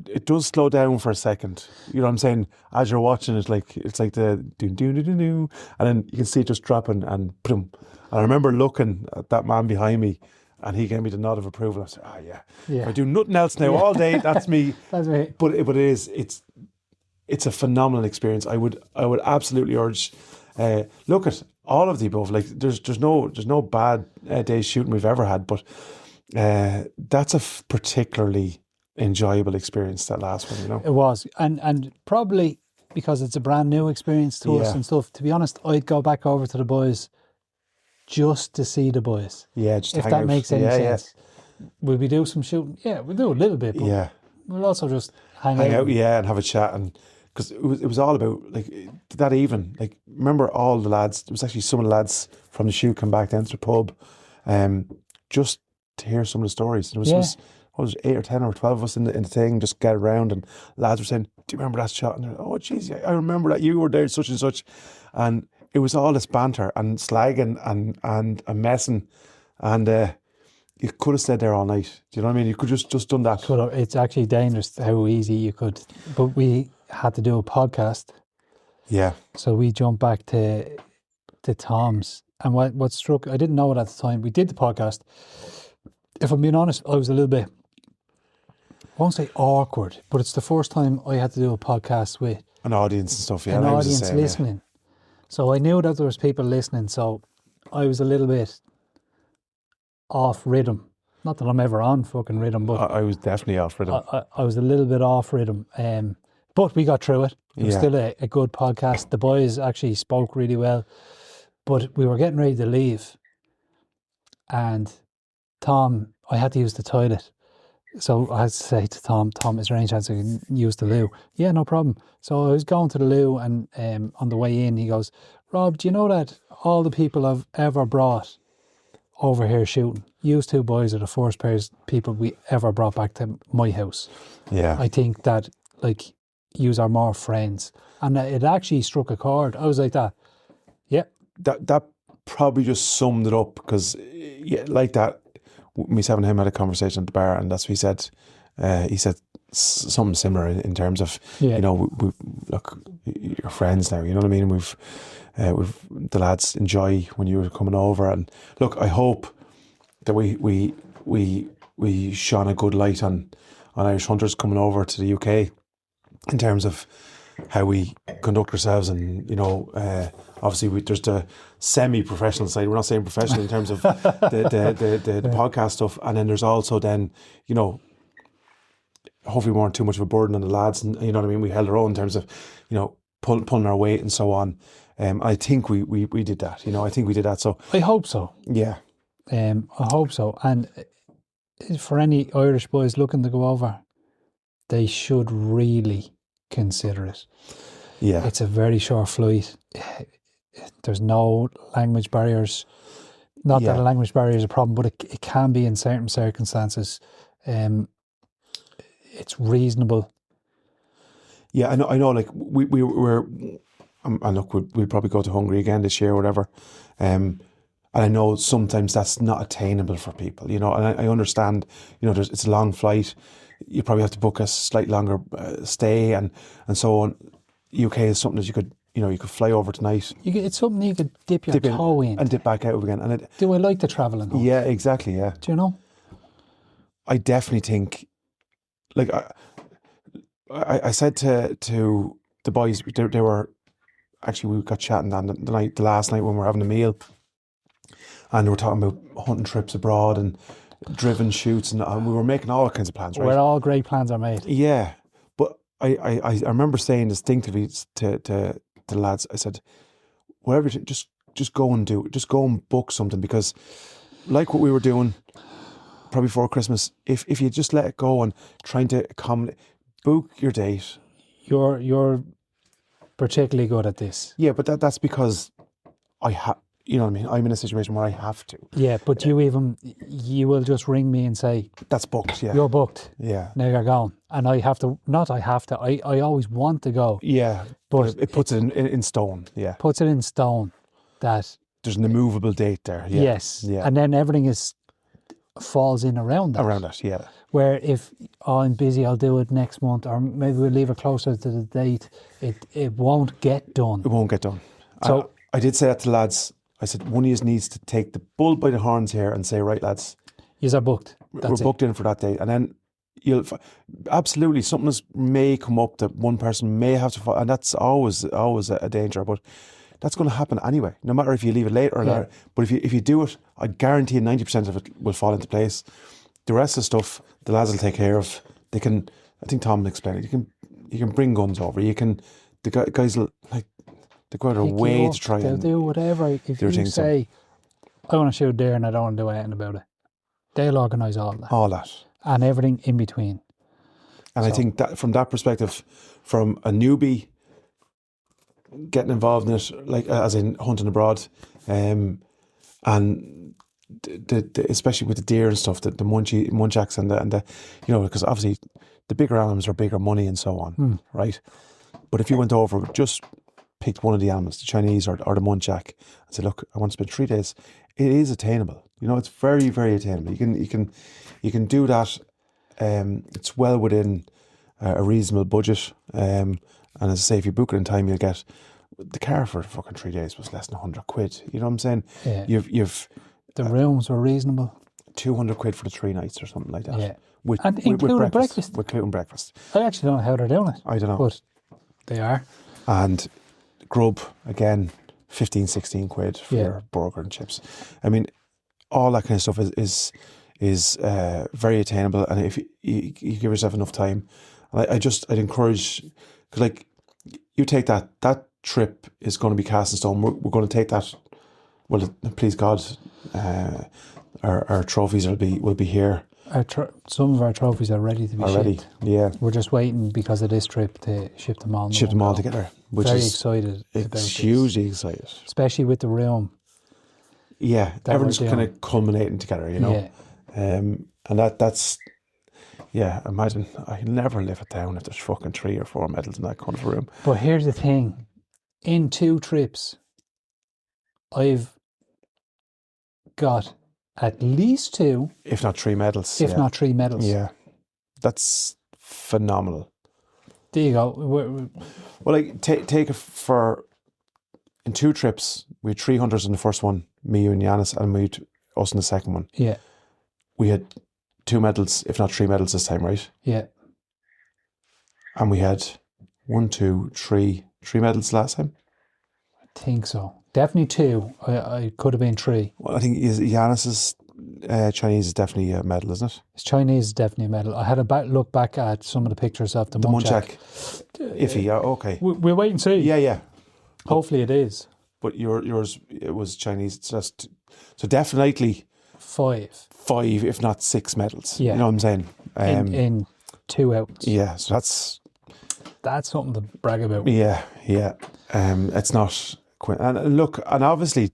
it does slow down for a second. You know what I'm saying? As you're watching it, it's like the do do do do do, and then you can see it just dropping and boom. And I remember looking at that man behind me, and he gave me the nod of approval. I said, yeah. If I do nothing else now all day, that's me. That's right. But it's a phenomenal experience. I would absolutely urge. Look at all of the above. Like there's no bad days shooting we've ever had, but that's a particularly enjoyable experience, that last one, you know. It was, and probably because it's a brand new experience to us and stuff. To be honest, I'd go back over to the boys just to see the boys. Yeah, just to if hang that out. makes any sense. Will we do some shooting? Yeah, we'll do a little bit. But we'll also just hang out. Yeah, and have a chat, and because it was all about like that evening. Like remember all the lads. It was actually some of the lads from the shoot come back down to the pub, just to hear some of the stories. There was 8 or 10 or 12 of us in the thing, just get around, and lads were saying, do you remember that shot? And they're like, oh geez, I remember that you were there, such and such. And it was all this banter and slagging and messing, and you could have stayed there all night. Do you know what I mean? You could just done that. It's actually dangerous how easy you could, but we had to do a podcast. Yeah. So we jumped back to Tom's, and what struck, I didn't know it at the time. We did the podcast. If I'm being honest, I was a little bit, I won't say awkward, but it's the first time I had to do a podcast with an audience and stuff. Yeah, an audience listening. Yeah. So I knew that there was people listening, so I was a little bit off rhythm. Not that I'm ever on fucking rhythm, but I was definitely off rhythm. I was a little bit off rhythm, but we got through it. It was still a good podcast. The boys actually spoke really well, but we were getting ready to leave, and Tom, I had to use the toilet. So I had to say to Tom, is there any chance I can use the loo? Yeah, no problem. So I was going to the loo, and on the way in, he goes, Rob, do you know that all the people I've ever brought over here shooting, you two boys are the first people we ever brought back to my house. Yeah. I think that, like, yous are more friends. And it actually struck a chord. I was like that. Yeah. That probably just summed it up, because, like that, myself and him had a conversation at the bar, and that's what he said. He said something similar in terms of, you know, we look, you're friends now, you know what I mean? We've the lads enjoy when you were coming over, and look, I hope that we shone a good light on Irish hunters coming over to the UK in terms of how we conduct ourselves, and you know, obviously there's the semi-professional side. We're not saying professional in terms of the podcast stuff, and then there's also then, you know, hopefully we weren't too much of a burden on the lads, and you know what I mean. We held our own in terms of, you know, pulling our weight and so on. I think we did that. You know, I think we did that. So I hope so. Yeah. I hope so. And for any Irish boys looking to go over, they should really consider it. Yeah. It's a very short flight. There's no language barriers. Not that a language barrier is a problem, but it can be in certain circumstances. It's reasonable. Yeah, I know. Like we were, and look, we'll probably go to Hungary again this year or whatever. And I know sometimes that's not attainable for people, you know, and I understand, you know, it's a long flight. You probably have to book a slightly longer stay and so on. UK is something that you could fly over tonight. It's something you could dip your toe in and dip back out again. And do I like the travelling? Yeah, exactly. Yeah. Do you know? I definitely think, like I said to the boys, they were actually, we got chatting on the last night when we were having a meal, and we were talking about hunting trips abroad and driven shoots, and we were making all kinds of plans, right? Where all great plans are made. Yeah, but I remember saying distinctively to the lads, I said, whatever, just go and do it. Just go and book something, because like what we were doing, probably before Christmas, if you just let it go and trying to book your date. You're particularly good at this. Yeah, but that's because I have, you know what I mean? I'm in a situation where I have to. Yeah, but you will just ring me and say, That's booked, yeah. you're booked. Yeah. Now you're going. And I always want to go. Yeah, But it puts it in stone, yeah. Puts it in stone that, There's an immovable date there, yeah. yes. Yeah. And then everything falls in around that. Around that, yeah. Where if, I'm busy, I'll do it next month, or maybe we'll leave it closer to the date, it won't get done. It won't get done. So I did say that to lads. I said, one of you needs to take the bull by the horns here and say, right, lads, yous are booked. we're booked in for that date. And then absolutely, something may come up that one person may have to, and that's always a danger, but that's going to happen anyway, no matter if you leave it late or not. But if you do it, I guarantee 90% of it will fall into place. The rest of the stuff, the lads will take care of. They can, I think Tom explained it, you can bring guns over. The guys will, like, they go out of their way to try they'll and do whatever. If you things. say, I want to shoot deer and I don't want to do anything about it, they'll organise all that. All that. And everything in between. And I think that from that perspective, from a newbie getting involved in it, like as in hunting abroad, and especially with the deer and stuff, the muntjacs and the you know, because obviously the bigger animals are bigger money and so on, right? But if you went over, just picked one of the animals, the Chinese or the muntjac, and said, look, I want to spend 3 days, it is attainable. You know, it's very, very attainable. You can do that. It's well within a reasonable budget. And as I say, if you book it in time, you'll get the car for fucking 3 days was less than 100 quid. You know what I'm saying? Yeah. You've the rooms were reasonable. 200 quid for the 3 nights or something like that. Yeah. With including breakfast. With including breakfast. I actually don't know how they're doing it. I don't know. But they are. And grub, again, 15, 16 quid for your burger and chips. I mean, all that kind of stuff is very attainable. And if you give yourself enough time, I'd encourage, because like, you take that trip is going to be cast in stone. We're going to take that. Well, please God, our trophies will be here. Some of our trophies are ready to be shipped. Yeah. We're just waiting because of this trip to ship them all. Ship them all together. Which very is excited about this. Hugely excited. Especially with the room. Yeah, everyone's kind of culminating together, you know. Yeah. And that's, yeah, imagine, I never live it down if there's fucking 3 or 4 medals in that kind of room. But here's the thing. In 2 trips, I've got at least 2. If not 3 medals. If not 3 medals. Yeah. That's phenomenal. There you go. Well, like, take it for, in 2 trips, we had 300s in the first one, me, you and Yanis, and we had us in the second one. Yeah. We had 2 medals, if not 3 medals this time, right? Yeah. And we had 1, 2, 3 medals last time? I think so. Definitely 2. I could have been 3. Well, I think Yanis's Chinese is definitely a medal, isn't it? His Chinese is definitely a medal. I had a look back at some of the pictures of the muntjac. Iffy, yeah, okay. We'll wait and see. Yeah. Hopefully it is. But yours, it was Chinese. So definitely 5, if not 6 medals. Yeah. You know what I'm saying? In 2 outs. Yeah, so that's something to brag about. Yeah. It's not, and look, and obviously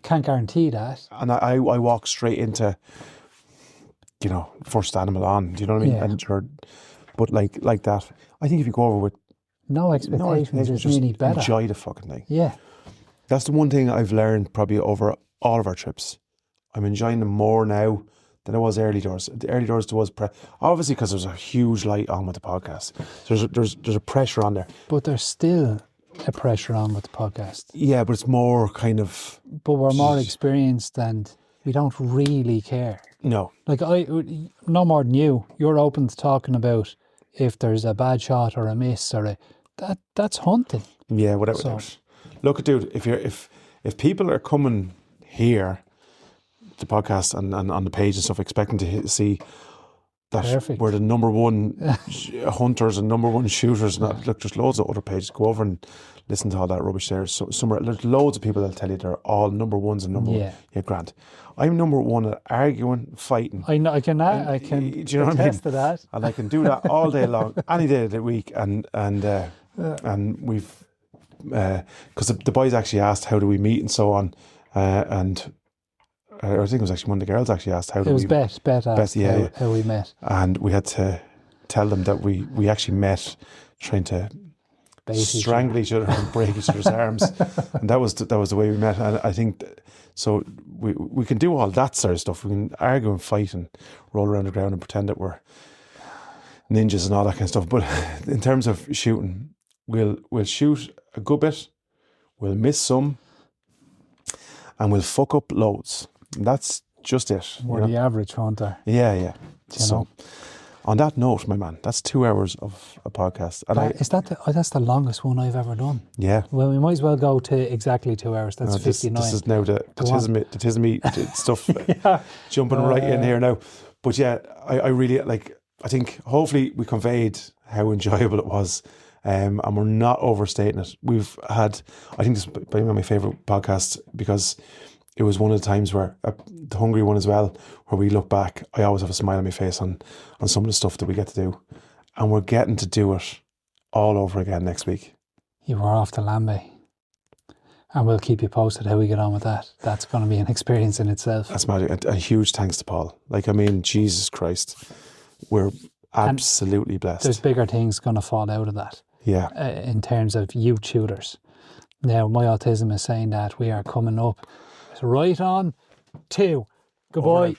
can't guarantee that. And I walk straight into, you know, first animal on. Do you know what I mean? Yeah. And but like that, I think if you go over with no expectations, it's just really better. Enjoy the fucking thing. Yeah. That's the one thing I've learned probably over all of our trips. I'm enjoying them more now than I was early doors. The early doors there was obviously because there's a huge light on with the podcast. So there's a pressure on there. But there's still a pressure on with the podcast. Yeah, but it's more kind of. But we're more experienced and we don't really care. No. Like no more than you. You're open to talking about if there's a bad shot or a miss or that's hunting. Yeah, whatever. So, look, dude, if people are coming here, the podcast and on the page and stuff, expecting to see that Perfect. we're the number one hunters and number one shooters. And look, there's loads of other pages. Go over and listen to all that rubbish there. So there's loads of people that'll tell you they're all number ones and number one. Yeah, Grant. I'm number one at arguing, fighting. I know. I can Do you know what I mean? attest to that. And I can do that all day long, any day of the week. And we've because the boys actually asked how do we meet and so on, and I think it was actually one of the girls actually asked how do we. It was Bet asked how we met, and we had to tell them that we actually met trying to strangle each other and break each other's arms, and that was the way we met. And I think so we can do all that sort of stuff. We can argue and fight and roll around the ground and pretend that we're ninjas and all that kind of stuff. But in terms of shooting, we'll shoot a good bit, we'll miss some, and we'll fuck up loads. And that's just it. We're the average hunter. Yeah. So, on that note, my man, that's 2 hours of a podcast. And that's the longest one I've ever done. Yeah. Well, we might as well go to exactly 2 hours. That's 59. This is now the tism stuff jumping right in here now. But yeah, I really like. I think hopefully we conveyed how enjoyable it was. And we're not overstating it. We've had, I think this is probably one of my favourite podcasts because it was one of the times where, the hungry one as well, where we look back, I always have a smile on my face on some of the stuff that we get to do. And we're getting to do it all over again next week. You were off to Lambay. And we'll keep you posted how we get on with that. That's going to be an experience in itself. That's magic. A huge thanks to Paul. Like, I mean, Jesus Christ, we're absolutely blessed. There's bigger things going to fall out of that. Yeah. In terms of youth shooters. Now, my autism is saying that we are coming up right on 2. Goodbye.